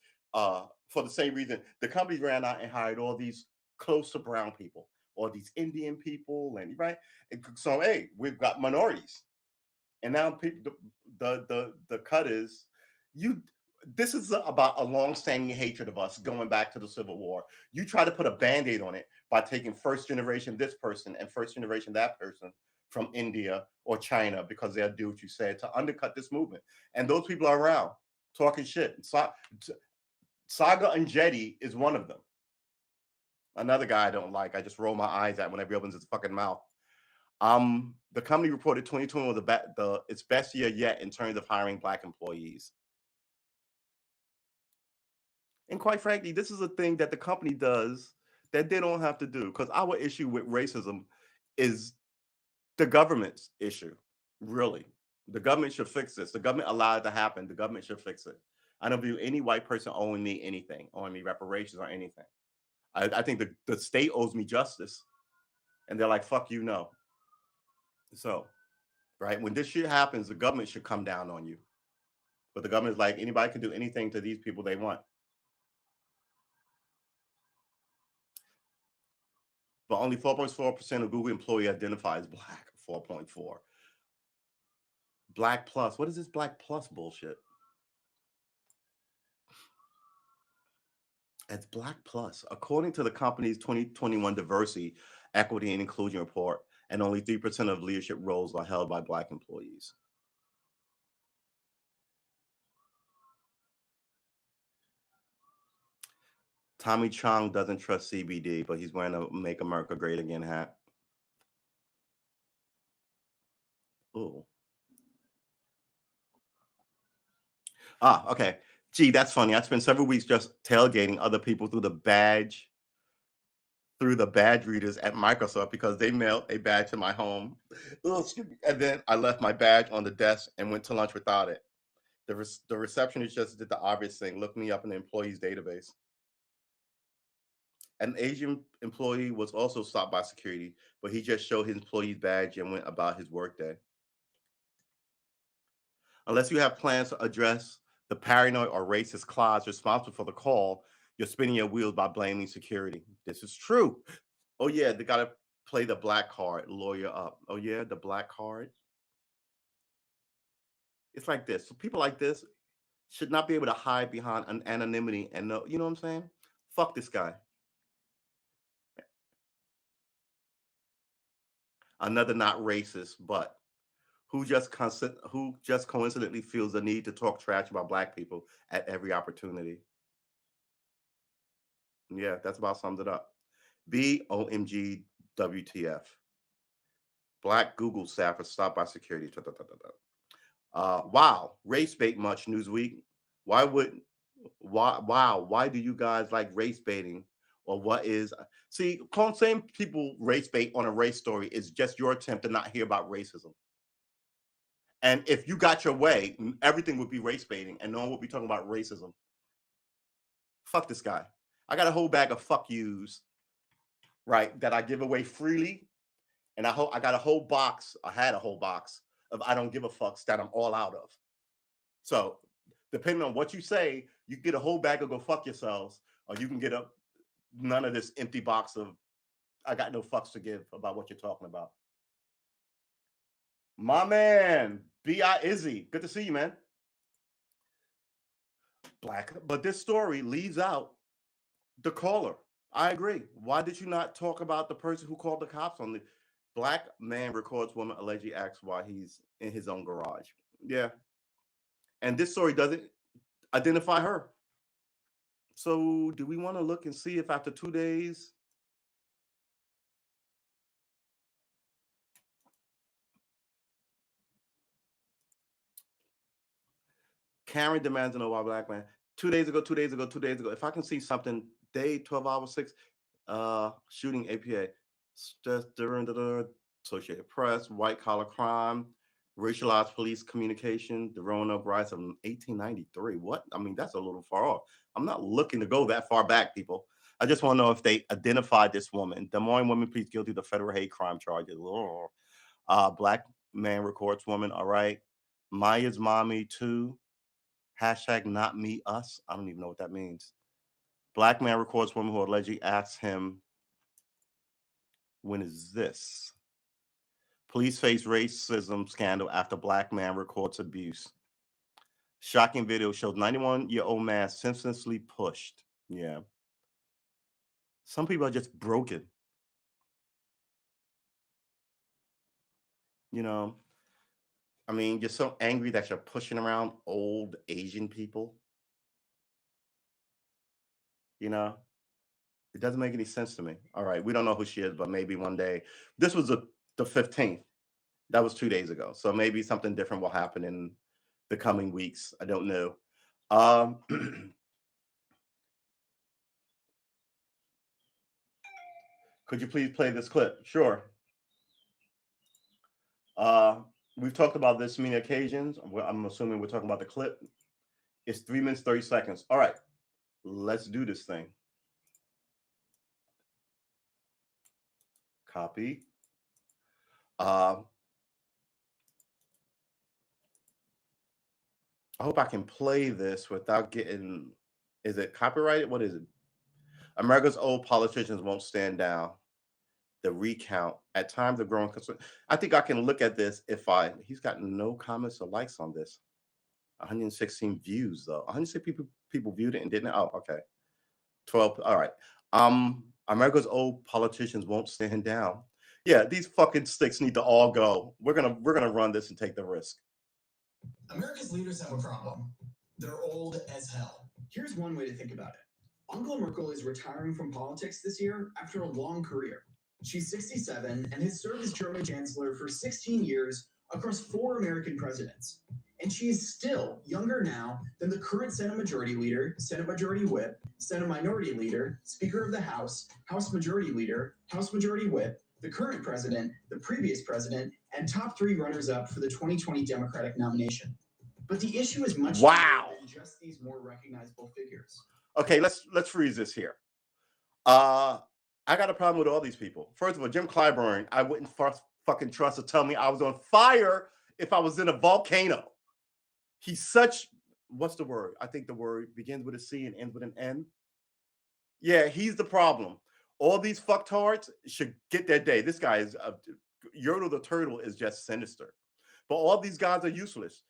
for the same reason, the companies ran out and hired all these close to brown people, or these Indian people, and right. And so, hey, we've got minorities, and now people, the cut is you. This is about a long-standing hatred of us going back to the Civil War. You try to put a band-aid on it by taking first generation this person and first generation that person from India or China because they'll do what you said to undercut this movement. And those people are around talking shit. Saga and Jetty is one of them. Another guy I don't like. I just roll my eyes at whenever he opens his fucking mouth. The company reported 2020 was its best year yet in terms of hiring Black employees. And quite frankly, this is a thing that the company does that they don't have to do. Because our issue with racism is the government's issue, really. The government should fix this. The government allowed it to happen. The government should fix it. I don't view any white person owing me anything, owing me reparations or anything. I think the state owes me justice. And they're like, fuck you, no. So, right, when this shit happens, the government should come down on you. But the government is like, anybody can do anything to these people they want. But only 4.4% of Google employee identify as Black. 4.4. Black plus. What is this Black plus bullshit? It's Black plus. According to the company's 2021 diversity, equity, and inclusion report, and only 3% of leadership roles are held by Black employees. Tommy Chong doesn't trust CBD, but he's wearing a Make America Great Again hat. Ooh. Okay. Gee, that's funny. I spent several weeks just tailgating other people through the badge readers at Microsoft because they mailed a badge to my home. And then I left my badge on the desk and went to lunch without it. The receptionist just did the obvious thing, look me up in the employees database. An Asian employee was also stopped by security, but he just showed his employee's badge and went about his workday. Unless you have plans to address the paranoid or racist clause responsible for the call, you're spinning your wheels by blaming security. This is true. Oh, yeah, they got to play the black card, lawyer up. Oh, yeah, the black card. It's like this. So people like this should not be able to hide behind an anonymity and know, you know what I'm saying? Fuck this guy. Another not racist, but who just coincidentally feels the need to talk trash about Black people at every opportunity. Yeah, that's about sums it up. BOMG WTF. Black Google staffer stopped by security. Wow. Race bait much, Newsweek. Why would why do you guys like race baiting? Or what is see, calling same people race bait on a race story is just your attempt to not hear about racism. And if you got your way, everything would be race baiting and no one would be talking about racism. Fuck this guy. I got a whole bag of fuck yous, right, that I give away freely. And I got a whole box, I had a whole box of I don't give a fucks that I'm all out of. So depending on what you say, you get a whole bag of go fuck yourselves, or you can get a none of this empty box of I got no fucks to give about what you're talking about. My man, B.I. Izzy. Good to see you, man. Black. But this story leaves out the caller. I agree. Why did you not talk about the person who called the cops on the black man records woman allegedly asks why he's in his own garage? Yeah. And this story doesn't identify her. So do we want to look and see if after 2 days Karen demands to know why black man 2 days ago, 2 days ago, 2 days ago. If I can see something, day 12 hours 6, shooting APA, during the Associated Press, white collar crime, racialized police communication, the Roanoke riots of 1893. What? I mean, that's a little far off. I'm not looking to go that far back, people. I just want to know if they identified this woman. Des Moines woman pleads guilty to federal hate crime charges. Black man records woman. All right. Maya's mommy too. Hashtag not me, us. I don't even know what that means. Black man records woman who allegedly asks him, when is this? Police face racism scandal after black man records abuse. Shocking video shows 91-year-old man senselessly pushed. Yeah. Some people are just broken. You know, I mean, you're so angry that you're pushing around old Asian people. You know, it doesn't make any sense to me. All right, we don't know who she is, but maybe one day. This was the 15th. That was 2 days ago. So maybe something different will happen in the coming weeks. I don't know. Could you please play this clip? Sure. We've talked about this many occasions. I'm assuming we're talking about the clip. It's 3 minutes, 30 seconds. All right, let's do this thing. Copy. I hope I can play this without getting, is it copyrighted? What is it? America's old politicians won't stand down. The recount at times of growing concern. I think I can look at this he's got no comments or likes on this. 116 views though. 160 people viewed it and didn't. Oh, okay. 12. All right. America's old politicians won't stand down. Yeah, these fucking sticks need to all go. We're gonna run this and take the risk. America's leaders have a problem. They're old as hell. Here's one way to think about it. Angela Merkel is retiring from politics this year after a long career. She's 67 and has served as German chancellor for 16 years across 4 American presidents. And she is still younger now than the current Senate Majority Leader, Senate Majority Whip, Senate Minority Leader, Speaker of the House, House Majority Leader, House Majority Whip, the current president, the previous president, and top 3 runners-up for the 2020 Democratic nomination. But the issue is much deeper than just these more recognizable figures. Okay, let's freeze this here. I got a problem with all these people. First of all, Jim Clyburn, I wouldn't fucking trust to tell me I was on fire if I was in a volcano. He's such, what's the word? I think the word begins with a C and ends with an N. Yeah, he's the problem. All these fucktards should get their day. This guy is, Yertle the Turtle is just sinister. But all these guys are useless.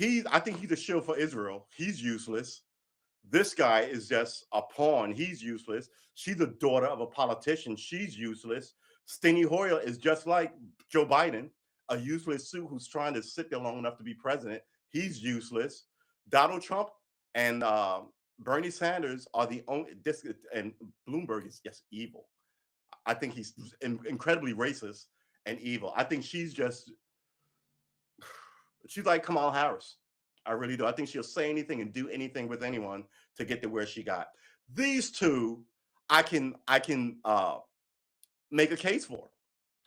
I think he's a shield for Israel. He's useless. This guy is just a pawn. He's useless. She's the daughter of a politician. She's useless. Steny Hoyer is just like Joe Biden, a useless suit who's trying to sit there long enough to be president. He's useless. Donald Trump and Bernie Sanders are the only, and Bloomberg is just evil. I think he's incredibly racist and evil. I think she's like Kamala Harris. I really do. I think she'll say anything and do anything with anyone to get to where she got. These two, I can make a case for.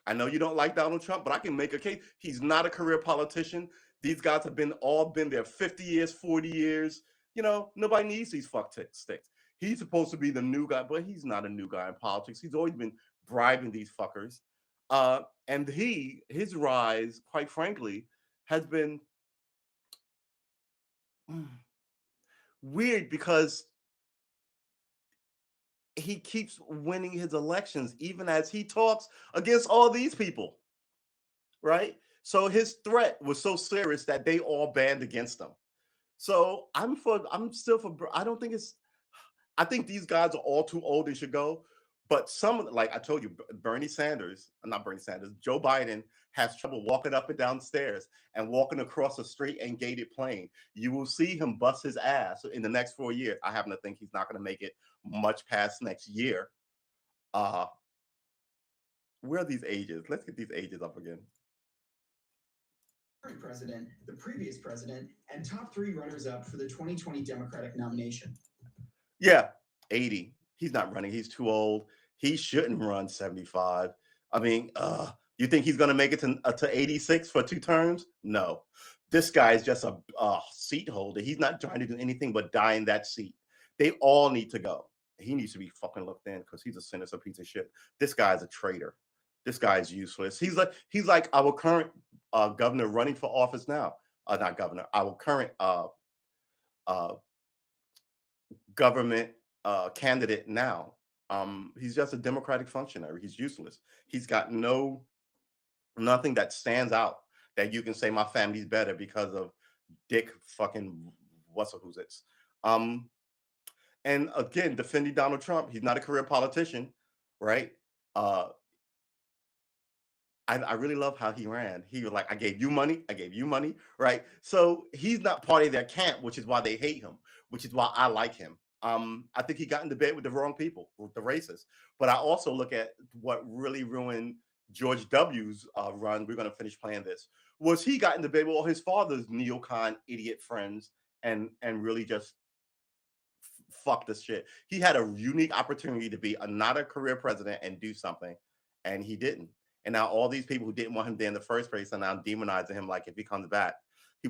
I know you don't like Donald Trump, but I can make a case. He's not a career politician. These guys have all been there 50 years, 40 years. You know, nobody needs these fuck sticks. He's supposed to be the new guy, but he's not a new guy in politics. He's always been bribing these fuckers. And his rise, quite frankly, has been weird because he keeps winning his elections, even as he talks against all these people, right? So his threat was so serious that they all banned against him. So I'm still for. I think these guys are all too old. They should go. But like I told you, Joe Biden has trouble walking up and down stairs and walking across a straight and gated plane. You will see him bust his ass in the next 4 years. I happen to think he's not going to make it much past next year. Where are these ages? Let's get these ages up again. Current president, the previous president, and top 3 runners-up for the 2020 Democratic nomination. Yeah, 80. He's not running. He's too old. He shouldn't run 75. I mean, you think he's going to make it to 86 for 2 terms? No. This guy is just a seat holder. He's not trying to do anything but die in that seat. They all need to go. He needs to be fucking looked in because he's a sinister piece of shit. This guy is a traitor. This guy is useless. He's like our current governor running for office now. Not governor. Our current government candidate now. He's just a Democratic functionary. He's useless. He's got nothing that stands out that you can say my family's better because of Dick fucking who's it's. And again, defending Donald Trump. He's not a career politician, right? I really love how he ran. He was like, I gave you money, right? So he's not part of their camp, which is why they hate him, which is why I like him. I think he got in debate with the wrong people, with the racists. But I also look at what really ruined George W.'s run. We're going to finish playing this. Was he got in debate with all his father's neocon idiot friends and really just fuck this shit. He had a unique opportunity to be not a career president and do something, and he didn't. And now all these people who didn't want him there in the first place are now demonizing him. Like if he comes back,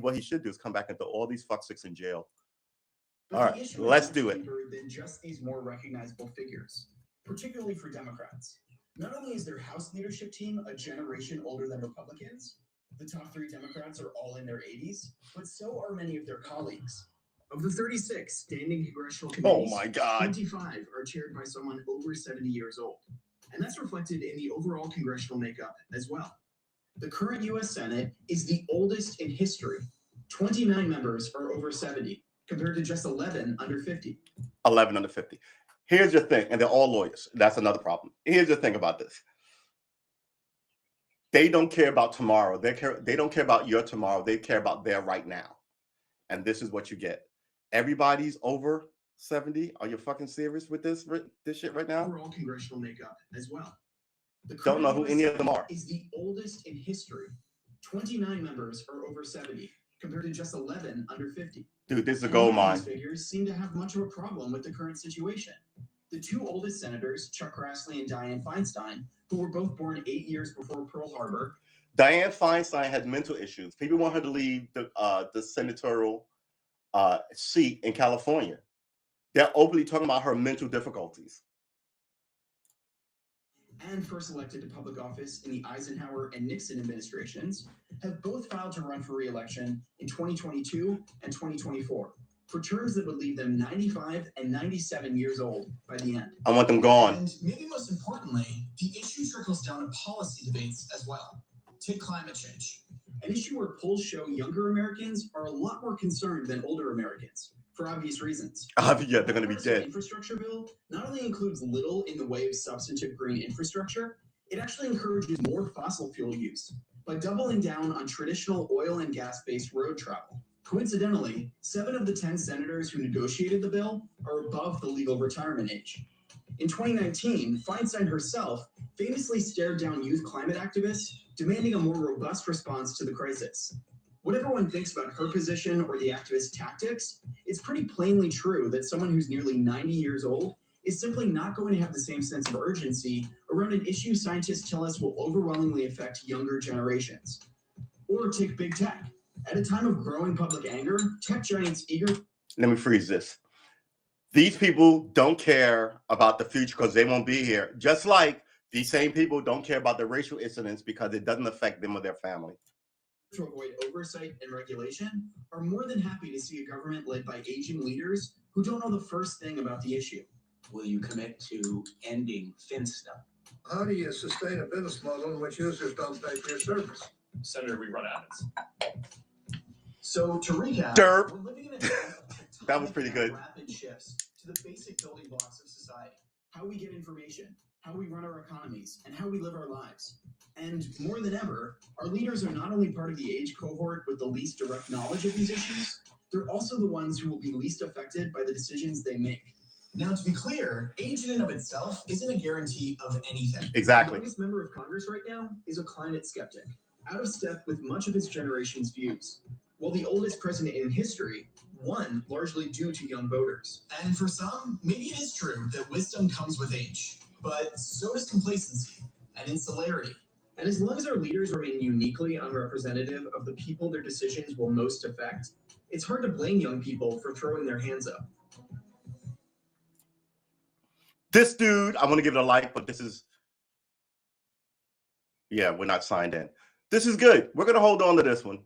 what he should do is come back and throw all these fucksticks in jail. But all right, let's do it. Than just these more recognizable figures, particularly for Democrats. Not only is their House leadership team a generation older than Republicans, the top 3 Democrats are all in their 80s, but so are many of their colleagues. Of the 36 standing congressional committees, 25 are chaired by someone over 70 years old. And that's reflected in the overall congressional makeup as well. The current U.S. Senate is the oldest in history. 29 members are over 70, compared to just 11 under 50. 11 under 50. Here's your thing, and they're all lawyers. That's another problem. Here's the thing about this. They don't care about tomorrow. They don't care about your tomorrow. They care about their right now. And this is what you get. Everybody's over 70. Are you fucking serious with this shit right now? Overall congressional makeup as well. Don't know who any of them are. Is the oldest in history. 29 members are over 70, compared to just 11 under 50. Dude, this is a gold mine. These figures seem to have much of a problem with the current situation. The 2 oldest senators, Chuck Grassley and Dianne Feinstein, who were both born 8 years before Pearl Harbor. Dianne Feinstein has mental issues. People want her to leave the senatorial seat in California. They're openly talking about her mental difficulties. And first elected to public office in the Eisenhower and Nixon administrations, have both filed to run for re-election in 2022 and 2024 for terms that would leave them 95 and 97 years old by the end. I want them gone. And maybe most importantly, the issue trickles down to policy debates as well. Take climate change, an issue where polls show younger Americans are a lot more concerned than older Americans, for obvious reasons. Yeah, they're going to be dead. The infrastructure bill not only includes little in the way of substantive green infrastructure, it actually encourages more fossil fuel use by doubling down on traditional oil and gas-based road travel. Coincidentally, 7 of the 10 senators who negotiated the bill are above the legal retirement age. In 2019, Feinstein herself famously stared down youth climate activists, demanding a more robust response to the crisis. Whatever one thinks about her position or the activist tactics, it's pretty plainly true that someone who's nearly 90 years old is simply not going to have the same sense of urgency around an issue scientists tell us will overwhelmingly affect younger generations. Or take big tech. At a time of growing public anger, tech giants eager. Let me freeze this. These people don't care about the future because they won't be here. Just like these same people don't care about the racial incidents because it doesn't affect them or their family. To avoid oversight and regulation, are more than happy to see a government led by aging leaders who don't know the first thing about the issue. Will you commit to ending Finsta? How do you sustain a business model in which users don't pay for your service? Senator, we run ads. So to recap, Derp. we're living in a time of That was pretty good. rapid shifts to the basic building blocks of society: how we get information, how we run our economies, and how we live our lives. And more than ever, our leaders are not only part of the age cohort with the least direct knowledge of these issues, they're also the ones who will be least affected by the decisions they make. Now, to be clear, age in and of itself isn't a guarantee of anything. Exactly. The youngest member of Congress right now is a climate skeptic, out of step with much of his generation's views, while the oldest president in history won largely due to young voters. And for some, maybe it is true that wisdom comes with age, but so does complacency and insularity. And as long as our leaders remain uniquely unrepresentative of the people their decisions will most affect, it's hard to blame young people for throwing their hands up. This dude, I want to give it a like, but this is, yeah, we're not signed in. This is good. We're gonna hold on to this one.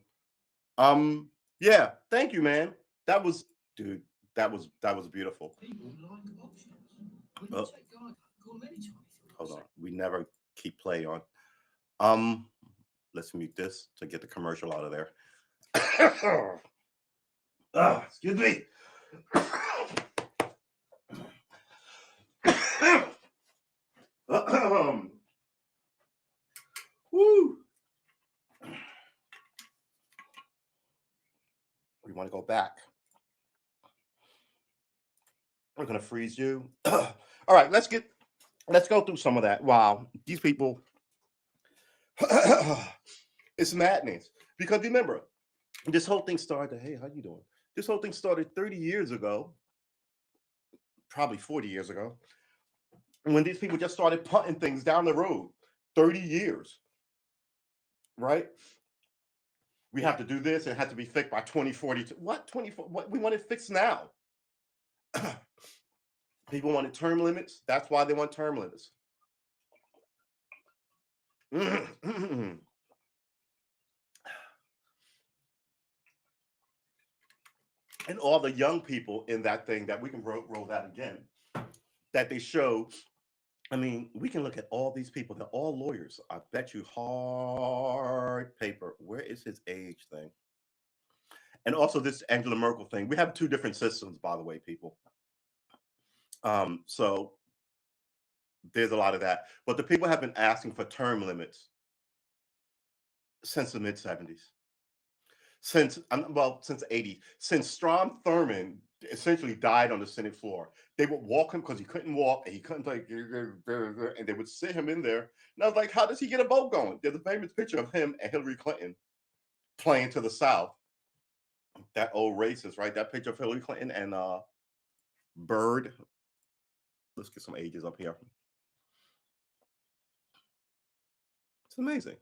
Yeah, thank you, man. That was, dude, that was beautiful. People like options. When Oh. you take God, call them anytime. Hold on, we never keep play on. Let's mute this to get the commercial out of there. Excuse me. Woo. We want to go back. We're gonna freeze you. All right, let's go through some of that. Wow, these people. It's madness because remember, this whole thing started. Hey, how you doing? This whole thing started 30 years ago, probably 40 years ago, when these people just started punting things down the road. 30 years, right? We have to do this. It had to be fixed by 2042. What 24? What we want it fixed now? People wanted term limits. That's why they want term limits. And all the young people in that thing that we can roll that again, that they show. I mean, we can look at all these people. They're all lawyers. I bet you hard paper. Where is his age thing? And also this Angela Merkel thing. We have two different systems, by the way, people. So there's a lot of that. But the people have been asking for term limits since the mid 70s. Since the 80s. Since Strom Thurmond essentially died on the Senate floor. They would walk him because he couldn't walk and he couldn't and they would sit him in there. And I was like, how does he get a vote going? There's a famous picture of him and Hillary Clinton playing to the South. That old racist, right? That picture of Hillary Clinton and Byrd. Let's get some ages up here. It's amazing.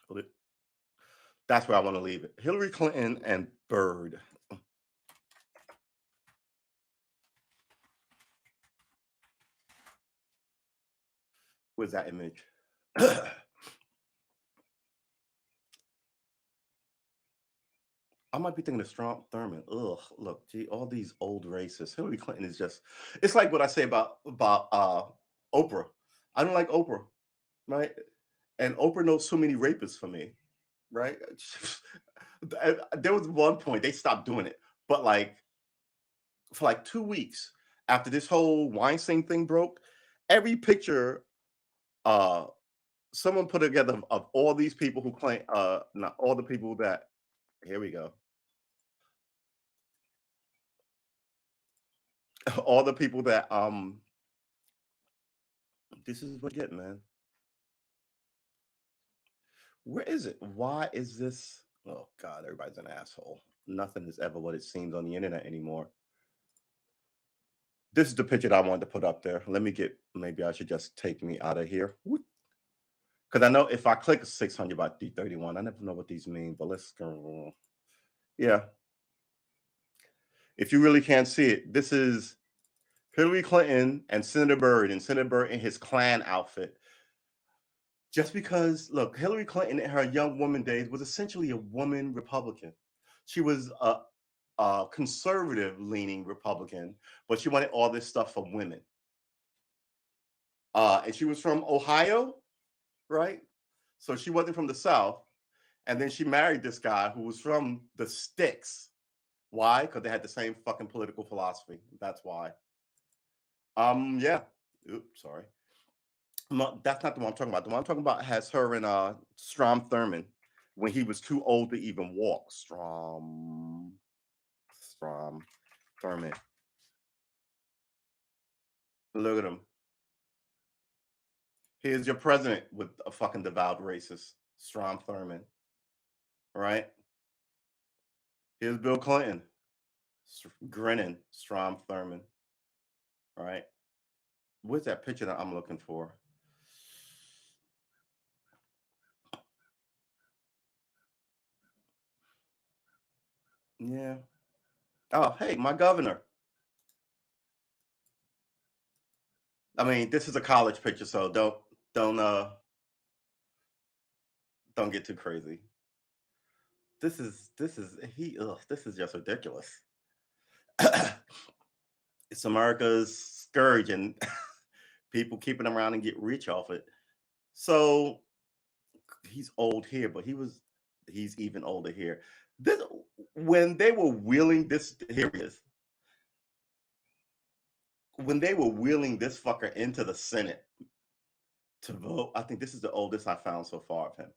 Hold it. That's where I want to leave it. Hillary Clinton and Byrd. Where's that image? I might be thinking of Strom Thurmond. Ugh, look, gee, all these old racists. Hillary Clinton is just, it's like what I say about Oprah. I don't like Oprah, right? And Oprah knows so many rapists for me, right? There was one point they stopped doing it, but like for like 2 weeks after this whole Weinstein thing broke, every picture someone put together of all these people who claim not all the people that, here we go. All the people that this is what we're getting, man. Where is it? Why is this? Oh God, everybody's an asshole. Nothing is ever what it seems on the internet anymore. This is the picture that I wanted to put up there. Let me get, maybe I should just take me out of here. Because I know if I click 600 by D31, I never know what these mean, but let's go. Yeah. If you really can't see it, this is Hillary Clinton and Senator Byrd, and Senator Byrd in his Klan outfit. Just because, look, Hillary Clinton in her young woman days was essentially a woman Republican. She was a conservative leaning Republican, but she wanted all this stuff for women. And she was from Ohio, right? So she wasn't from the South. And then she married this guy who was from the sticks. Why? Because they had the same fucking political philosophy. That's why. Yeah. Oops, sorry. That's not the one I'm talking about. The one I'm talking about has her and Strom Thurmond when he was too old to even walk. Strom Thurmond. Look at him. Here's your president with a fucking devout racist, Strom Thurmond. Right? Here's Bill Clinton, grinning, Strom Thurmond. Right? Where's that picture that I'm looking for? Yeah. Oh, hey, my governor. I mean, this is a college picture, so don't get too crazy. This is this is just ridiculous. It's America's scourge, and people keeping around and get rich off it. So he's old here, but he's even older here. This when they were wheeling this here he is. When they were wheeling this fucker into the Senate to vote, I think this is the oldest I found so far of him.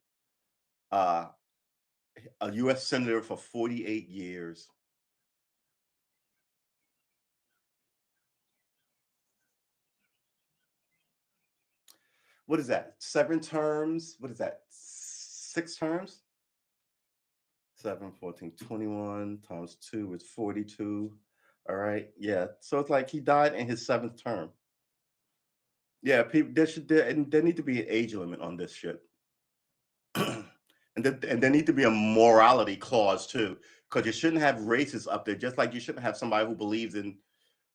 A U.S. senator for 48 years. What is that? 7 terms? What is that? 6 terms? 7, 14, 21 times 2 is 42. All right. Yeah. So it's like he died in his 7th term. Yeah, people there need to be an age limit on this shit. And there need to be a morality clause too, because you shouldn't have racists up there, just like you shouldn't have somebody who believes in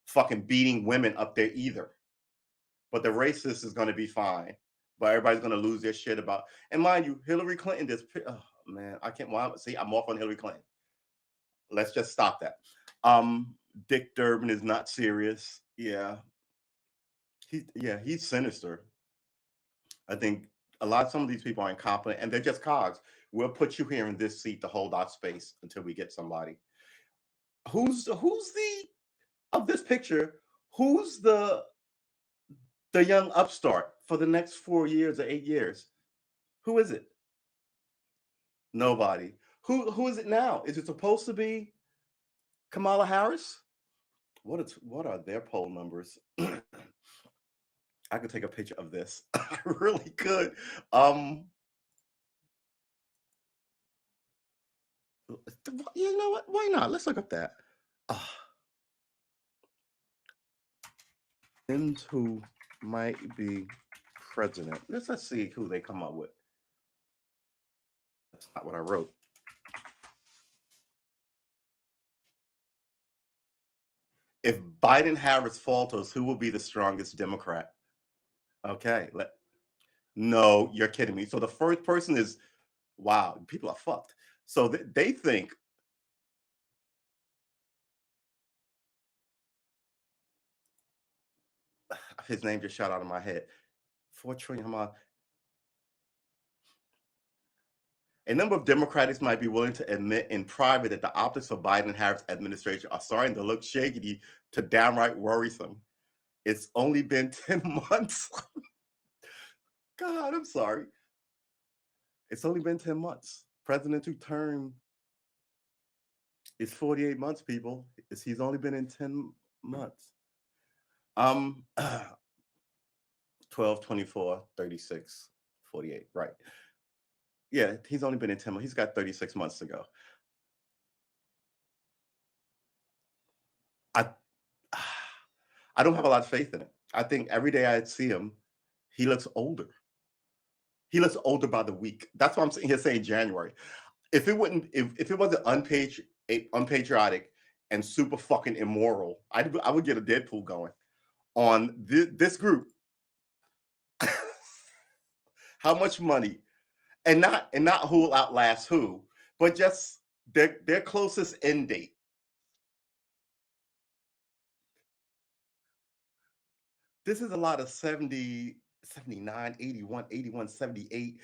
fucking beating women up there either. But the racist is going to be fine, but everybody's going to lose their shit about. And mind you, Hillary Clinton. Oh man, I can't. Well, see, I'm off on Hillary Clinton. Let's just stop that. Dick Durbin is not serious. Yeah, he's sinister. I think some of these people are incompetent and they're just cogs. We'll put you here in this seat to hold our space until we get somebody. Who's the of this picture? Who's the young upstart for the next 4 years or 8 years? Who is it? Nobody. Who is it now? Is it supposed to be Kamala Harris? What are their poll numbers? I could take a picture of this. I really could. You know what? Why not? Let's look up that. Who might be president. Let's see who they come up with. That's not what I wrote. If Biden Harris falters, who will be the strongest Democrat? Okay. No, you're kidding me. So the first person is, wow, people are fucked. So they think his name just shot out of my head. 4 trillion. A number of Democrats might be willing to admit in private that the optics of Biden-Harris administration are starting to look shaky to downright worrisome. It's only been 10 months. God, I'm sorry. It's only been 10 months. Presidential term is 48 months, people. He's only been in 10 months. 12, 24, 36, 48, right. Yeah, he's only been in 10 months. He's got 36 months to go. I I don't have a lot of faith in it. I think every day I see him, he looks older. He looks older by the week. That's why I'm sitting here saying January. If it wasn't unpatriotic and super fucking immoral, I would get a Deadpool going on this group. How much money, and not who will outlast who, but just their closest end date. This is a lot of 70, 79, 81, 81, 78.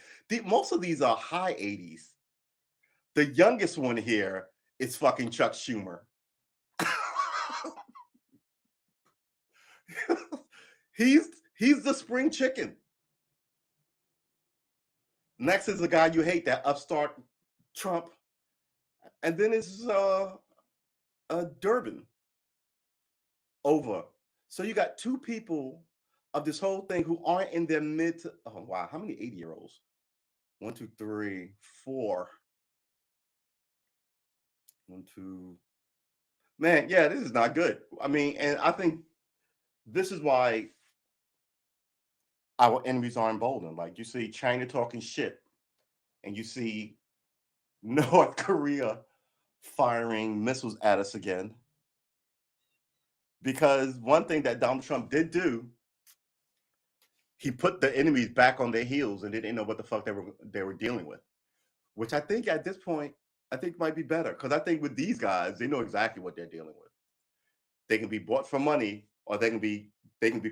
Most of these are high 80s. The youngest one here is fucking Chuck Schumer. he's the spring chicken. Next is the guy you hate, that upstart Trump. And then it's Durbin over. So you got two people of this whole thing who aren't in their mid to, oh wow, how many 80-year-olds? 1, 2, 3, 4. 1, 2. Man, yeah, this is not good. I mean, and I think this is why our enemies are emboldened. Like, you see China talking shit, and you see North Korea firing missiles at us again. Because one thing that Donald Trump did do, he put the enemies back on their heels and they didn't know what the fuck they were dealing with. Which I think at this point, I think might be better. Because I think with these guys, they know exactly what they're dealing with. They can be bought for money, or they can be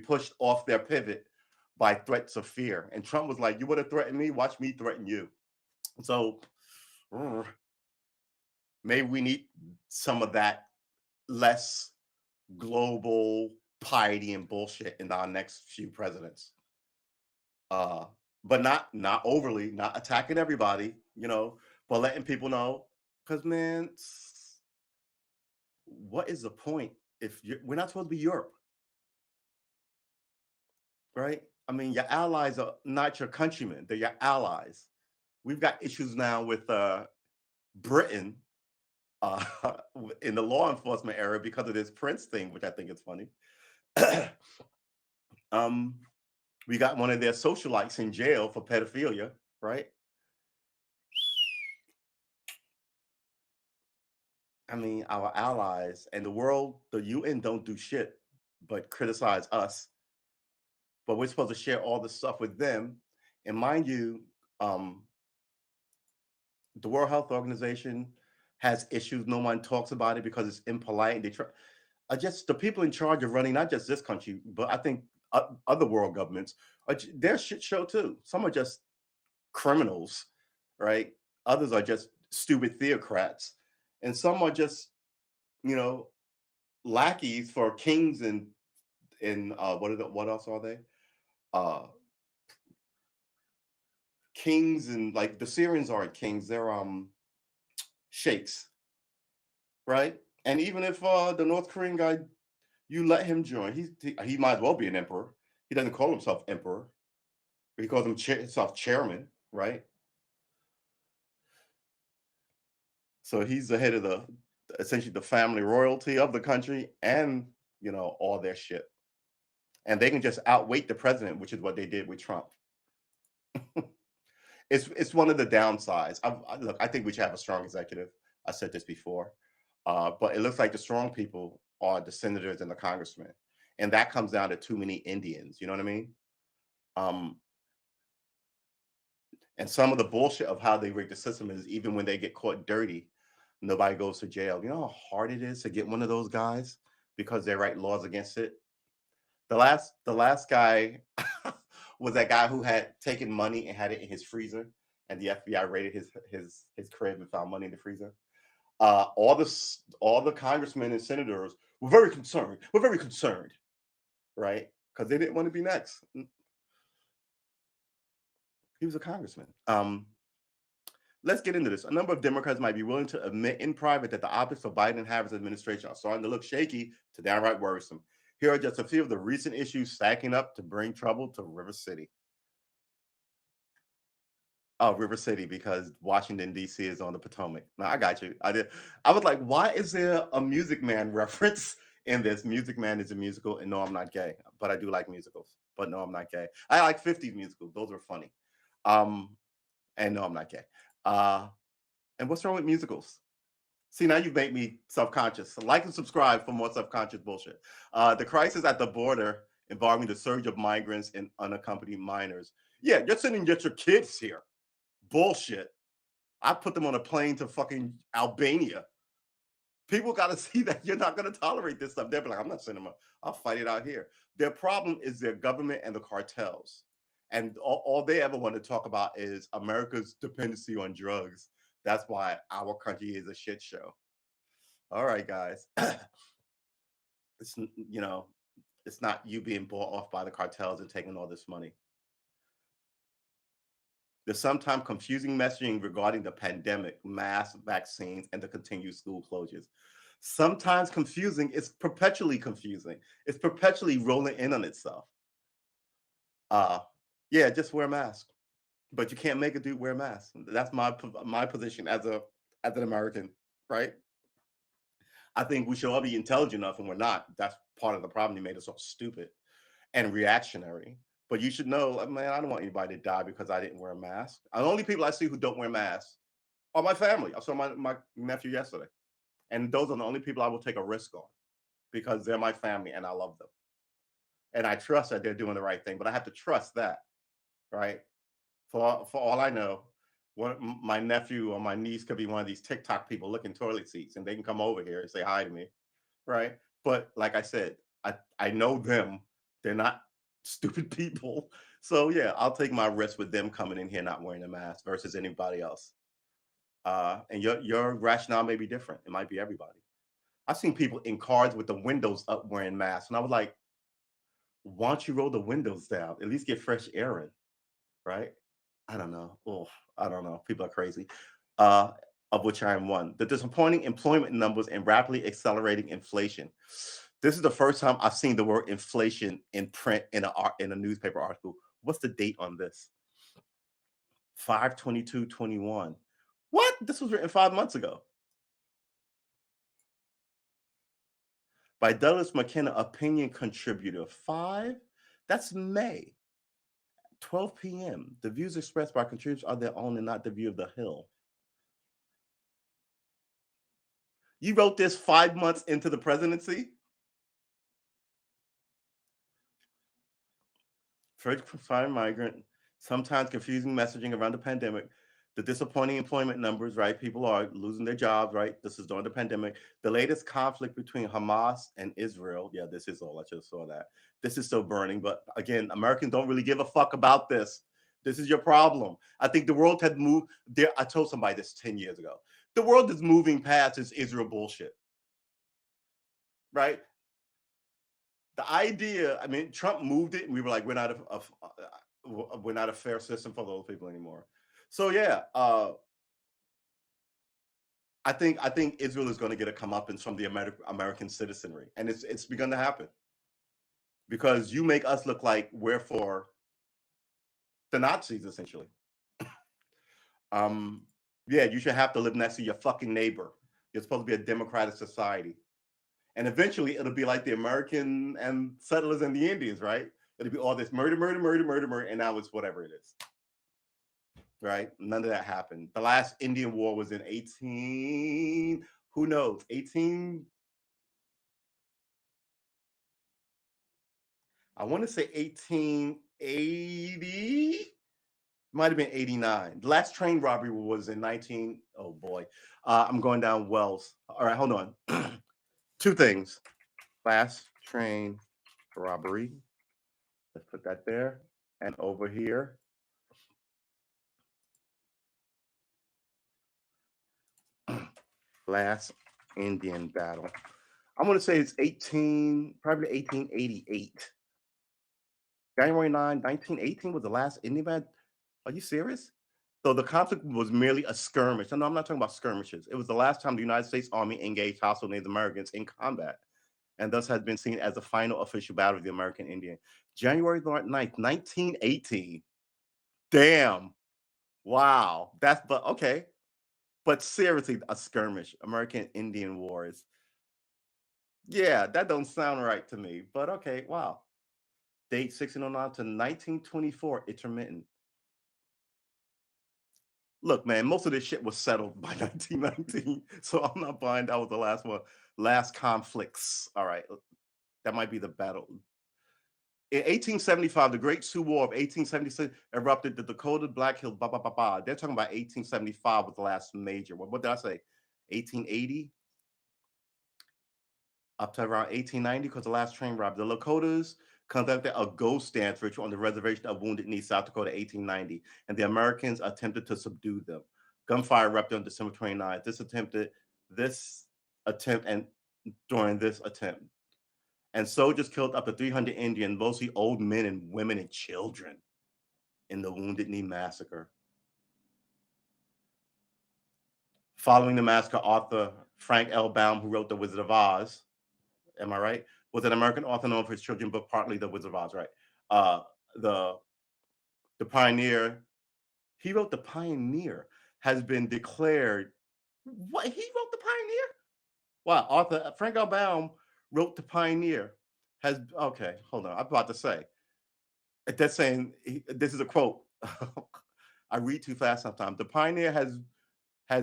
pushed off their pivot by threats of fear. And Trump was like, you want to threaten me? Watch me threaten you. So maybe we need some of that less global piety and bullshit in our next few presidents. But not overly, not attacking everybody, but letting people know. Because, man, what is the point if we're not supposed to be Europe? Right? I mean, your allies are not your countrymen, they're your allies. We've got issues now with Britain in the law enforcement area because of this Prince thing, which I think is funny. We got one of their socialites in jail for pedophilia, right? I mean, our allies and the world, the UN don't do shit but criticize us. But we're supposed to share all the stuff with them. And mind you, the World Health Organization has issues. No one talks about it because it's impolite. They try, just the people in charge of running not just this country, but I think other world governments, they're shit show too. Some are just criminals, right? Others are just stupid theocrats, and some are just, lackeys for kings and what else are they? Kings, and like the Syrians aren't kings; they're sheikhs, right? And even if the North Korean guy, you let him join, he might as well be an emperor. He doesn't call himself emperor; he calls himself chairman, right? So he's the head of essentially the family royalty of the country, and all their shit. And they can just outweight the president, which is what they did with Trump. It's one of the downsides. Look, I think we should have a strong executive. I said this before, but it looks like the strong people are the senators and the congressmen, and that comes down to too many Indians. You know what I mean? And some of the bullshit of how they rig the system is, even when they get caught dirty, nobody goes to jail. You know how hard it is to get one of those guys because they write laws against it. The last guy was that guy who had taken money and had it in his freezer, and the FBI raided his crib and found money in the freezer. All the congressmen and senators were very concerned. We're very concerned, right? Because they didn't want to be next. He was a congressman. Let's get into this. A number of Democrats might be willing to admit in private that the optics of Biden and Harris administration are starting to look shaky to downright worrisome. Here are just a few of the recent issues stacking up to bring trouble to River City. Oh, River City, because Washington D.C. is on the Potomac. No, I got you. I did. I was like, why is there a Music Man reference in this? Music Man is a musical, and no, I'm not gay, but I do like musicals. But no, I'm not gay. I like 50s musicals; those are funny. And no, I'm not gay. Uh, and what's wrong with musicals? See, now you've made me self-conscious. So like and subscribe for more self-conscious bullshit. The crisis at the border involving the surge of migrants and unaccompanied minors. Yeah, you're sending your kids here. Bullshit. I put them on a plane to fucking Albania. People got to see that you're not going to tolerate this stuff. They'll be like, I'm not sending them. I'll fight it out here. Their problem is their government and the cartels. And all they ever want to talk about is America's dependency on drugs. That's why our country is a shit show. All right, guys. It's, you know, it's not you being bought off by the cartels and taking all this money. There's sometimes confusing messaging regarding the pandemic, mass vaccines, and the continued school closures. Sometimes confusing, it's perpetually confusing. It's perpetually rolling in on itself. Yeah, just wear a mask. But you can't make a dude wear a mask. That's my position as an American, right? I think we should all be intelligent enough, and we're not. That's part of the problem. They made us all stupid and reactionary. But you should know, man, I don't want anybody to die because I didn't wear a mask. The only people I see who don't wear masks are my family. I saw my nephew yesterday. And those are the only people I will take a risk on because they're my family and I love them. And I trust that they're doing the right thing, but I have to trust that, right? For all I know, my nephew or my niece could be one of these TikTok people looking toilet seats and they can come over here and say hi to me, right? But like I said, I know them. They're not stupid people. So yeah, I'll take my risk with them coming in here not wearing a mask versus anybody else. And your rationale may be different. It might be everybody. I've seen people in cars with the windows up wearing masks, and I was like, why don't you roll the windows down? At least get fresh air in, right? I don't know. Oh, I don't know. People are crazy. Of which I am one. The disappointing employment numbers and rapidly accelerating inflation. This is the first time I've seen the word inflation in print in a newspaper article. What's the date on this? 5/22/21. What? This was written 5 months ago. By Douglas McKenna, opinion contributor. 5? That's May. 12 p.m. The views expressed by contributors are their own and not the view of the Hill. You wrote this 5 months into the presidency? First-time migrant, sometimes confusing messaging around the pandemic, the disappointing employment numbers, right? People are losing their jobs, right? This is during the pandemic. The latest conflict between Hamas and Israel. Yeah, this is all. I just saw that. This is still burning. But again, Americans don't really give a fuck about this. This is your problem. I think the world had moved there. I told somebody this 10 years ago. The world is moving past this Israel bullshit, right? The idea, I mean, Trump moved it, and we were like, we're not a fair system for those people anymore. So yeah, I think Israel is going to get a comeuppance from the American citizenry, and it's begun to happen because you make us look like we're for the Nazis essentially. Yeah, you should have to live next to your fucking neighbor. You're supposed to be a democratic society. And eventually it'll be like the American and settlers and the Indians, right? It'll be all this murder, and now it's whatever it is. Right? None of that happened. The last Indian war was in 18, who knows? 18, I want to say 1880. Might have been 89. The last train robbery was in 19. Oh boy. I'm going down Wells. All right, hold on. Two things. Last train robbery. Let's put that there. And over here. Last Indian battle. I'm going to say it's probably 1888. January 9, 1918 was the last Indian battle. Are you serious? So the conflict was merely a skirmish. No, I'm not talking about skirmishes. It was the last time the United States Army engaged hostile Native Americans in combat, and thus has been seen as the final official battle of the American Indian. January 9th, 1918. Damn. Wow. That's but okay. But seriously, a skirmish, American Indian Wars. Yeah, that don't sound right to me. But okay, wow. Date 1609 to 1924, intermittent. Look, man, most of this shit was settled by 1919, so I'm not buying that was the last one. Last conflicts. All right, that might be the battle. In 1875, the Great Sioux War of 1876 erupted the Dakota Black Hills. Ba, ba, ba, ba. They're talking about 1875 was the last major one. What did I say? 1880 up to around 1890 because the last train robbery. The Lakotas conducted a ghost dance ritual on the reservation of Wounded Knee, South Dakota, 1890, and the Americans attempted to subdue them. Gunfire erupted on December 29th. This attempt and during this attempt, and soldiers killed up to 300 Indians, mostly old men and women and children, in the Wounded Knee massacre. Following the massacre, author Frank L. Baum, who wrote The Wizard of Oz, am I right? Was an American author known for his children's book, partly The Wizard of Oz, right? Uh, the Pioneer, he wrote The Pioneer, has been declared. What? He wrote The Pioneer? Wow, author Frank L. Baum wrote The Pioneer. Okay, hold on. I'm about to say. That's saying, this is a quote. I read too fast sometimes. The Pioneer has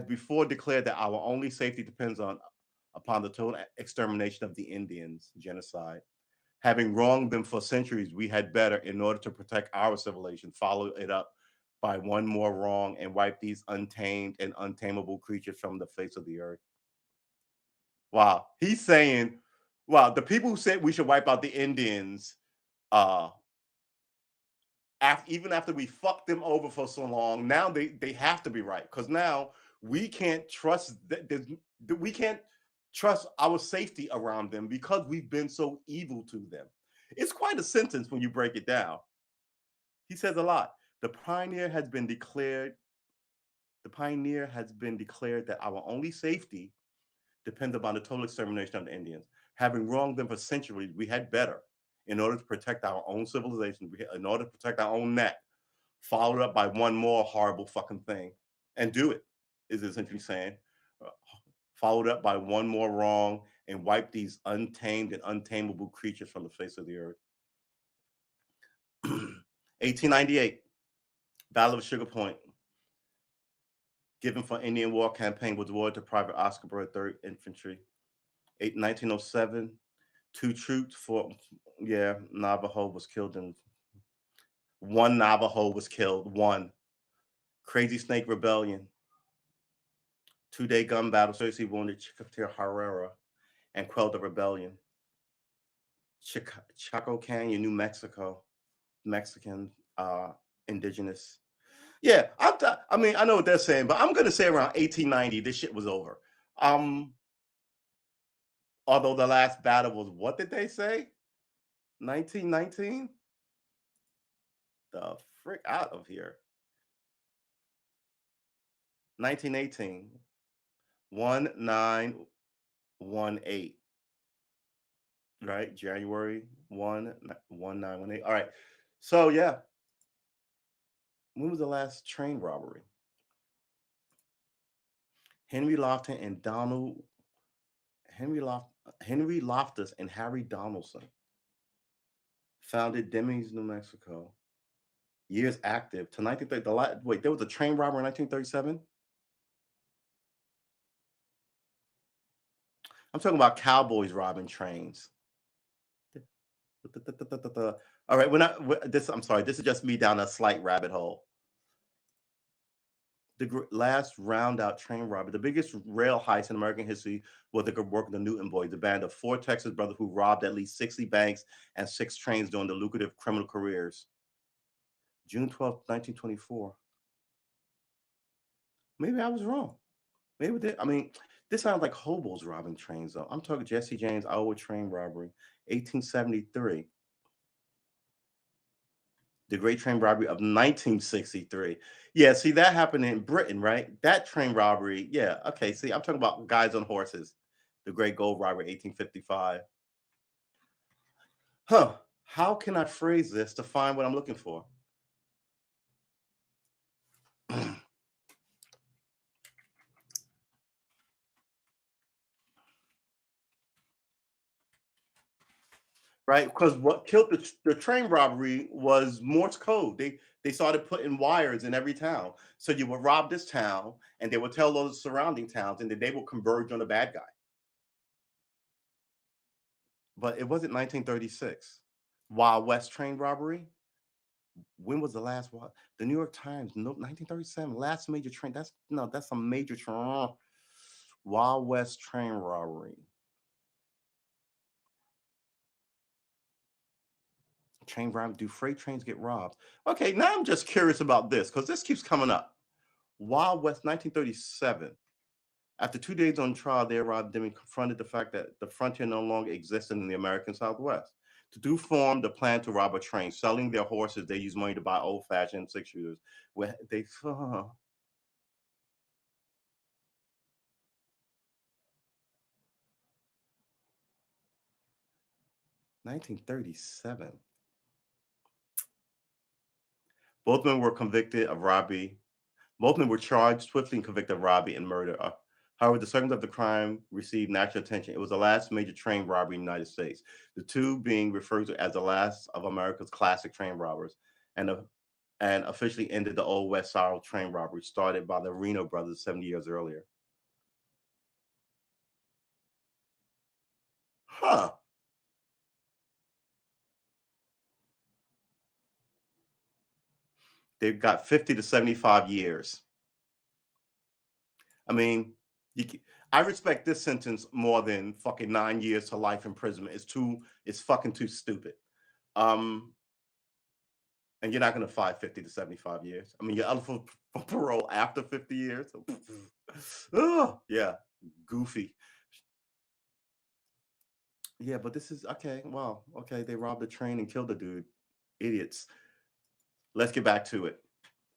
before declared that our only safety depends upon the total extermination of the Indians, genocide. Having wronged them for centuries, we had better, in order to protect our civilization, follow it up by one more wrong and wipe these untamed and untamable creatures from the face of the earth. Wow. He's saying, wow, the people who said we should wipe out the Indians, even after we fucked them over for so long, now they have to be right. Because now we can't trust we can't trust our safety around them because we've been so evil to them. It's quite a sentence when you break it down. He says a lot. The pioneer has been declared that our only safety depends upon the total extermination of the Indians. Having wronged them for centuries, we had better, in order to protect our own civilization, in order to protect our own neck, followed up by one more horrible fucking thing, and do it, is essentially saying. Followed up by one more wrong and wipe these untamed and untamable creatures from the face of the earth. 1898, Battle of Sugar Point, given for Indian War campaign, was awarded to Private Oscar Bird, 3rd Infantry. 1907, 2 troops for Navajo was killed in one Navajo was killed. One. Crazy Snake Rebellion. 2-day gun battle seriously wounded Chicotir Herrera and quelled the rebellion. Chaco Canyon, New Mexico, Mexican indigenous. Yeah, I mean, I know what they're saying, but I'm gonna say around 1890, this shit was over. Although the last battle was, what did they say? 1919? The frick out of here. 1918. 1918. Right? January 1918. All right. So yeah. When was the last train robbery? Henry Loftus and Harry Donaldson founded Demings, New Mexico. Years active to 1930. Wait, there was a train robbery in 1937? I'm talking about cowboys robbing trains. All right, I'm sorry. This is just me down a slight rabbit hole. The last roundout train robbery, the biggest rail heist in American history, was the work of the Newton Boys, the band of 4 Texas brothers who robbed at least 60 banks and 6 trains during their lucrative criminal careers. June 12th, 1924. Maybe I was wrong. This sounds like hobos robbing trains, though. I'm talking Jesse James, Iowa train robbery, 1873. The Great Train Robbery of 1963. Yeah, see, that happened in Britain, right? That train robbery, yeah. Okay, see, I'm talking about guys on horses. The Great Gold Robbery, 1855. Huh. How can I phrase this to find what I'm looking for? Right? Because what killed the train robbery was Morse code. They started putting wires in every town. So you would rob this town, and they would tell those surrounding towns, and then they will converge on the bad guy. But it wasn't 1936. Wild West train robbery. When was the last one? The New York Times, no, 1937, last major train. That's a major train. Wild West train robbery. Train robbery. Do freight trains get robbed? Okay, now I'm just curious about this because this keeps coming up. Wild West, 1937. After 2 days on trial, they arrived and confronted the fact that the frontier no longer existed in the American Southwest. To do form the plan to rob a train, selling their horses, they used money to buy old-fashioned six-shooters. Where they 1937. Both men were convicted of robbery. Both men were charged swiftly and convicted of robbery and murder. However, the circumstance of the crime received national attention. It was the last major train robbery in the United States, the two being referred to as the last of America's classic train robbers, and officially ended the Old West style train robbery started by the Reno brothers 70 years earlier. Huh. They've got 50 to 75 years. I mean, I respect this sentence more than fucking 9 years to life imprisonment. It's fucking too stupid. And you're not going to fight 50 to 75 years. I mean, you're up for parole after 50 years. Oh, yeah, goofy. Yeah, but this is okay. Wow. Okay, they robbed a train and killed a dude. Idiots. Let's get back to it.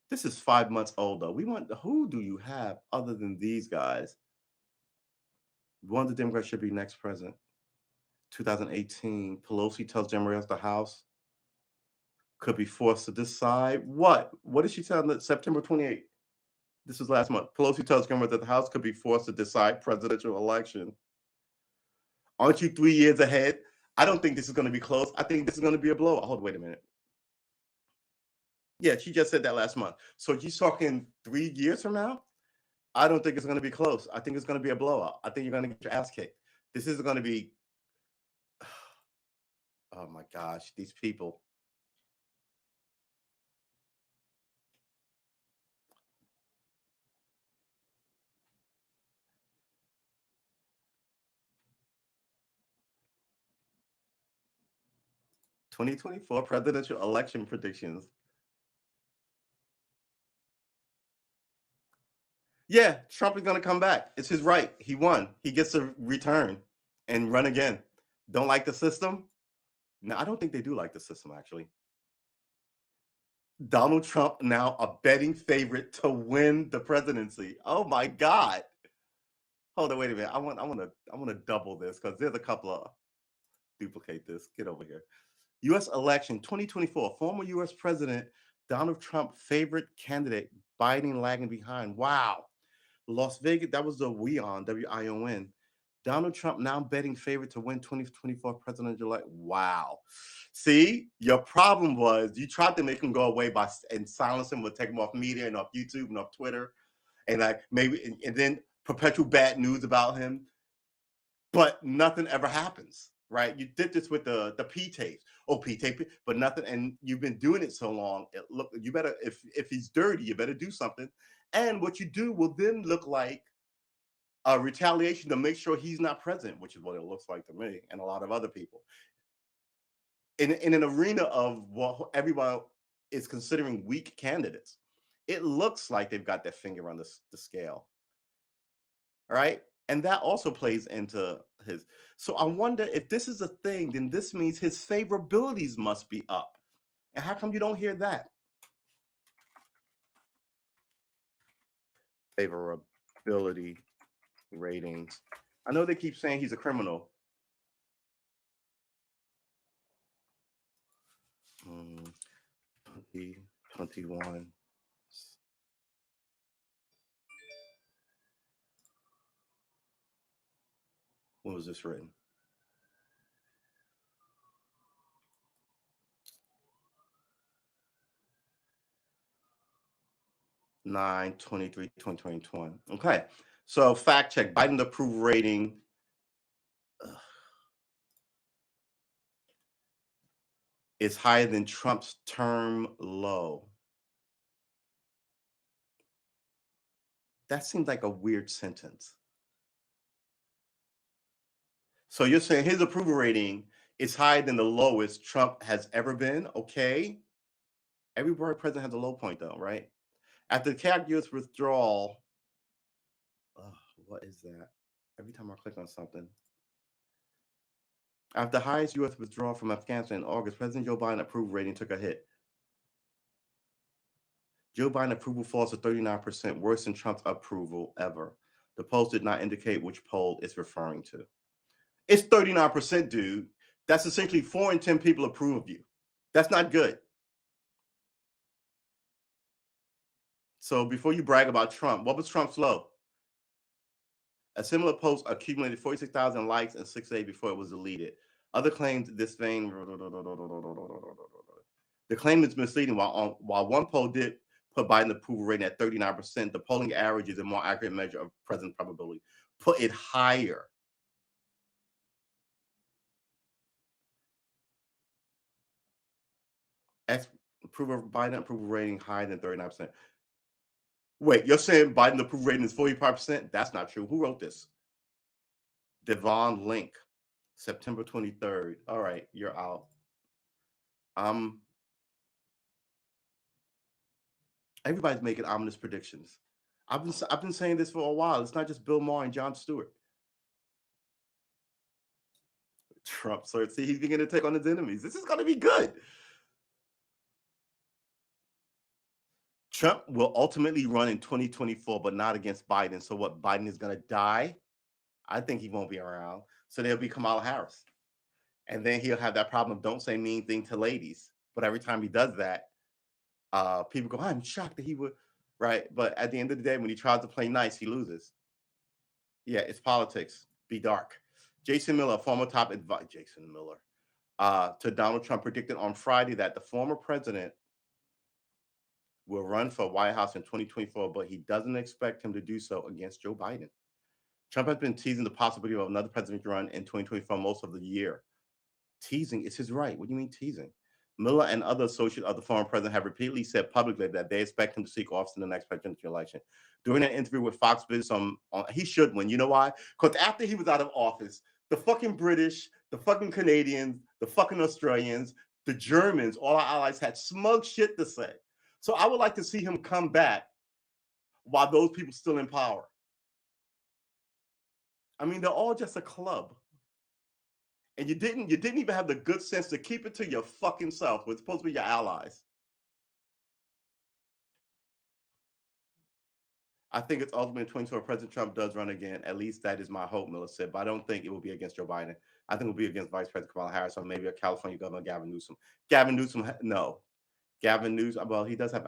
This is 5 months old, though. Who do you have other than these guys? One of the Democrats should be next president. 2018, Pelosi tells Democrats the House could be forced to decide what? What did she tell them? September 28th? This was last month. Pelosi tells Democrats that the House could be forced to decide presidential election. Aren't you 3 years ahead? I don't think this is going to be close. I think this is going to be a blowout. Hold, wait a minute. Yeah, she just said that last month. So she's talking 3 years from now? I don't think it's going to be close. I think it's going to be a blowout. I think you're going to get your ass kicked. This is going to be, oh my gosh, these people. "2024 presidential election predictions." Yeah, Trump is going to come back. It's his right. He won. He gets to return and run again. Don't like the system? No, I don't think they do like the system, actually. Donald Trump now a betting favorite to win the presidency. Oh my God. Hold on, wait a minute. I want to double this because there's a couple of duplicate this. Get over here. U.S. election 2024. Former U.S. President Donald Trump favorite candidate Biden lagging behind. Wow. Las Vegas, that was the WION, W-I-O-N. Donald Trump now betting favorite to win 2024 presidential election. Wow. See, your problem was you tried to make him go away and silence him, take him off media and off YouTube and off Twitter, and like maybe and then perpetual bad news about him, but nothing ever happens. Right? You did this with the P tapes. Oh, P tape, but nothing. And you've been doing it so long. Look, you better if he's dirty, you better do something. And what you do will then look like a retaliation to make sure he's not president, which is what it looks like to me and a lot of other people. In an arena of what everyone is considering weak candidates, it looks like they've got their finger on the scale. All right. And that also plays into his. So I wonder if this is a thing, then this means his favorabilities must be up. And how come you don't hear that? Favorability ratings. I know they keep saying he's a criminal. 2021 When was this written? Nine 2020. Okay, so fact check. Biden approval rating is higher than Trump's term low. That seems like a weird sentence. So you're saying his approval rating is higher than the lowest Trump has ever been? Okay. Every board president has a low point, though, right? After the CAG U.S. withdrawal, what is that? Every time I click on something. After the highest U.S. withdrawal from Afghanistan in August, President Joe Biden approval rating took a hit. Joe Biden approval falls to 39%, worse than Trump's approval ever. The poll did not indicate which poll it's referring to. It's 39%, dude. That's essentially 4 in 10 people approve of you. That's not good. So before you brag about Trump, what was Trump's low? A similar post accumulated 46,000 likes in 6 days before it was deleted. Other claims this vein. The claim is misleading. While one poll did put Biden approval rating at 39%, the polling average is a more accurate measure of present probability. Put it higher. Biden approval rating higher than 39%. Wait, you're saying Biden approval rating is 45%? That's not true. Who wrote this? Devon Link, September 23rd. All right, you're out. Everybody's making ominous predictions. I've been saying this for a while. It's not just Bill Maher and Jon Stewart. Trump, so see, he's beginning to take on his enemies. This is going to be good. Trump will ultimately run in 2024, but not against Biden. So what, Biden is going to die? I think he won't be around. So there'll be Kamala Harris. And then he'll have that problem of don't say mean thing to ladies. But every time he does that, people go, I'm shocked that he would, right? But at the end of the day, when he tries to play nice, he loses. Yeah, it's politics. Be dark. Jason Miller, former top advisor, to Donald Trump, predicted on Friday that the former president will run for White House in 2024, but he doesn't expect him to do so against Joe Biden. Trump has been teasing the possibility of another presidential run in 2024 most of the year. Teasing is his right. What do you mean teasing? Miller and other associates of the former president have repeatedly said publicly that they expect him to seek office in the next presidential election. During an interview with Fox Business, he should win. You know why? Because after he was out of office, the fucking British, the fucking Canadians, the fucking Australians, the Germans, all our allies had smug shit to say. So I would like to see him come back while those people still in power. I mean, they're all just a club. And you didn't even have the good sense to keep it to your fucking self. We're supposed to be your allies. I think it's ultimately in 2024 President Trump does run again. At least that is my hope, Miller said. But I don't think it will be against Joe Biden. I think it will be against Vice President Kamala Harris or maybe a California Governor Gavin Newsom. No. Gavin Newsom, well, he does have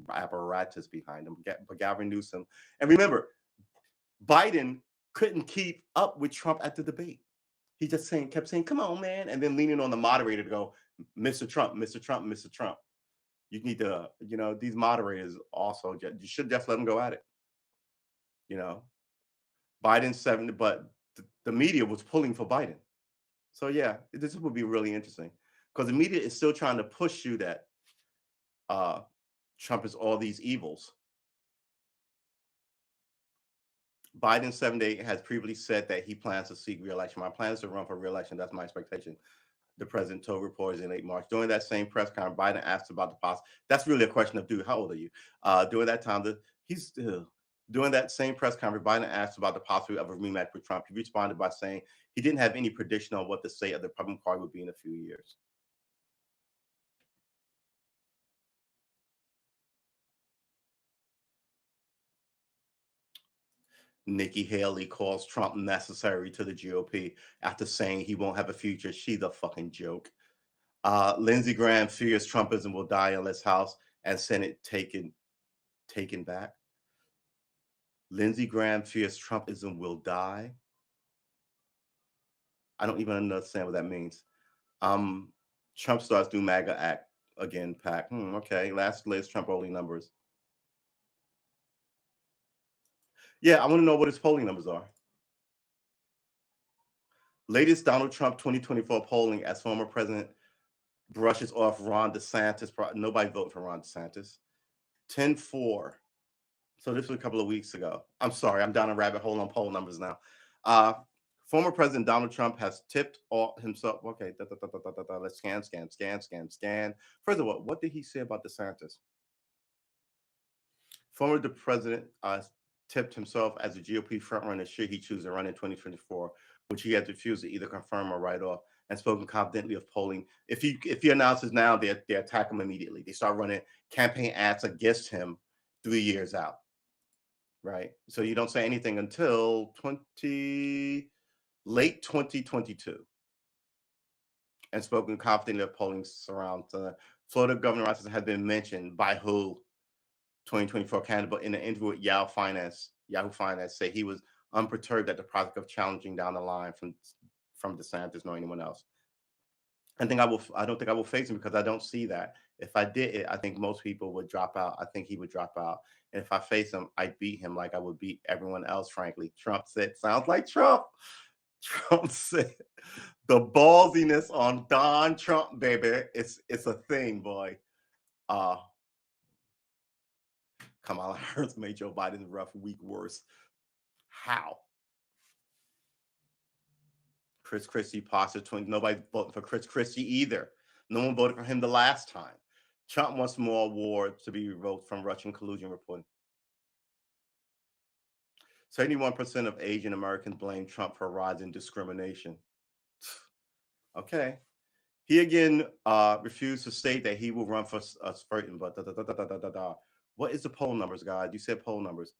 apparatus behind him. But Gavin Newsom. And remember, Biden couldn't keep up with Trump at the debate. He just kept saying, come on, man. And then leaning on the moderator to go, Mr. Trump, Mr. Trump, Mr. Trump. You need to, these moderators also, you should just let them go at it. Biden's 70, but the media was pulling for Biden. So yeah, this would be really interesting because the media is still trying to push you that Trump is all these evils. Biden 78 has previously said that he plans to seek re-election. My plan is to run for re-election. That's my expectation. The president told reporters in late March. During that same press conference, Biden asked about the possible. That's really a question of, dude, how old are you? During that time, during that same press conference, Biden asked about the possibility of a rematch with Trump. He responded by saying he didn't have any prediction on what the state of the Republican Party would be in a few years. Nikki Haley calls Trump necessary to the GOP after saying he won't have a future. She's a fucking joke. Lindsey Graham fears Trumpism will die unless House and Senate taken back. Lindsey Graham fears Trumpism will die. I don't even understand what that means. Trump starts do MAGA act again, Pack. Okay, latest Trump polling numbers. Yeah, I want to know what his polling numbers are. Latest Donald Trump 2024 polling as former president brushes off Ron DeSantis. Nobody voted for Ron DeSantis. 10-4. So this was a couple of weeks ago. I'm sorry, I'm down a rabbit hole on poll numbers now. Former President Donald Trump has tipped off himself. Okay, let's scan. First of all, what did he say about DeSantis? Former president tipped himself as a GOP frontrunner should he choose to run in 2024, which he has refused to either confirm or write off, and spoken confidently of polling. If he announces now, they attack him immediately. They start running campaign ads against him 3 years out. Right. So you don't say anything until late 2022. And spoken confidently of polling surrounds Florida Governor Ross has been mentioned by who 2024 candidate, but in an interview with Yahoo Finance say he was unperturbed at the prospect of challenging down the line from DeSantis nor anyone else. I don't think I will face him because I don't see that. If I did it, I think most people would drop out. I think he would drop out. And if I face him, I'd beat him like I would beat everyone else, frankly. Trump said, sounds like Trump. Trump said, the ballsiness on Don Trump, baby. It's a thing, boy. Kamala Harris made Joe Biden's rough week worse. How? Chris Christie posted 20. Nobody voted for Chris Christie either. No one voted for him the last time. Trump wants more awards to be revoked from Russian collusion reporting. 71% of Asian Americans blame Trump for rising discrimination. Okay. He again refused to state that he will run for a certain, but What is the poll numbers, guys? You said poll numbers.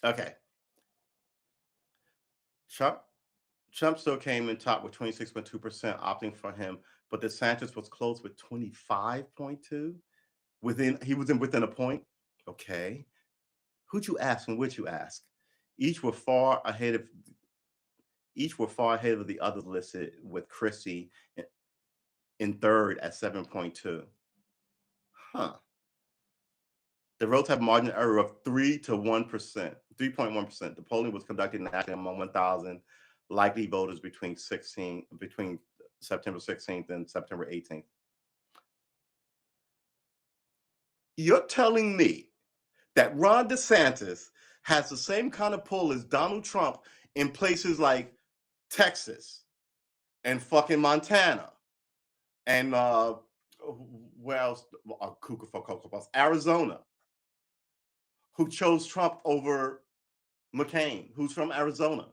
Okay. Trump still came in top with 26.2% opting for him, but DeSantis was close with 25.2%. He was within a point. Okay. Who'd you ask and which you ask? Each were far ahead of the others listed, with Christie in third at 7.2%. Huh. The votes have a margin of error of 3.1%. The polling was conducted nationally among 1,000 likely voters between September 16th and September 18th. You're telling me that Ron DeSantis has the same kind of pull as Donald Trump in places like Texas and fucking Montana and where else? Arizona, who chose Trump over McCain, who's from Arizona.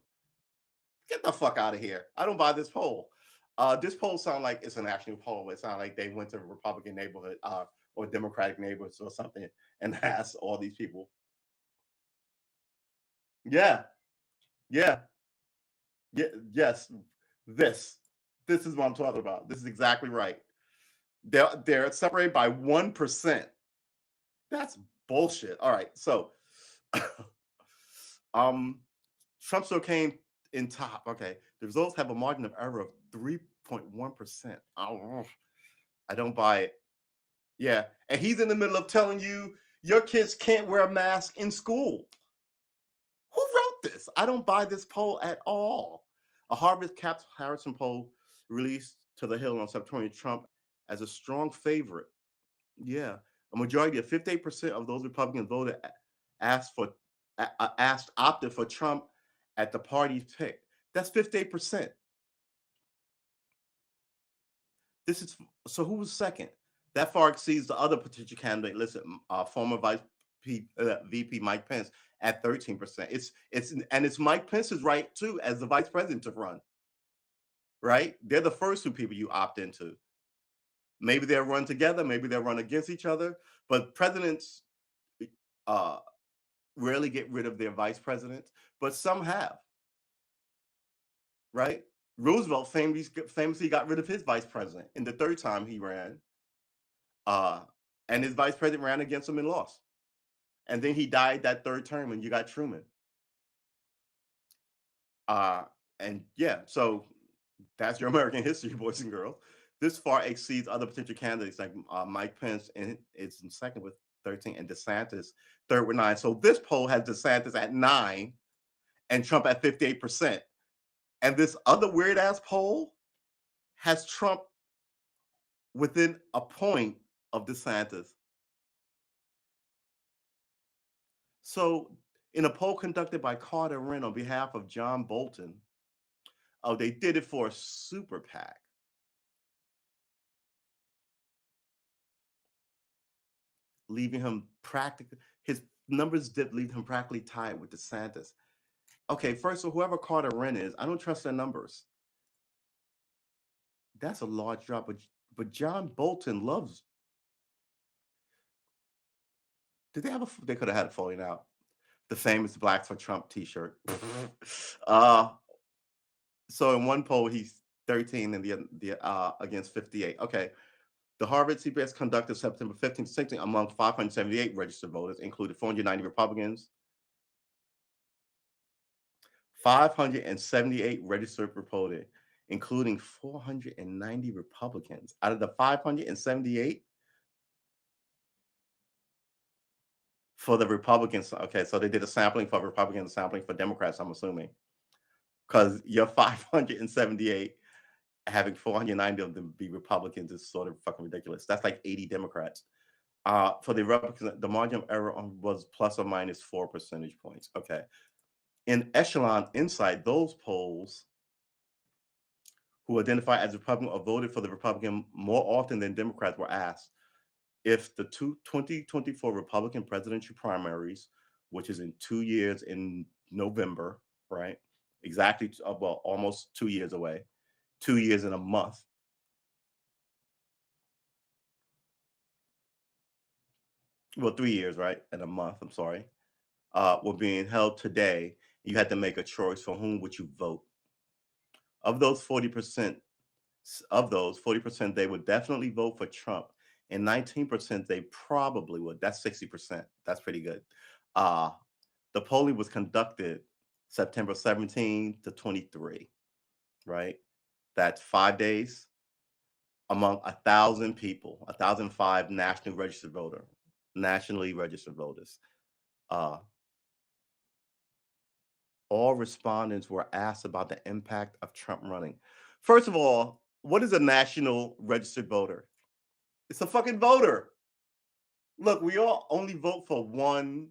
Get the fuck out of here. I don't buy this poll. This poll sounds like it's a national poll. It sounds like they went to a Republican neighborhood or Democratic neighborhoods or something and asked all these people. Yes. This is what I'm talking about. This is exactly right. They're separated by 1%. That's bullshit. All right, so Trump still came in top. Okay, the results have a margin of error of 3.1%. I don't buy it. Yeah, and he's in the middle of telling you your kids can't wear a mask in school. Who wrote this? I don't buy this poll at all. A Harvard-Harrison poll released to the Hill on September Trump as a strong favorite. Yeah, a majority of 58% of those Republicans voted opted for Trump at the party's pick. That's 58%. So who was second? That far exceeds the other potential candidate listed, former VP Mike Pence at 13%. It's Mike Pence's right too as the vice president to run. Right? They're the first two people you opt into. Maybe they'll run together, maybe they'll run against each other, but presidents rarely get rid of their vice presidents, but some have. Right? Roosevelt famously got rid of his vice president in the third time he ran. And his vice president ran against him and lost. And then he died that third term, and you got Truman. And yeah, so that's your American history, boys and girls. This far exceeds other potential candidates like Mike Pence, and it's in second with 13, and DeSantis third with 9. So this poll has DeSantis at 9 and Trump at 58%. And this other weird ass poll has Trump within a point of DeSantis. So in a poll conducted by Carter Wren on behalf of John Bolton, they did it for a super PAC. Leaving him practically, his numbers did leave him practically tied with DeSantis. Okay, first of all, whoever Carter Wren is, I don't trust their numbers. That's a large drop, but John Bolton loves. Did they have a? They could have had a falling out. The famous "Blacks for Trump" T-shirt. So in one poll, he's 13 and the against 58. Okay. The Harvard CBS conducted September 15th, 16 among 578 registered voters, included 490 Republicans, 578 registered reported, including 490 Republicans. Out of the 578 for the Republicans, okay, so they did a sampling for Republicans, a sampling for Democrats, I'm assuming, because you're 578. Having 490 of them be Republicans is sort of fucking ridiculous. That's like 80 Democrats. For the Republicans, the margin of error was plus or minus 4 percentage points. Okay. In Echelon Insight, those polls who identify as Republican or voted for the Republican more often than Democrats were asked if the 2024 Republican presidential primaries, which is in 2 years in November, right? Exactly, well, almost 2 years away. 2 years in a month. Well, 3 years, right? In a month, I'm sorry. Were being held today. You had to make a choice for whom would you vote. Of those 40%, they would definitely vote for Trump. And 19% they probably would. That's 60%. That's pretty good. The polling was conducted September 17 to 23, right? That's 5 days among 1,000 people, 1,005 nationally registered voters. All respondents were asked about the impact of Trump running. First of all, what is a national registered voter? It's a fucking voter. Look, we all only vote for one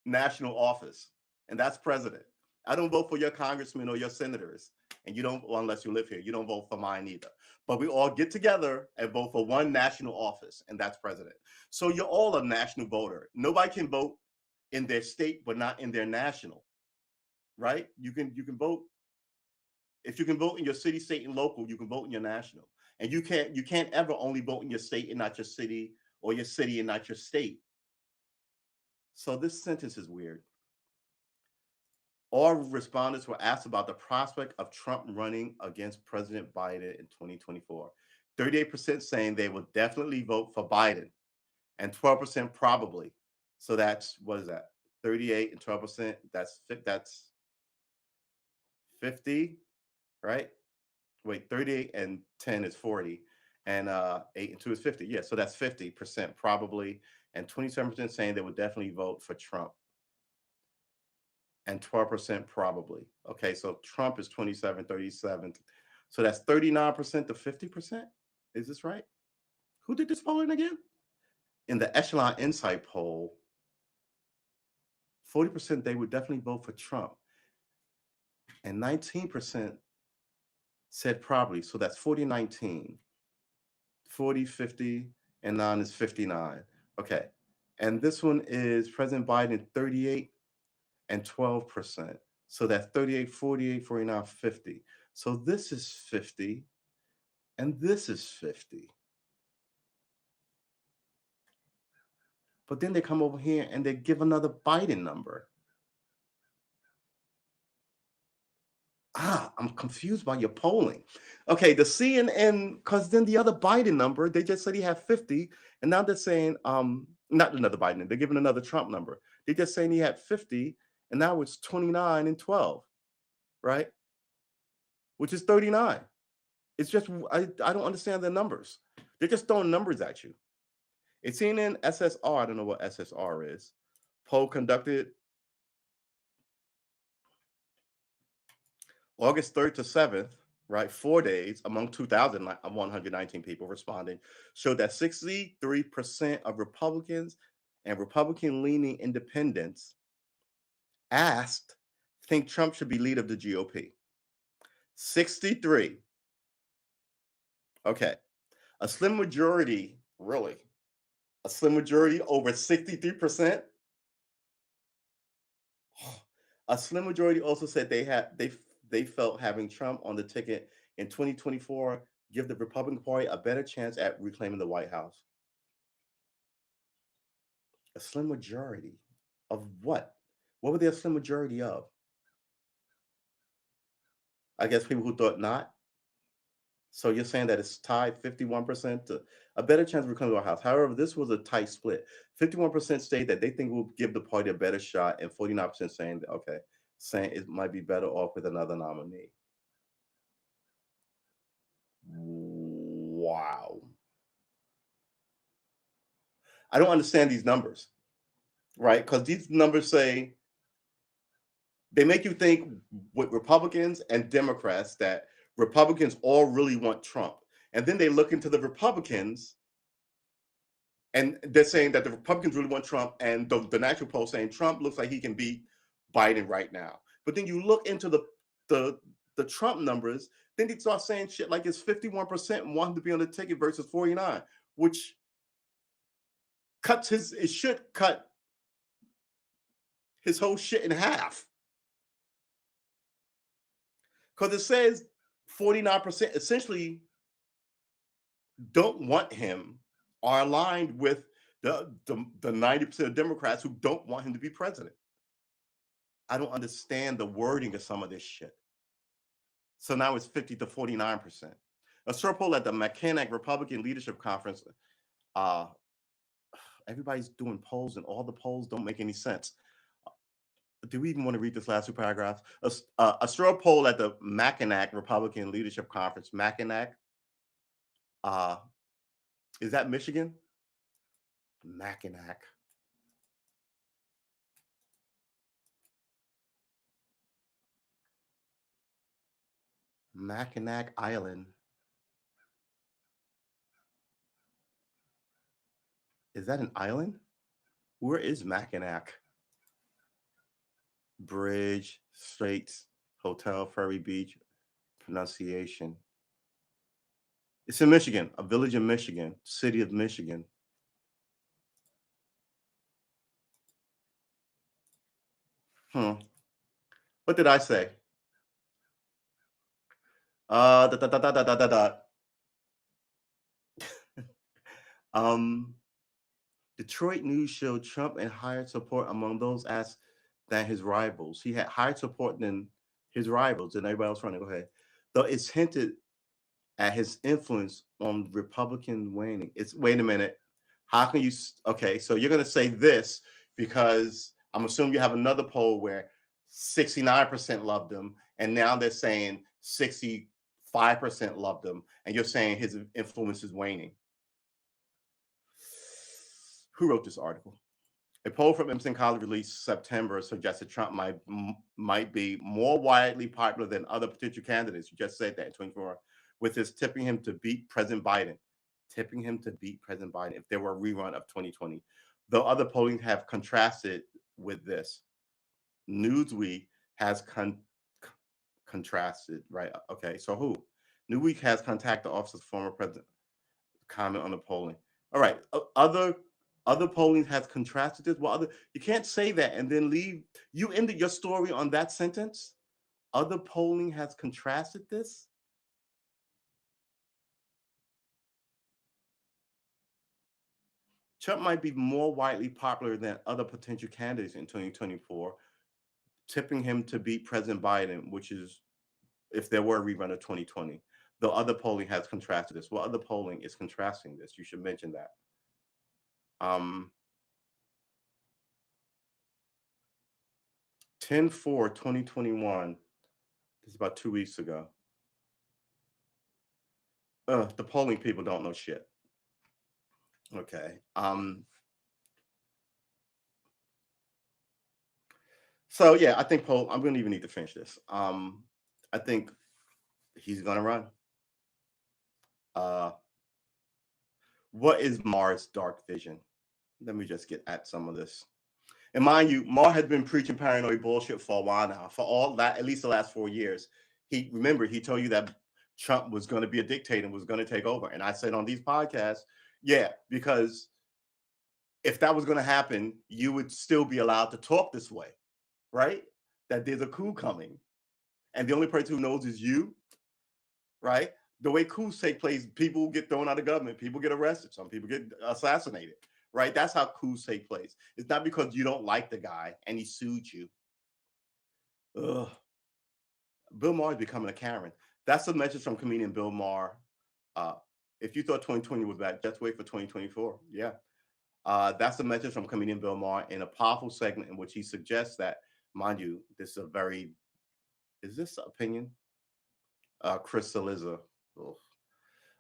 national office, and that's president. I don't vote for your congressmen or your senators, and you don't, well, unless you live here, you don't vote for mine either. But we all get together and vote for one national office, and that's president. So you're all a national voter. Nobody can vote in their state, but not in their national, right? You can vote. If you can vote in your city, state, and local, you can vote in your national. And you can't ever only vote in your state and not your city, or your city and not your state. So this sentence is weird. All respondents were asked about the prospect of Trump running against President Biden in 2024. 38% saying they will definitely vote for Biden, and 12% probably. So that's, what is that? 38 and 12%. That's 50, right? Wait, 38 and 10 is 40, and 8 and 2 is 50. Yeah, so that's 50% probably, and 27% saying they would definitely vote for Trump, and 12% probably. Okay, so Trump is 27, 37. So that's 39% to 50%. Is this right? Who did this polling again? In the Echelon Insight poll, 40% they would definitely vote for Trump, and 19% said probably. So that's 40-19. 40, 50, and 9 is 59. Okay. And this one is President Biden, 38 and 12%. So that's 38, 48, 49, 50. So this is 50, and this is 50. But then they come over here and they give another Biden number. I'm confused by your polling. Okay, the CNN, because then the other Biden number, they just said he had 50, and now they're saying not another Biden. They're giving another Trump number. They're just saying he had 50, and now it's 29 and 12, right? Which is 39. It's just I don't understand the numbers. They're just throwing numbers at you. It's CNN SSR. I don't know what SSR is. Poll conducted August 3rd to 7th, right? 4 days among 2,119 people responding showed that 63% of Republicans and Republican-leaning independents asked think Trump should be leader of the GOP. 63. Okay. A slim majority, really? A slim majority over 63%? A slim majority also said they felt having Trump on the ticket in 2024 give the Republican Party a better chance at reclaiming the White House. A slim majority of what? What were they a slim majority of? I guess people who thought not. So you're saying that it's tied 51% to a better chance of reclaiming the White House. However, this was a tight split. 51% say that they think will give the party a better shot, and 49% saying that, okay, saying it might be better off with another nominee. Wow. I don't understand these numbers, right? Because these numbers say they make you think with Republicans and Democrats that Republicans all really want Trump. And then they look into the Republicans and they're saying that the Republicans really want Trump, and the national poll saying Trump looks like he can beat Biden right now. But then you look into the Trump numbers, then they start saying shit like it's 51% wanting to be on the ticket versus 49, which should cut his whole shit in half. Because it says 49% essentially don't want him, are aligned with the 90% of Democrats who don't want him to be president. I don't understand the wording of some of this shit. So now it's 50 to 49%. A straw poll at the McKinnock Republican Leadership Conference. Everybody's doing polls, and all the polls don't make any sense. Do we even want to read this last two paragraphs? A straw poll at the Mackinac Republican Leadership Conference. Mackinac. Is that Michigan? Mackinac. Mackinac Island. Is that an island? Where is Mackinac? Bridge, Straits, Hotel, Ferry Beach, pronunciation. It's in Michigan, a village in Michigan, city of Michigan. What did I say? Detroit News showed Trump and higher support among those asked than his rivals. He had higher support than his rivals and everybody else running. Go ahead. Though it's hinted at his influence on Republican waning. Wait a minute. How can you? Okay, so you're going to say this because I'm assuming you have another poll where 69% loved him, and now they're saying 65% loved him, and you're saying his influence is waning. Who wrote this article? A poll from Emerson College released September suggested Trump might be more widely popular than other potential candidates. You just said that in 24, with his tipping him to beat President Biden. Tipping him to beat President Biden if there were a rerun of 2020. Though other polling have contrasted with this. Newsweek has contrasted, right? Okay, so who? Newsweek has contacted the office of former president. Comment on the polling. All right, other polling has contrasted this. Well, you can't say that and then leave. You ended your story on that sentence. Other polling has contrasted this. Trump might be more widely popular than other potential candidates in 2024, tipping him to beat President Biden, which is if there were a rerun of 2020. Though other polling has contrasted this. Well, other polling is contrasting this. You should mention that. 10/4/2021. This is about 2 weeks ago. The polling people don't know shit. Okay. So yeah, I think I'm gonna even need to finish this. I think he's gonna run. What is Maher's dark vision? Let me just get at some of this. And mind you, Maher has been preaching paranoid bullshit for a while now, for all that, at least the last 4 years. He told you that Trump was going to be a dictator and was going to take over. And I said on these podcasts, yeah, because if that was going to happen, you would still be allowed to talk this way, right? That there's a coup coming. And the only person who knows is you, right? The way coups take place, people get thrown out of government, people get arrested, some people get assassinated, right? That's how coups take place. It's not because you don't like the guy and he sued you. Ugh. Bill Maher is becoming a Karen. That's a message from comedian Bill Maher. If you thought 2020 was bad, just wait for 2024. Yeah. That's the message from comedian Bill Maher in a powerful segment in which he suggests that, mind you, this is this opinion? Chris Cillizza. Ugh.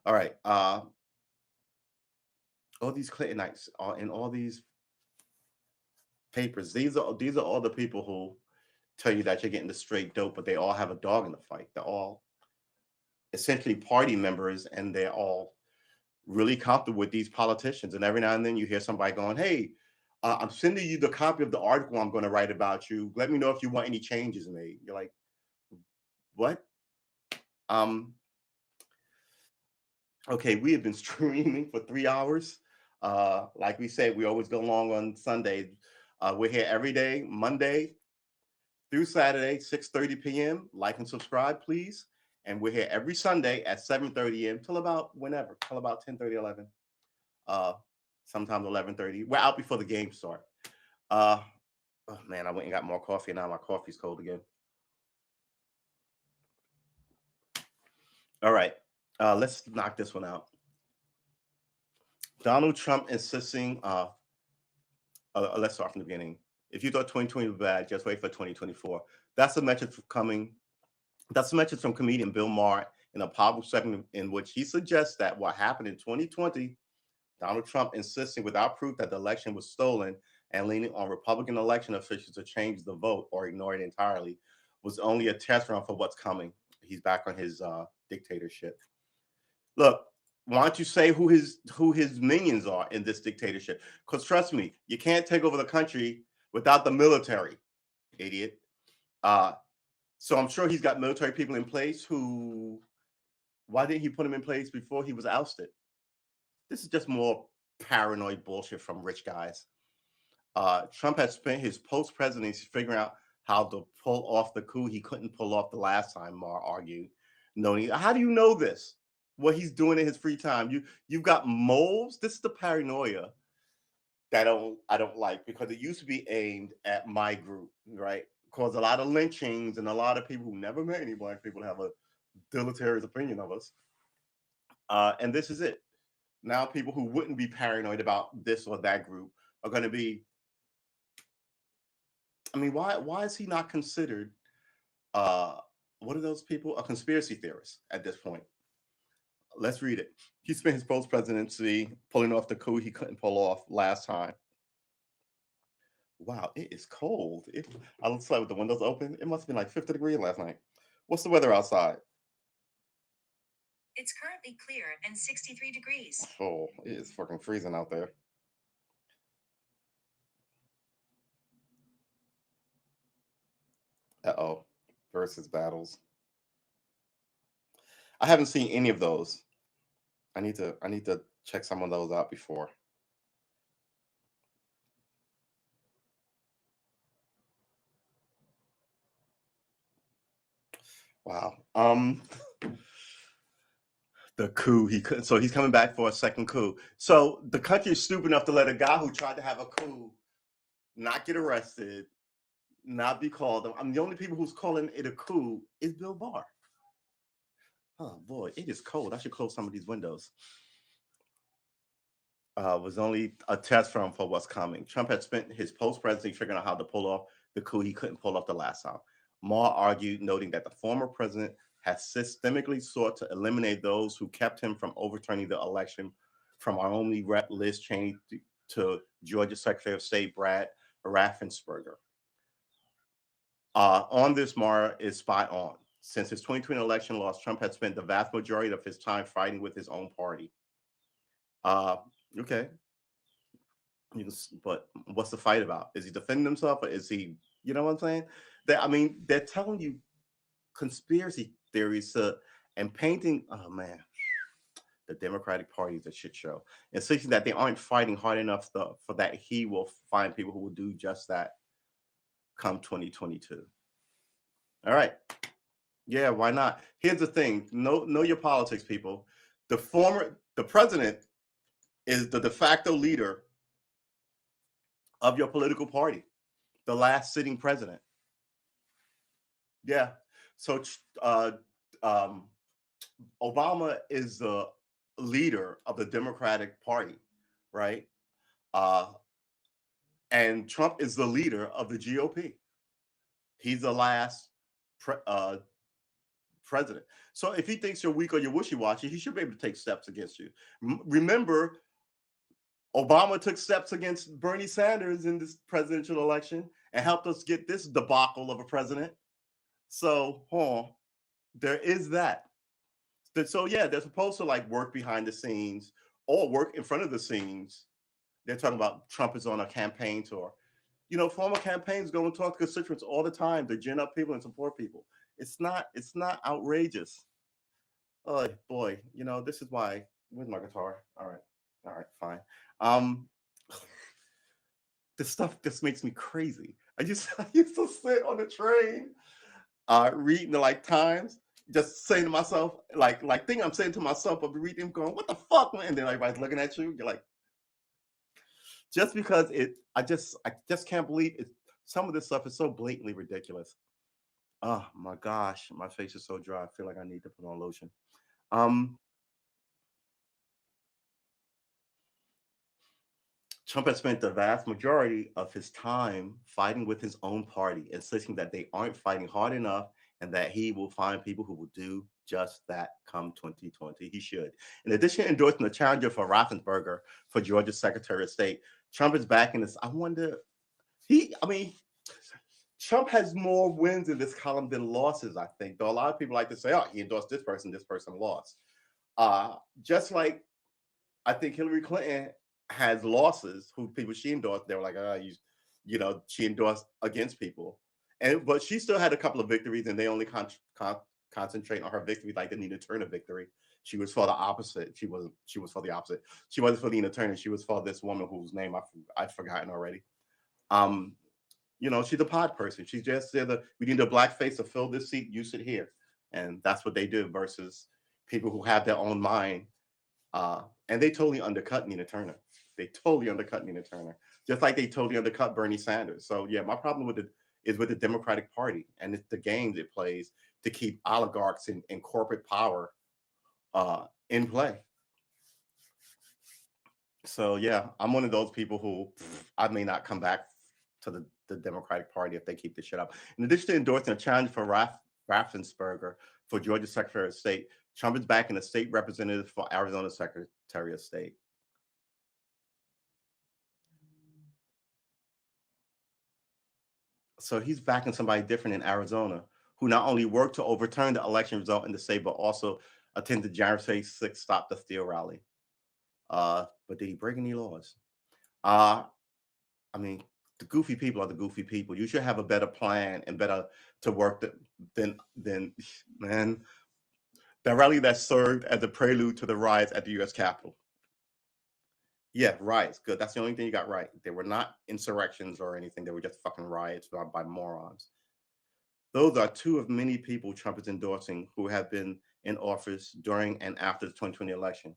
All right. All these Clintonites are in all these papers. These are all the people who tell you that you're getting the straight dope, but they all have a dog in the fight. They're all essentially party members, and they're all really comfortable with these politicians. And every now and then you hear somebody going, "Hey, I'm sending you the copy of the article I'm going to write about you. Let me know if you want any changes made." You're like, "What?" Okay, we have been streaming for 3 hours. Like we said, we always go long on Sunday. We're here every day, Monday through Saturday, 6:30 p.m. Like and subscribe, please. And we're here every Sunday at 7:30 a.m. till about whenever, till about 10:30, 11. Sometimes 11:30. We're out before the game start. Oh man, I went and got more coffee, and now my coffee's cold again. All right, let's knock this one out. Donald Trump insisting. Let's start from the beginning. If you thought 2020 was bad, just wait for 2024. That's a message coming. That's a message from comedian Bill Maher in a powerful segment in which he suggests that what happened in 2020, Donald Trump insisting without proof that the election was stolen and leaning on Republican election officials to change the vote or ignore it entirely, was only a test run for what's coming. He's back on his dictatorship. Look, why don't you say who his minions are in this dictatorship? Because trust me, you can't take over the country without the military, idiot. So I'm sure he's got military people in place who, why didn't he put them in place before he was ousted? This is just more paranoid bullshit from rich guys. Trump has spent his post-presidency figuring out how to pull off the coup he couldn't pull off the last time, Maher argued. How do you know this? What he's doing in his free time? You've got moles. This is the paranoia that I don't like, because it used to be aimed at my group, right? Caused a lot of lynchings and a lot of people who never met any black people have a deleterious opinion of us. And this is it. Now people who wouldn't be paranoid about this or that group are going to be. I mean, why is he not considered? What are those people? A conspiracy theorist at this point. Let's read it. He spent his post-presidency pulling off the coup he couldn't pull off last time. Wow, it is cold. I slept with the windows open. It must have been like 50 degrees last night. What's the weather outside? It's currently clear and 63 degrees. Oh, it is fucking freezing out there. Uh-oh. Versus battles. I haven't seen any of those. I need to check some of those out before. Wow. The coup he couldn't. So he's coming back for a second coup. So the country is stupid enough to let a guy who tried to have a coup not get arrested, not be called. I'm the only people who's calling it a coup is Bill Barr. Oh boy, it is cold. I should close some of these windows. Was only a test run for what's coming. Trump had spent his post-presidency figuring out how to pull off the coup he couldn't pull off the last time. Maher argued, noting that the former president has systemically sought to eliminate those who kept him from overturning the election, from Army Rep Liz Cheney to Georgia Secretary of State Brad Raffensperger. On this, Maher is spot on. Since his 2020 election loss, Trump has spent the vast majority of his time fighting with his own party. Okay. But what's the fight about? Is he defending himself, or is he, you know what I'm saying? They're telling you conspiracy theories and painting, oh man, the Democratic Party is a shit show. And saying that they aren't fighting hard enough for that he will find people who will do just that come 2022. All right. Yeah, why not? Here's the thing. Know your politics, people. The president is the de facto leader of your political party, the last sitting president. Yeah. So Obama is the leader of the Democratic Party, right? And Trump is the leader of the GOP. He's the last president. So if he thinks you're weak or you're wishy-washy, he should be able to take steps against you. Remember, Obama took steps against Bernie Sanders in this presidential election and helped us get this debacle of a president. So, there is that. So yeah, they're supposed to like work behind the scenes or work in front of the scenes. They're talking about Trump is on a campaign tour. You know, former campaigns go and talk to constituents all the time to gin up people and support people. It's not outrageous. Oh boy, you know, this is why. Where's my guitar? All right, fine. This stuff just makes me crazy. I used to sit on the train, reading the Times, just saying to myself, thing I'm saying to myself, I'll be reading, going, "What the fuck, man?" And then everybody's looking at you. You're like, just because I just can't believe it. Some of this stuff is so blatantly ridiculous. Oh my gosh, my face is so dry. I feel like I need to put on lotion. Trump has spent the vast majority of his time fighting with his own party, insisting that they aren't fighting hard enough and that he will find people who will do just that come 2020. He should. In addition to endorsing the challenger for Raffensperger for Georgia Secretary of State, Trump is backing this. Trump has more wins in this column than losses, I think. Though a lot of people like to say, oh, he endorsed this person lost. Just like I think Hillary Clinton has losses who people she endorsed, they were like, she endorsed against people. But she still had a couple of victories, and they only concentrate on her victories, like the Nina Turner victory. She was for the opposite. She was for the opposite. She wasn't for Nina Turner. She was for this woman whose name I've forgotten already. She's a pod person. She just said that we need a black face to fill this seat. You sit here, and that's what they do. Versus people who have their own mind, and they totally undercut Nina Turner. Just like they totally undercut Bernie Sanders. So yeah, my problem is with the Democratic Party, and it's the games it plays to keep oligarchs and corporate power in play. So yeah, I'm one of those people who I may not come back to the Democratic Party if they keep this shit up. In addition to endorsing a challenge for Raffensperger for Georgia Secretary of State, Trump is backing a state representative for Arizona Secretary of State. So he's backing somebody different in Arizona who not only worked to overturn the election result in the state, but also attended the January 6th Stop the Steal rally. But did he break any laws? The goofy people are the goofy people. You should have a better plan and better to work than man. The rally that served as a prelude to the riots at the U.S. Capitol. Yeah, riots. Good. That's the only thing you got right. They were not insurrections or anything. They were just fucking riots by morons. Those are two of many people Trump is endorsing who have been in office during and after the 2020 election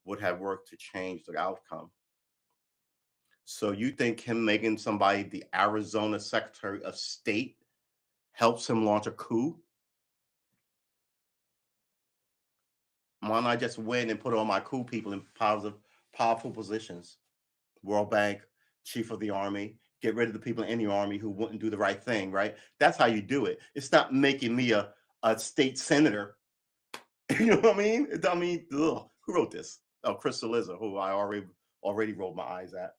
would have worked to change the outcome. So you think him making somebody the Arizona Secretary of State helps him launch a coup? Why not just win and put all my coup people in powerful positions? World Bank, Chief of the Army, get rid of the people in the army who wouldn't do the right thing, right? That's how you do it. It's not making me a state senator. You know what I mean? Ugh. Who wrote this? Oh, Chris Cillizza, who I already rolled my eyes at.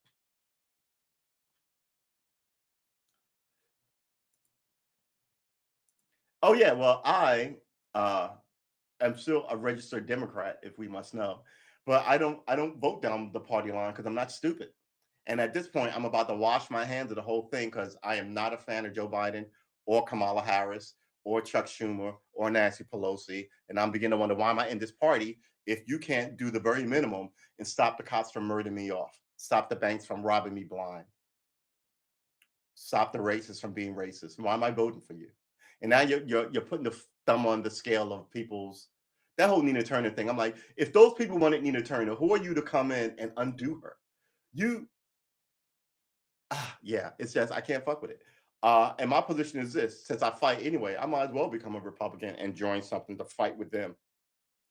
Oh yeah, well I am still a registered Democrat, if we must know, but I don't vote down the party line because I'm not stupid. And at this point, I'm about to wash my hands of the whole thing because I am not a fan of Joe Biden or Kamala Harris or Chuck Schumer or Nancy Pelosi. And I'm beginning to wonder, why am I in this party if you can't do the very minimum and stop the cops from murdering me off, stop the banks from robbing me blind, stop the racists from being racist? Why am I voting for you? And now you're putting the thumb on the scale of people's, that whole Nina Turner thing. I'm like, if those people wanted Nina Turner, who are you to come in and undo her? Yeah, it's just I can't fuck with it. And my position is this: since I fight anyway, I might as well become a Republican and join something to fight with them,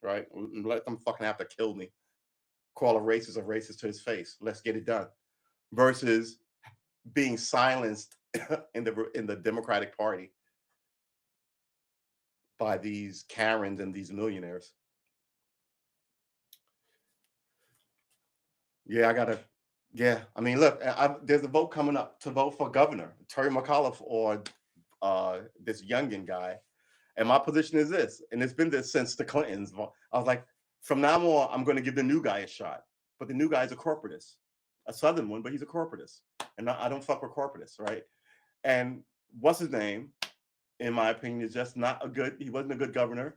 right? Let them fucking have to kill me. Call a racist to his face. Let's get it done. Versus being silenced in the Democratic Party by these Karens and these millionaires. Yeah, I gotta. Yeah, I mean, look, there's a vote coming up to vote for governor, Terry McAuliffe or this Youngin guy. And my position is this, and it's been this since the Clintons. I was like, from now on, I'm going to give the new guy a shot. But the new guy is a corporatist, a Southern one, but he's a corporatist. And I don't fuck with corporatists, right? And what's his name, in my opinion, is just he wasn't a good governor.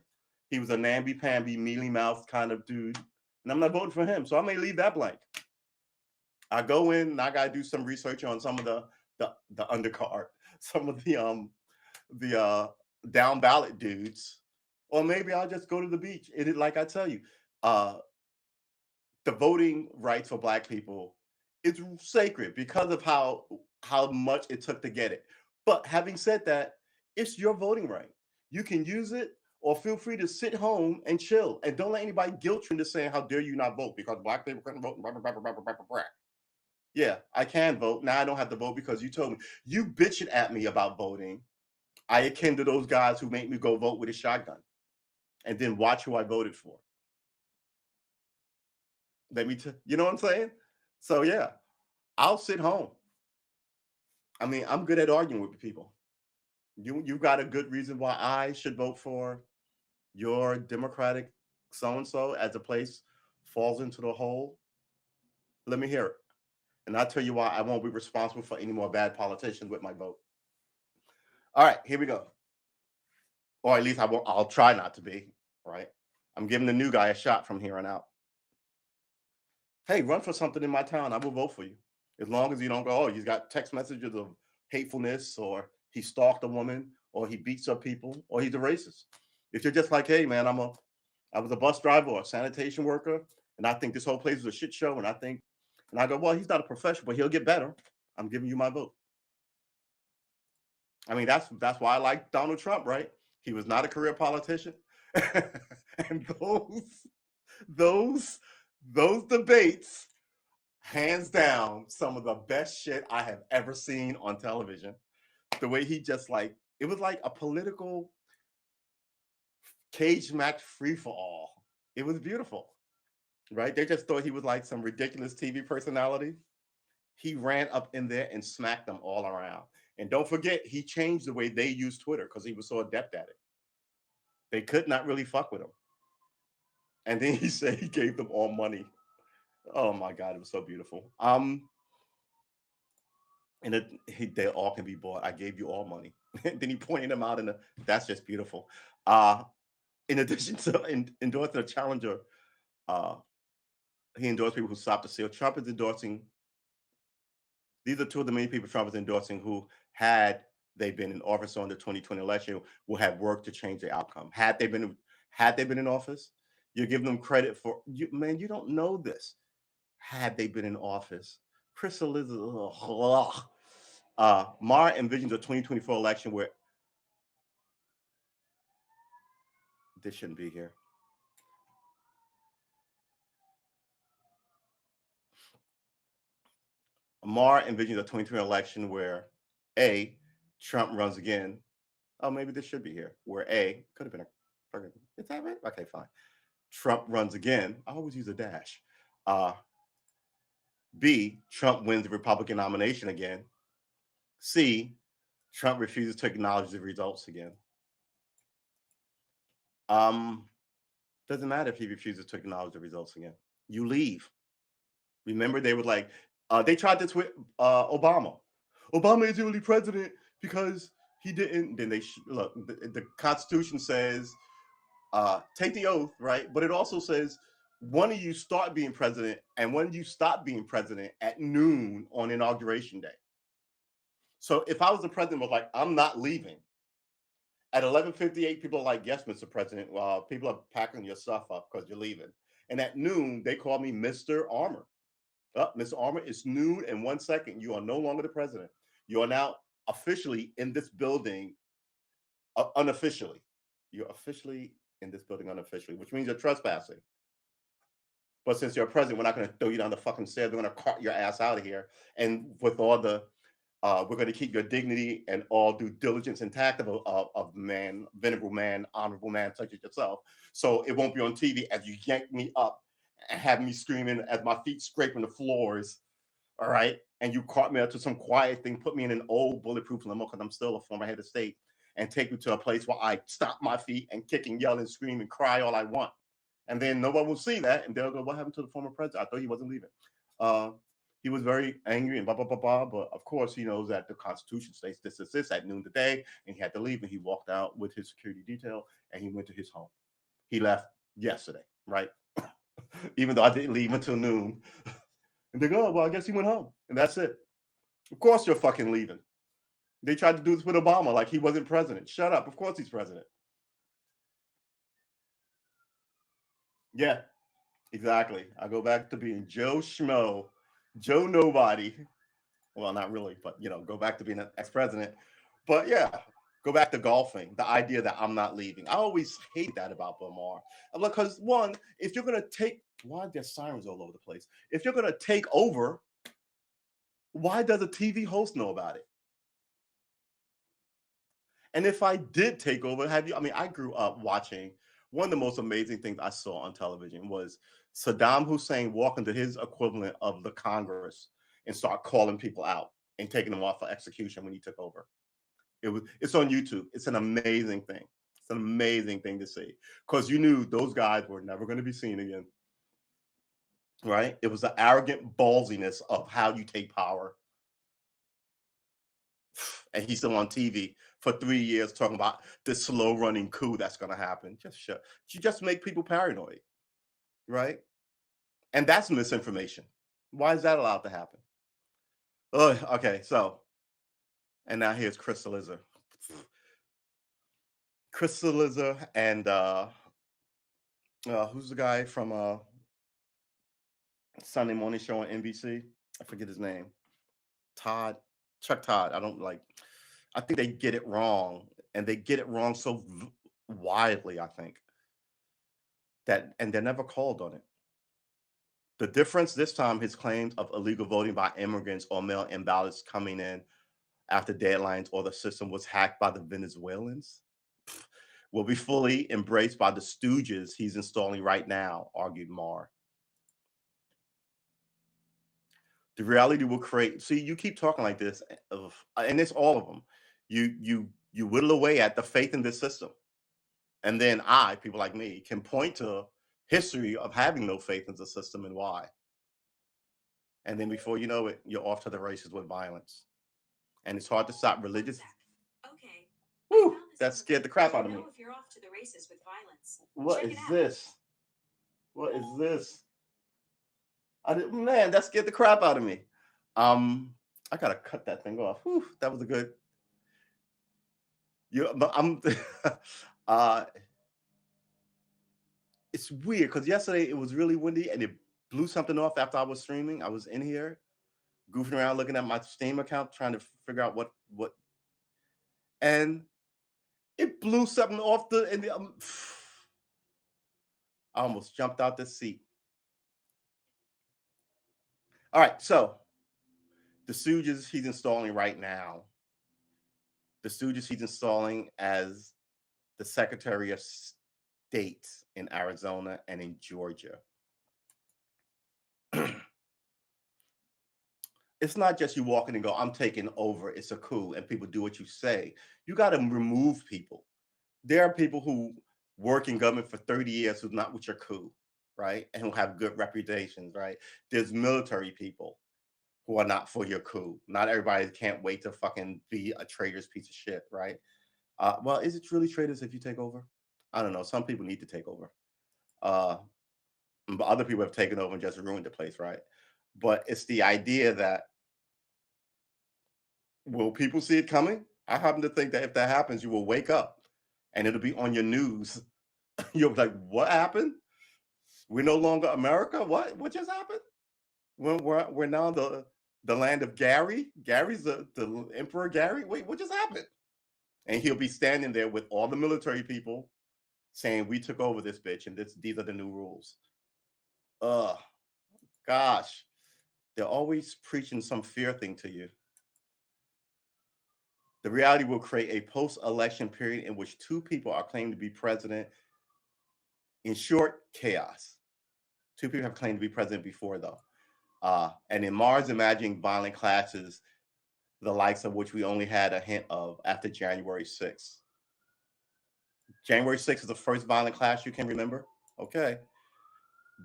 He was a namby-pamby, mealy-mouthed kind of dude. And I'm not voting for him. So I may leave that blank. I go in and I gotta do some research on some of the undercard, some of the down ballot dudes, or maybe I'll just go to the beach. Like I tell you, uh, the voting rights for Black people is sacred because of how much it took to get it. But having said that, it's your voting right. You can use it or feel free to sit home and chill and don't let anybody guilt you into saying how dare you not vote because Black people couldn't vote. Blah, blah, blah, blah, blah, blah, blah. Yeah, I can vote. Now I don't have to vote because you told me. You bitching at me about voting. I akin to those guys who make me go vote with a shotgun and then watch who I voted for. You know what I'm saying? So yeah, I'll sit home. I mean, I'm good at arguing with people. You got a good reason why I should vote for your Democratic so and so as the place falls into the hole? Let me hear it. And I'll tell you why I won't be responsible for any more bad politicians with my vote. All right, here we go. Or at least I'll try not to be, right? I'm giving the new guy a shot from here on out. Hey, run for something in my town. I will vote for you. As long as you don't go, oh, he's got text messages of hatefulness, or he stalked a woman, or he beats up people, or he's a racist. If you're just like, hey, man, I was a bus driver or a sanitation worker, and I think this whole place is a shit show, and I go, well, he's not a professional, but he'll get better. I'm giving you my vote. I mean, that's why I like Donald Trump, right? He was not a career politician. And those debates, hands down, some of the best shit I have ever seen on television. The way he just it was like a political cage match free for all. It was beautiful, right? They just thought he was like some ridiculous TV personality. He ran up in there and smacked them all around. And don't forget, he changed the way they use Twitter because he was so adept at it. They could not really fuck with him. And then he said he gave them all money. Oh my God, it was so beautiful. And they all can be bought. I gave you all money. Then he pointed them out, and that's just beautiful. In addition to endorsing a challenger, he endorsed people who stopped the steal. Trump is endorsing. These are two of the many people Trump is endorsing who, had they been in office on the 2020 election, will have worked to change the outcome. Had they been in office, you're giving them credit for you. Man, you don't know this. Had they been in office, Chris Elizabeth, Mara envisions a 2024 election where this shouldn't be here. Maher envisions a 2020 election where A, Trump runs again. Oh, maybe this should be here. Where A could have been a. Is that right? Okay, fine. Trump runs again. I always use a dash. B, Trump wins the Republican nomination again. C, Trump refuses to acknowledge the results again. Doesn't matter if he refuses to acknowledge the results again. You leave. Remember, they were like, they tried this with Obama. Obama isn't really president because he didn't. Then they look. The Constitution says take the oath, right? But it also says when you start being president and when you stop being president at noon on Inauguration Day. So if I was the president, was like, I'm not leaving. At 11:58, people are like, yes, Mr. President. People are packing your stuff up because you're leaving. And at noon, they call me Mr. Armor. Mr. Armor, it's noon and 1 second. You are no longer the president. You are now officially in this building unofficially. You're officially in this building unofficially, which means you're trespassing. But since you're a president, we're not going to throw you down the fucking stairs. We're going to cart your ass out of here. And with all the, we're going to keep your dignity and all due diligence intact of man, venerable man, honorable man such as yourself. So it won't be on TV as you yank me up and have me screaming as my feet scraping the floors. All right. And you cart me up to some quiet thing, put me in an old bulletproof limo because I'm still a former head of state, and take me to a place where I stop my feet and kick and yell and scream and cry all I want. And then no one will see that. And they'll go, what happened to the former president? I thought he wasn't leaving. He was very angry and blah, blah, blah, blah. But of course, he knows that the Constitution states this is this at noon today. And he had to leave. And he walked out with his security detail and he went to his home. He left yesterday, right? Even though I didn't leave until noon. And they go, oh, well, I guess he went home. And that's it. Of course you're fucking leaving. They tried to do this with Obama like he wasn't president. Shut up. Of course he's president. Yeah, exactly. I go back to being Joe Schmo, Joe Nobody. Well, not really, but, go back to being an ex-president. But yeah, go back to golfing. The idea that I'm not leaving. I always hate that about Bill Maher. Because one, if you're going to take, why are there sirens all over the place? If you're going to take over, why does a TV host know about it? And if I did take over, I grew up watching, one of the most amazing things I saw on television was Saddam Hussein walk into his equivalent of the Congress and start calling people out and taking them off for execution when he took over. It's on YouTube. It's an amazing thing. It's an amazing thing to see because you knew those guys were never going to be seen again. Right? It was the arrogant ballsiness of how you take power. And he's still on TV for 3 years talking about this slow running coup that's going to happen. You just make people paranoid, right? And that's misinformation. Why is that allowed to happen? Okay, so, and now here's Crystal Lizard and who's the guy from Sunday Morning Show on NBC? I forget his name. Chuck Todd. I think they get it wrong, and they get it wrong so widely, I think, and they're never called on it. The difference this time, his claims of illegal voting by immigrants or mail-in ballots coming in after deadlines or the system was hacked by the Venezuelans, will be fully embraced by the stooges he's installing right now, argued Maher. The reality will create. See, you keep talking like this, and it's all of them. You whittle away at the faith in this system, and then people like me, can point to history of having no faith in the system and why. And then before you know it, you're off to the races with violence, and it's hard to stop religious. Okay. Woo, that scared the crap out of me. If you're off to the races with violence. What Check is it out. this? What is this? Man, that scared the crap out of me. I gotta cut that thing off. Whew, that was a good. It's weird because yesterday it was really windy and it blew something off after I was streaming. I was in here goofing around looking at my Steam account trying to figure out what, and it blew something off I almost jumped out the seat. All right, so the stooges he's installing right now, the stooges he's installing as the Secretary of State in Arizona and in Georgia. It's not just you walking and go, I'm taking over, it's a coup, and people do what you say. You got to remove people. There are people who work in government for 30 years who's not with your coup, right? And who have good reputations, right? There's military people who are not for your coup. Not everybody can't wait to fucking be a traitor's piece of shit, right? Well, is it really traitors if you take over? I don't know. Some people need to take over. But other people have taken over and just ruined the place, right? But it's the idea that will people see it coming? I happen to think that if that happens, you will wake up and it'll be on your news. You'll be like, what happened? We're no longer America? What just happened? We're now the land of Gary. Gary's the Emperor Gary. Wait, what just happened? And he'll be standing there with all the military people saying, we took over this bitch and these are the new rules. Gosh, they're always preaching some fear thing to you. The reality will create a post-election period in which two people are claimed to be president. In short, chaos. Two people have claimed to be president before, though. And in Mars imagining violent clashes, the likes of which we only had a hint of after January 6th. January 6th is the first violent clash you can remember? Okay.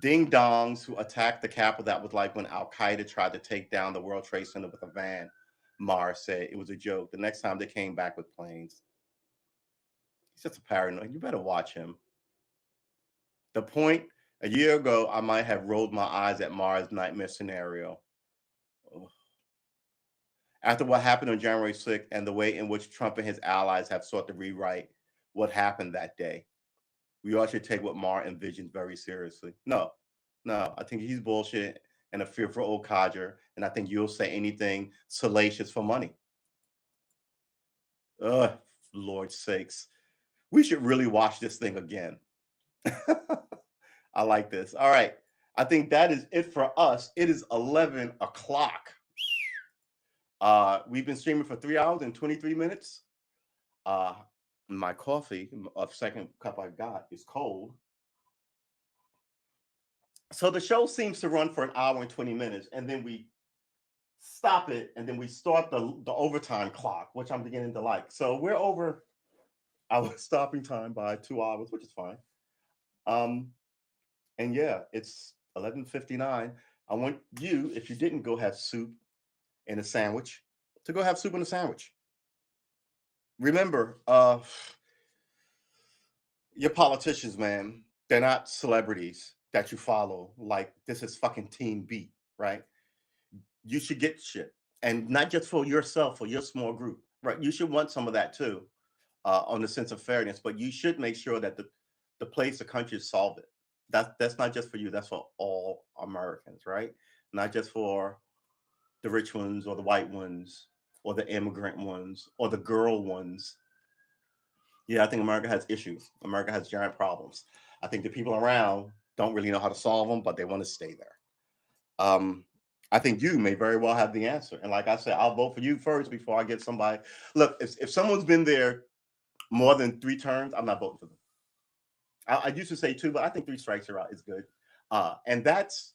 Ding-dongs who attacked the Capitol, that was like when Al-Qaeda tried to take down the World Trade Center with a van. Mars said it was a joke. The next time they came back with planes. He's just a paranoid. You better watch him. The point, a year ago, I might have rolled my eyes at Mars' nightmare scenario. Ugh. After what happened on January 6th and the way in which Trump and his allies have sought to rewrite what happened that day, we all should take what Mars envisions very seriously. No, I think he's bullshit and a fearful old codger, and I think you'll say anything salacious for money. Ugh, Lord's sakes. We should really watch this thing again. I like this. All right. I think that is it for us. It is 11 o'clock. We've been streaming for 3 hours and 23 minutes. My coffee, a second cup I got, is cold. So the show seems to run for an hour and 20 minutes, and then we stop it, and then we start the overtime clock, which I'm beginning to like. So we're over our stopping time by 2 hours, which is fine. And yeah, it's 11:59. I want you, if you didn't go have soup and a sandwich, to go have soup and a sandwich. Remember, your politicians, man, they're not celebrities that you follow. Like, this is fucking Team Beat, right? You should get shit. And not just for yourself or your small group, right? You should want some of that too, on the sense of fairness, but you should make sure that the place, the country solve it. That's not just for you, that's for all Americans, right? Not just for the rich ones or the white ones or the immigrant ones or the girl ones. Yeah, I think America has issues. America has giant problems. I think the people around don't really know how to solve them, but they want to stay there. I think you may very well have the answer. And like I said, I'll vote for you first before I get somebody. Look, if someone's been there more than 3 terms, I'm not voting for them. I used to say 2, but I think 3 strikes are out is good. And that's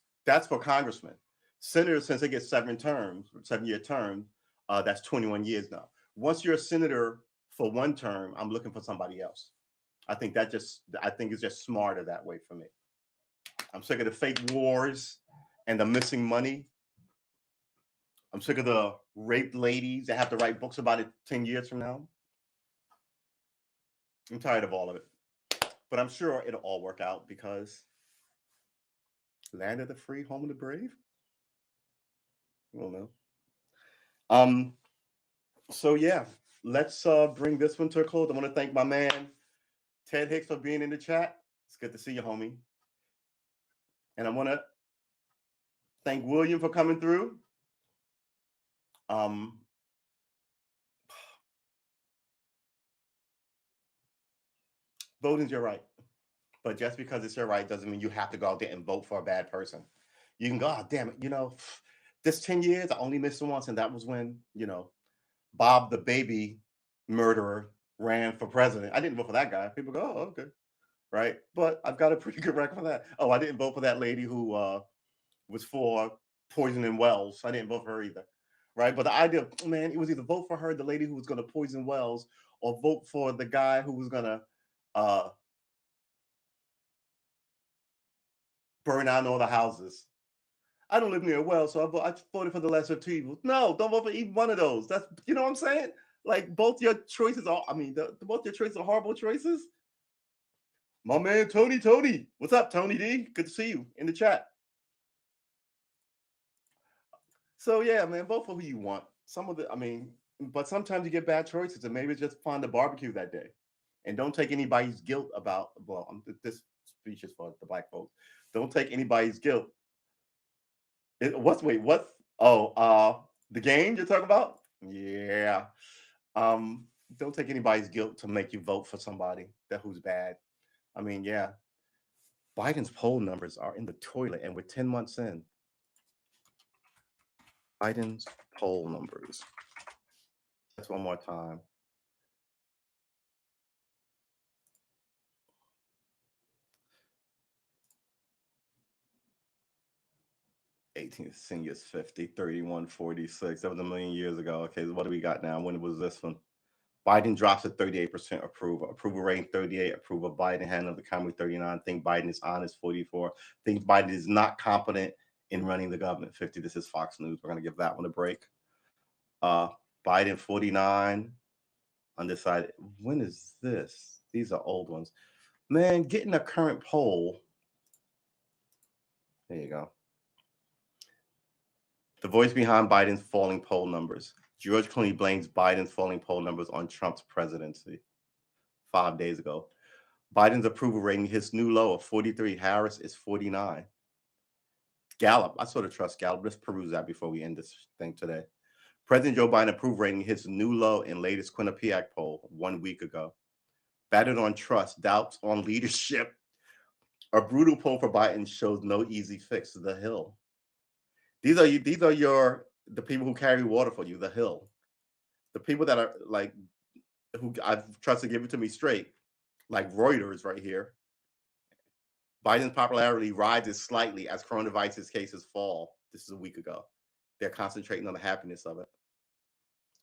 for congressmen. Senators, since they get 7-year terms, that's 21 years now. Once you're a senator for 1 term, I'm looking for somebody else. I think it's just smarter that way for me. I'm sick of the fake wars and the missing money. I'm sick of the raped ladies that have to write books about it 10 years from now. I'm tired of all of it. But I'm sure it'll all work out because land of the free, home of the brave. I don't know. So yeah, let's bring this one to a close. I want to thank my man Ted Hicks for being in the chat. It's good to see you, homie. And I want to thank William for coming through. Voting's your right. But just because it's your right doesn't mean you have to go out there and vote for a bad person. You can go, oh, damn it, This 10 years, I only missed it once, and that was when, Bob the baby murderer ran for president. I didn't vote for that guy. People go, oh, okay. Right. But I've got a pretty good record for that. Oh, I didn't vote for that lady who was for poisoning wells. I didn't vote for her either. Right. But the idea of, man, it was either vote for her, the lady who was going to poison wells, or vote for the guy who was going to burn down all the houses. I don't live near a well, so I voted for the lesser of two evils. No, don't vote for either one of those. That's, you know what I'm saying? Like, both your choices are, both your choices are horrible choices. My man, Tony. What's up, Tony D? Good to see you in the chat. So, yeah, man, vote for who you want. But sometimes you get bad choices, and maybe it's just fun to barbecue that day. And don't take anybody's guilt about, this speech is for the black folks. Don't take anybody's guilt. The game you're talking about? Yeah. Don't take anybody's guilt to make you vote for somebody who's bad. Yeah. Biden's poll numbers are in the toilet, and we're 10 months in. Biden's poll numbers. That's one more time. '18th seniors 50, 31, 46. That was a million years ago. Okay, what do we got now? When was this one? Biden drops to 38% approval. Approval rating 38. Approval. Biden handling the economy 39. Think Biden is honest 44. Think Biden is not competent in running the government 50. This is Fox News. We're going to give that one a break. Biden 49. Undecided. When is this? These are old ones. Man, getting a current poll. There you go. The voice behind Biden's falling poll numbers. George Clooney blames Biden's falling poll numbers on Trump's presidency 5 days ago. Biden's approval rating hits new low of 43. Harris is 49. Gallup, I sort of trust Gallup. Let's peruse that before we end this thing today. President Joe Biden approval rating hits new low in latest Quinnipiac poll 1 week ago. Battered on trust, doubts on leadership. A brutal poll for Biden shows no easy fix. The Hill. These are the people who carry water for you, The Hill. The people that are like, who I trust to give it to me straight, like Reuters right here. Biden's popularity rises slightly as coronavirus cases fall. This is a week ago. They're concentrating on the happiness of it.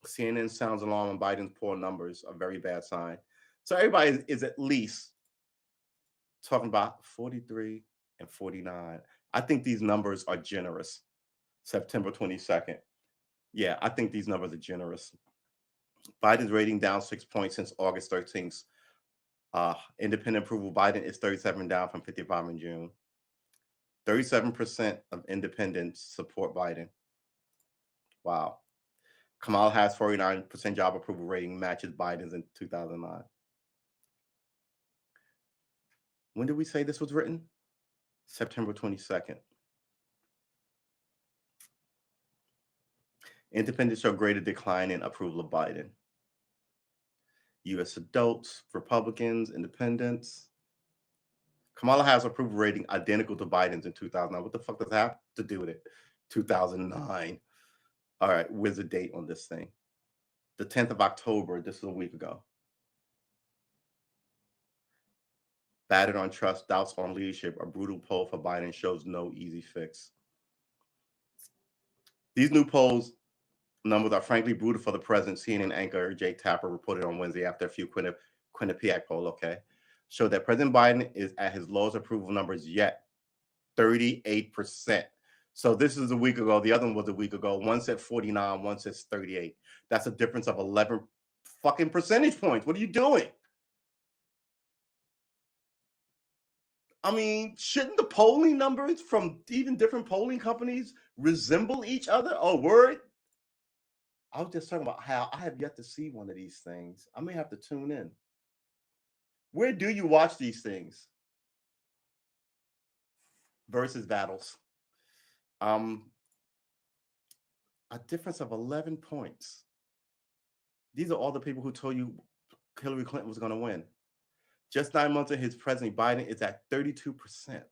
CNN sounds alarm on Biden's poor numbers, a very bad sign. So everybody is at least talking about 43 and 49. I think these numbers are generous. September 22nd. Yeah, I think these numbers are generous. Biden's rating down 6 points since August 13th. Independent approval, Biden is 37 down from 55 in June. 37% of independents support Biden. Wow. Kamala has 49% job approval rating, matches Biden's in 2009. When did we say this was written? September 22nd. Independents show greater decline in approval of Biden. U.S. adults, Republicans, independents. Kamala has approval rating identical to Biden's in 2009. What the fuck does that have to do with it? 2009. All right, where's the date on this thing? The 10th of October. This is a week ago. Battered on trust, doubts on leadership. A brutal poll for Biden shows no easy fix. These new polls numbers are frankly brutal for the president. CNN anchor Jake Tapper reported on Wednesday after a few Quinnipiac poll, showed that President Biden is at his lowest approval numbers yet, 38%. So this is a week ago. The other one was a week ago. One said 49, one says 38. That's a difference of 11 fucking percentage points. What are you doing? Shouldn't the polling numbers from even different polling companies resemble each other? Oh, word? I was just talking about how I have yet to see one of these things. I may have to tune in. Where do you watch these things? Versus battles. A difference of 11 points. These are all the people who told you Hillary Clinton was going to win. Just 9 months of his presidency, Biden is at 32%.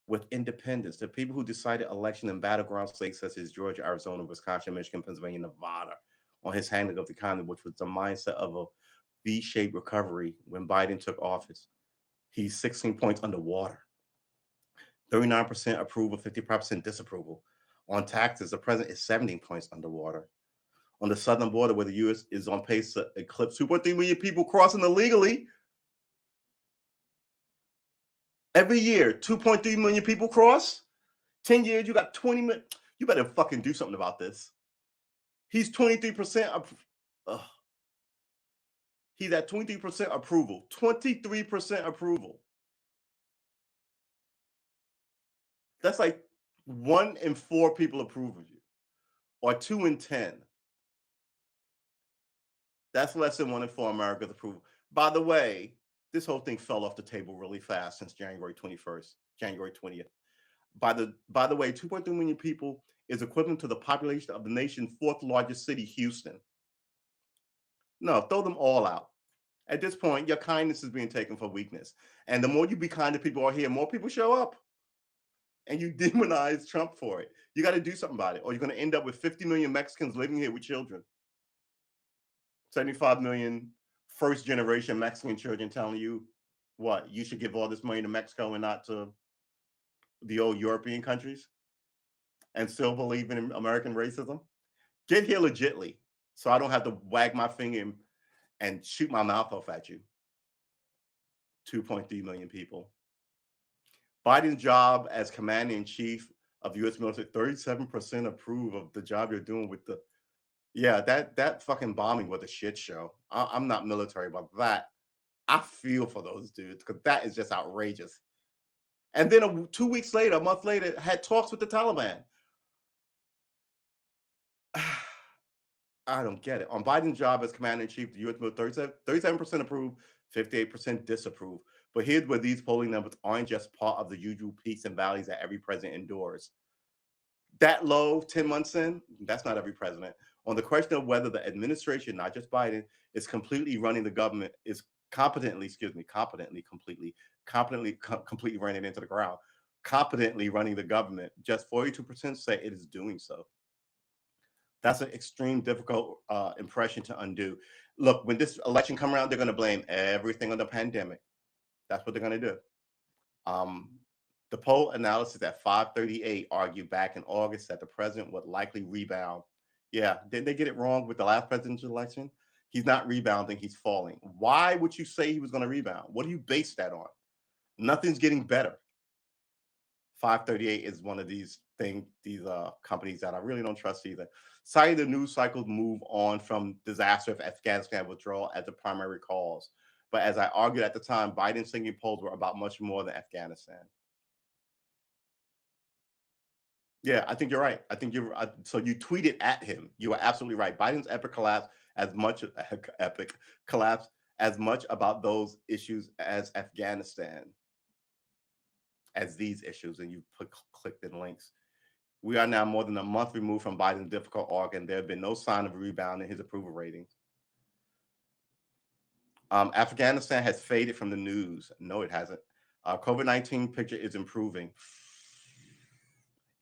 with independents, the people who decided election in battleground states such as Georgia, Arizona, Wisconsin, Michigan, Pennsylvania, Nevada on his handling of the economy, which was the mindset of a V-shaped recovery when Biden took office. He's 16 points underwater. 39% approval, 55% disapproval. On taxes, the president is 17 points underwater. On the southern border, where the U.S. is on pace to eclipse 2.3 million people crossing illegally, every year, 2.3 million people cross. 10 years, you got 20 million. You better fucking do something about this. He's 23%. He's at 23% approval. 23% approval. That's like 1 in 4 people approve of you, or 2 in 10. That's less than 1 in 4 Americans approve. By the way, this whole thing fell off the table really fast since January 21st, January 20th. By the way, 2.3 million people is equivalent to the population of the nation's 4th largest city, Houston. No, throw them all out. At this point, your kindness is being taken for weakness. And the more you be kind to people out here, more people show up. And you demonize Trump for it. You got to do something about it, or you're going to end up with 50 million Mexicans living here with children. 75 million first-generation Mexican children telling you, what, you should give all this money to Mexico and not to the old European countries, and still believe in American racism? Get here legitly, so I don't have to wag my finger and shoot my mouth off at you. 2.3 million people. Biden's job as commander-in-chief of the U.S. military, 37% approve of the job you're doing with the, yeah, that fucking bombing was a shit show. I'm not military, but that, I feel for those dudes, because that is just outrageous. And then 2 weeks later, a month later, had talks with the Taliban. I don't get it. On Biden's job as commander-in-chief, the U.S. military, 37% approve, 58% disapprove. But here's where these polling numbers aren't just part of the usual peaks and valleys that every president endures. That low 10 months in, that's not every president. On the question of whether the administration, not just Biden, is completely running the government, is completely running it into the ground, competently running the government, just 42% say it is doing so. That's an extreme difficult impression to undo. Look, when this election comes around, they're going to blame everything on the pandemic. That's what they're going to do. The poll analysis at 538 argued back in August that the president would likely rebound. Yeah, did they get it wrong with the last presidential election? He's not rebounding, he's falling. Why would you say he was going to rebound? What do you base that on? Nothing's getting better. 538 is one of these companies that I really don't trust either. Citing the news cycles move on from disaster of Afghanistan withdrawal as the primary cause. But as I argued at the time, Biden's singing polls were about much more than Afghanistan. Yeah, I think you're right. I think so you tweeted at him. You are absolutely right. Biden's epic collapse as much about those issues as Afghanistan, as these issues, and you clicked in links. We are now more than a month removed from Biden's difficult arc, and there have been no sign of a rebound in his approval ratings. Afghanistan has faded from the news. No, it hasn't. COVID-19 picture is improving.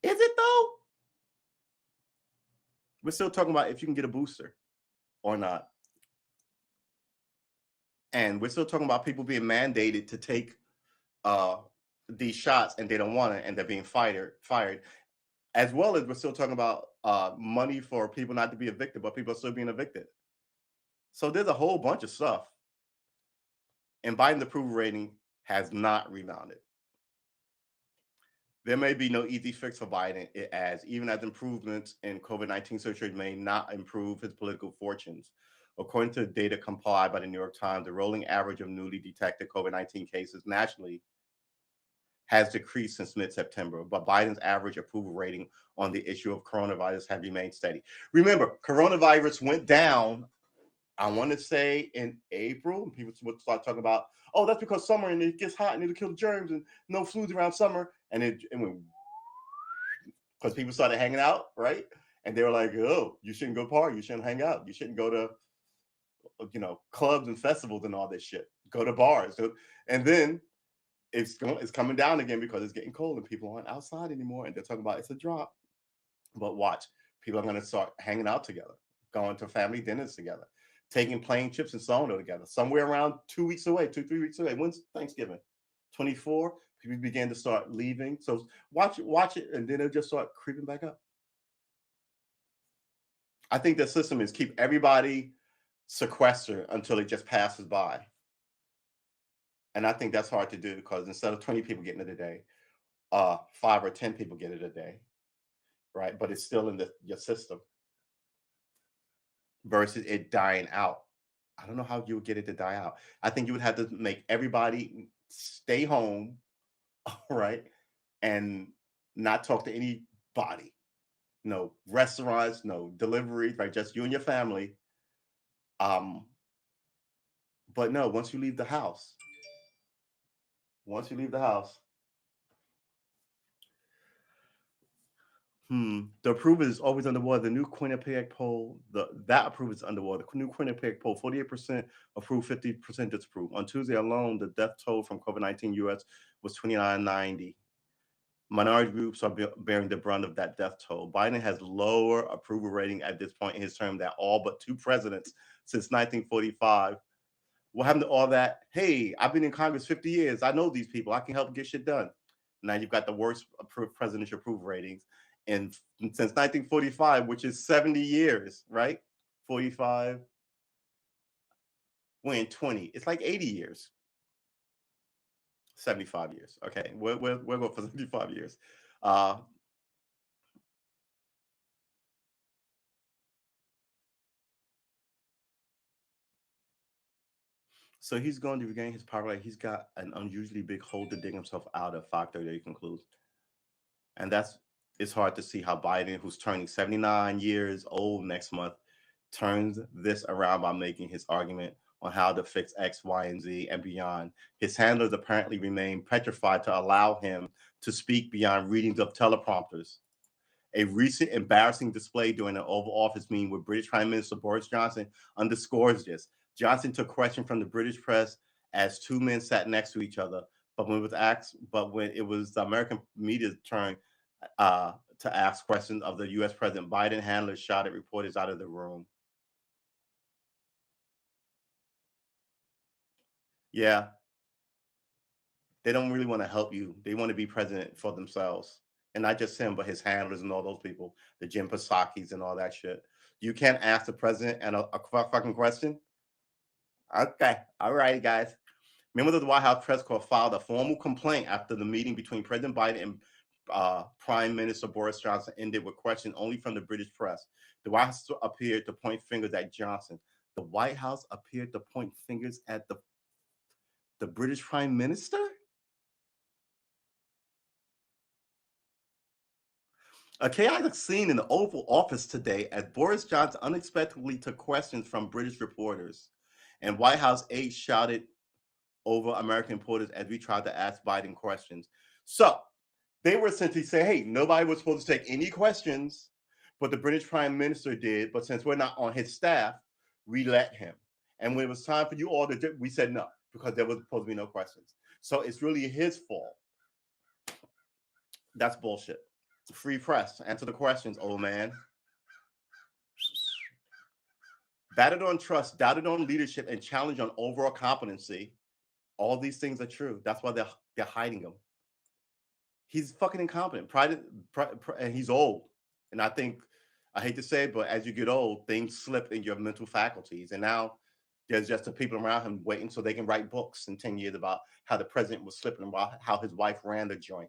Is it though? We're still talking about if you can get a booster or not. And we're still talking about people being mandated to take these shots and they don't want it and they're being fired. As well as we're still talking about money for people not to be evicted, but people are still being evicted. So there's a whole bunch of stuff. And Biden's approval rating has not rebounded. There may be no easy fix for Biden, even as improvements in COVID-19 surgery may not improve his political fortunes. According to data compiled by the New York Times, the rolling average of newly detected COVID-19 cases nationally has decreased since mid-September, but Biden's average approval rating on the issue of coronavirus has remained steady. Remember, coronavirus went down, I want to say in April, and people would start talking about, oh, that's because summer and it gets hot and it'll kill the germs and no flus around summer. And it went, because people started hanging out, right? And they were like, oh, you shouldn't go party, you shouldn't hang out, you shouldn't go to, clubs and festivals and all this shit. Go to bars. And then it's coming down again because it's getting cold and people aren't outside anymore, and they're talking about it's a drop. But watch, people are going to start hanging out together, going to family dinners together, taking plane trips and so on together. Somewhere around 2 weeks away, 2-3 weeks away. When's Thanksgiving? 24. People begin to start leaving. So watch it, and then it'll just start creeping back up. I think the system is keep everybody sequestered until it just passes by. And I think that's hard to do because instead of 20 people getting it a day, 5 or 10 people get it a day, right? But it's still in your system versus it dying out. I don't know how you would get it to die out. I think you would have to make everybody stay home, right? And not talk to anybody. No restaurants, no deliveries, right? Just you and your family. But no, once you leave the house, the approval is always underwater. The new Quinnipiac poll, that approval is underwater. The new Quinnipiac poll, 48% approved, 50% disapprove. On Tuesday alone, the death toll from COVID-19 U.S. was 2990. Minority groups are bearing the brunt of that death toll. Biden has lower approval rating at this point in his term than all but 2 presidents since 1945. What happened to all that? Hey, I've been in Congress 50 years. I know these people. I can help get shit done. Now you've got the worst presidential approval ratings since 1945, which is 70 years, right? 45. We're in 20. It's like 80 years. 75 years. Okay, we're going for 75 years. So he's going to regain his power. He's got an unusually big hole to dig himself out of, 5:30 concludes. And it's hard to see how Biden, who's turning 79 years old next month, turns this around by making his argument on how to fix X, Y, and Z and beyond. His handlers apparently remain petrified to allow him to speak beyond readings of teleprompters. A recent embarrassing display during an Oval Office meeting with British Prime Minister Boris Johnson underscores this. Johnson took question from the British press as 2 men sat next to each other, but when it was the American media's turn to ask questions of the U.S. President, Biden handlers shouted reporters out of the room. Yeah, they don't really want to help you. They want to be president for themselves. And not just him, but his handlers and all those people, the Jim Psaki's and all that shit. You can't ask the president a fucking question? Okay, all right, guys. Members of the White House press corps filed a formal complaint after the meeting between President Biden and Prime Minister Boris Johnson ended with questions only from the British press. The White House appeared to point fingers at Johnson. The White House appeared to point fingers at the British Prime Minister? A chaotic scene in the Oval Office today as Boris Johnson unexpectedly took questions from British reporters, and White House aides shouted over American reporters as we tried to ask Biden questions. So they were essentially saying, hey, nobody was supposed to take any questions, but the British Prime Minister did. But since we're not on his staff, we let him. And when it was time for you all to do, we said no, because there was supposed to be no questions. So it's really his fault. That's bullshit. Free press. Answer the questions, old man. Battered on trust, doubted on leadership, and challenged on overall competency. All these things are true. That's why they're hiding him. He's fucking incompetent. And he's old. And I think, I hate to say it, but as you get old, things slip in your mental faculties. And now there's just the people around him waiting so they can write books in 10 years about how the president was slipping and how his wife ran the joint.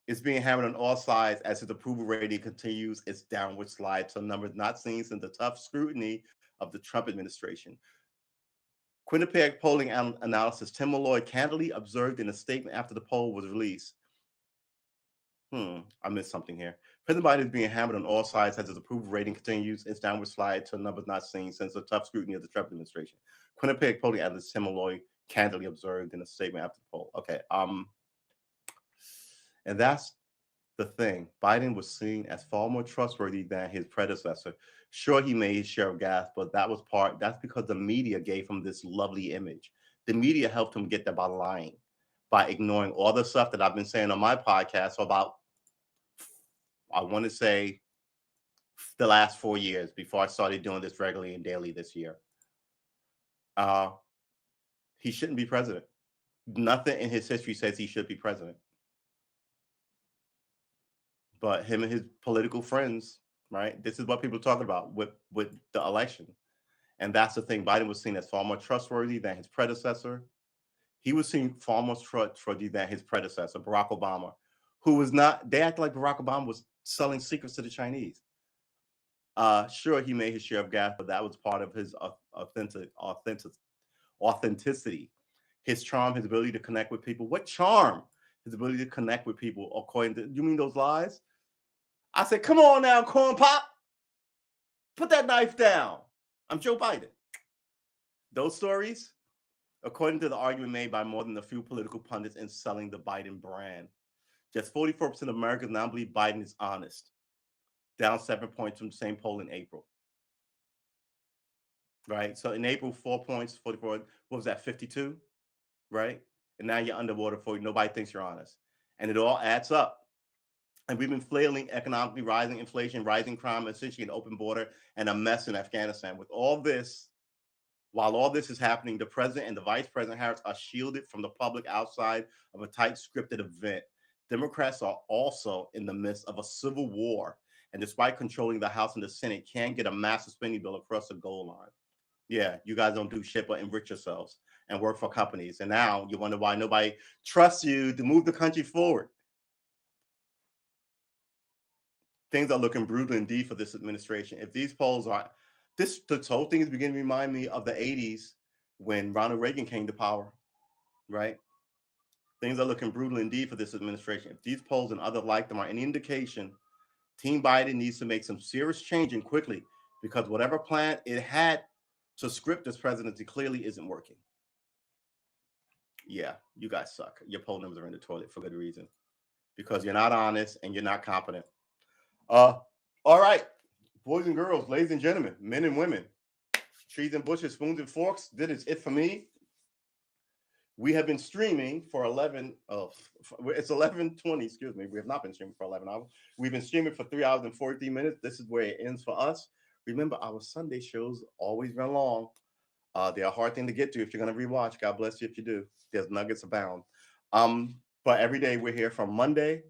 It's being hammered on all sides as his approval rating continues its downward slide to numbers not seen since the tough scrutiny of the Trump administration. Quinnipiac polling analysis Tim Malloy candidly observed in a statement after the poll was released. I missed something here. President Biden is being hammered on all sides as his approval rating continues its downward slide to numbers not seen since the tough scrutiny of the Trump administration. Quinnipiac polling analyst Tim Malloy candidly observed in a statement after the poll. Okay. And that's the thing. Biden was seen as far more trustworthy than his predecessor. Sure, he made his share of gas, but that's because the media gave him this lovely image. The media helped him get there by lying, by ignoring all the stuff that I've been saying on my podcast for about, I want to say, the last 4 years before I started doing this regularly and daily this year. He shouldn't be president. Nothing in his history says he should be president. But him and his political friends, right? This is what people are talking about with the election. And that's the thing. Biden was seen as far more trustworthy than his predecessor. He was seen far more trustworthy than his predecessor, Barack Obama, who was not, they act like Barack Obama was selling secrets to the Chinese. Sure, he made his share of gas, but that was part of his authenticity, his charm, his ability to connect with people. What charm? His ability to connect with people, according to, you mean those lies? I said, come on now, corn pop. Put that knife down. I'm Joe Biden. Those stories, according to the argument made by more than a few political pundits in selling the Biden brand, just 44% of Americans now believe Biden is honest, down 7 points from the same poll in April. Right? So in April, 4 points, 44, what was that, 52? Right? And now you're underwater for nobody thinks you're honest. And it all adds up. And we've been flailing economically, rising inflation, rising crime, essentially an open border, and a mess in Afghanistan. With all this, while all this is happening, the president and the vice president Harris are shielded from the public outside of a tight scripted event. Democrats are also in the midst of a civil war, and despite controlling the House and the Senate, can't get a massive spending bill across the goal line. Yeah, you guys don't do shit but enrich yourselves and work for companies. And now you wonder why nobody trusts you to move the country forward. Things are looking brutal indeed for this administration. If these polls are, this whole thing is beginning to remind me of the 80s when Ronald Reagan came to power, right? Things are looking brutal indeed for this administration. If these polls and others like them are any indication, Team Biden needs to make some serious change and quickly, because whatever plan it had to script this presidency clearly isn't working. Yeah, you guys suck. Your poll numbers are in the toilet for good reason, because you're not honest and you're not competent. All right, boys and girls, ladies and gentlemen, men and women, trees and bushes, spoons and forks. That is it for me. We have been streaming for it's 11:20, excuse me. We have not been streaming for 11 hours. We've been streaming for 3 hours and 43 minutes. This is where it ends for us. Remember, our Sunday shows always run long. They're a hard thing to get to if you're going to rewatch. God bless you if you do. There's nuggets abound. But every day we're here from Monday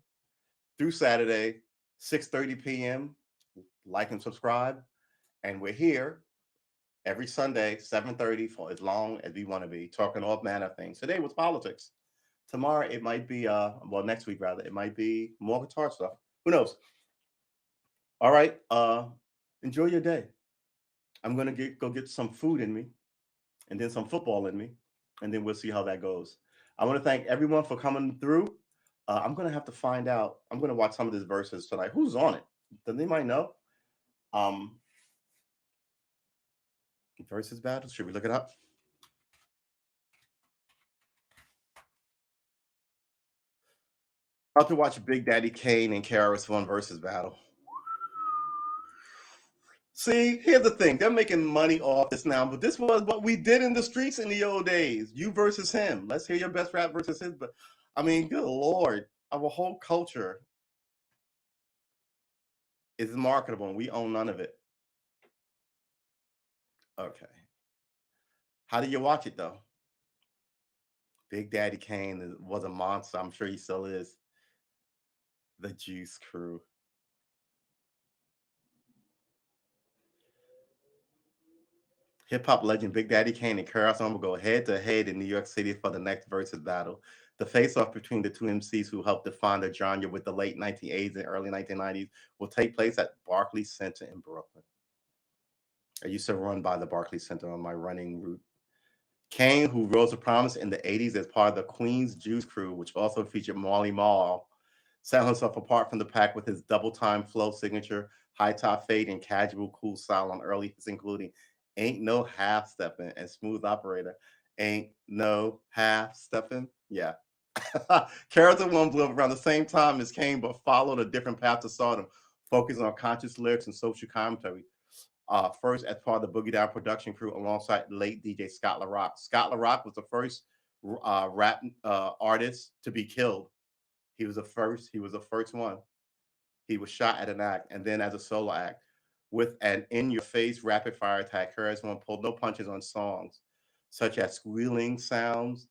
through Saturday, 6:30 p.m. Like and subscribe. And we're here every Sunday, 7:30 for as long as we want to be, talking all manner of things. Today was politics. Tomorrow it might be, next week rather, it might be more guitar stuff. Who knows? All right. Enjoy your day. I'm going to go get some food in me and then some football in me, and then we'll see how that goes. I want to thank everyone for coming through. I'm going to have to find out. I'm going to watch some of these verses tonight. Who's on it? Does anybody know? Versus battle. Should we look it up? I'll have to watch Big Daddy Kane and KRS-One versus battle. See, here's the thing. They're making money off this now, but this was what we did in the streets in the old days. You versus him. Let's hear your best rap versus his. But I mean, good Lord, our whole culture is marketable and we own none of it. Okay. How did you watch it though? Big Daddy Kane was a monster. I'm sure he still is. The Juice Crew. Hip-hop legend Big Daddy Kane and KRS-One will go head-to-head in New York City for the next versus battle. The face-off between the two MCs who helped define the genre with the late 1980s and early 1990s will take place at Barclays Center in Brooklyn. I used to run by the Barclays Center on my running route. Kane, who rose to prominence in the 80s as part of the Queen's Juice Crew, which also featured Marley Marl, set himself apart from the pack with his double-time flow signature, high-top fade, and casual cool style on early hits, including Ain't No Half Steppin' and Smooth Operator. Ain't No Half Steppin'? Yeah. KRS-One blew up around the same time as Kane, but followed a different path to stardom, focusing on conscious lyrics and social commentary. first as part of the Boogie Down production crew alongside late DJ Scott LaRock. Scott LaRock was the first rap artist to be killed. He was the first. He was the first one. He was shot at an act, and then as a solo act, with an in-your-face rapid-fire attack. KRS-One pulled no punches on songs such as squealing such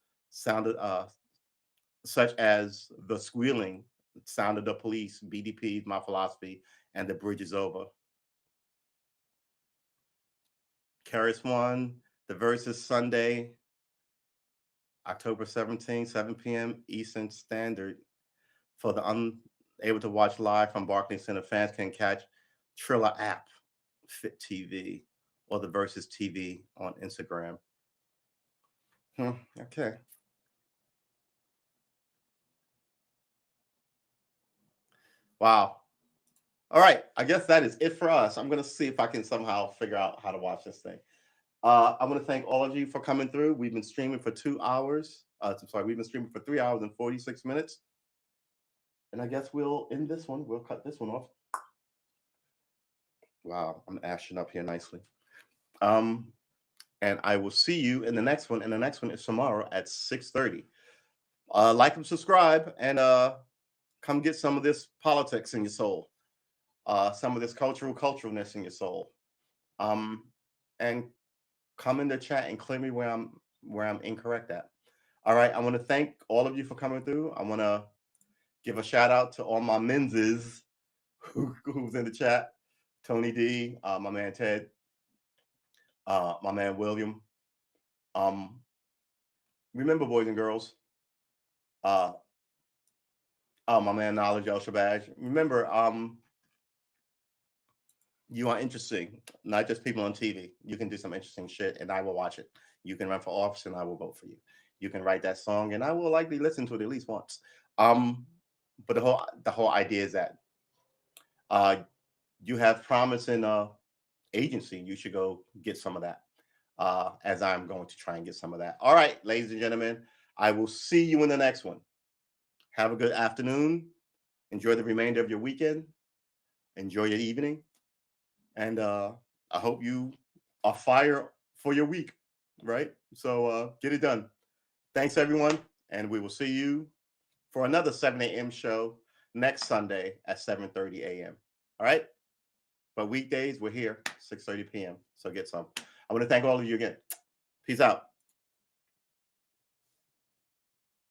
as the squealing sound of the police, BDP, My Philosophy, and The Bridge Is Over. KRS-One, the verses Sunday, October 17, 7 p.m. Eastern Standard. For the unable to watch live from Barclays Center, fans can catch Triller app, Fit TV, or the Versus TV on Instagram. Okay. Wow. All right. I guess that is it for us. I'm going to see if I can somehow figure out how to watch this thing. I want to thank all of you for coming through. We've been streaming for 2 hours. We've been streaming for 3 hours and 46 minutes. And I guess we'll end this one. We'll cut this one off. Wow, I'm ashing up here nicely. And I will see you in the next one. And the next one is tomorrow at 6:30. Like and subscribe, and come get some of this politics in your soul. Some of this culturalness in your soul. And come in the chat and clear me where I'm incorrect at. All right. I want to thank all of you for coming through. I want to give a shout out to all my menses who's in the chat. Tony D, my man Ted, my man William. Remember, boys and girls, my man Knowledge El Shabazz. Remember, you are interesting, not just people on TV. You can do some interesting shit, and I will watch it. You can run for office, and I will vote for you. You can write that song, and I will likely listen to it at least once. But the whole idea is that you have promise in agency. You should go get some of that, as I'm going to try and get some of that. All right, ladies and gentlemen, I will see you in the next one. Have a good afternoon. Enjoy the remainder of your weekend. Enjoy your evening. And I hope you are fire for your week, right? So get it done. Thanks, everyone. And we will see you for another 7 a.m. show next Sunday at 7:30 a.m. All right? But weekdays, we're here, 6:30 p.m. So get some. I want to thank all of you again. Peace out.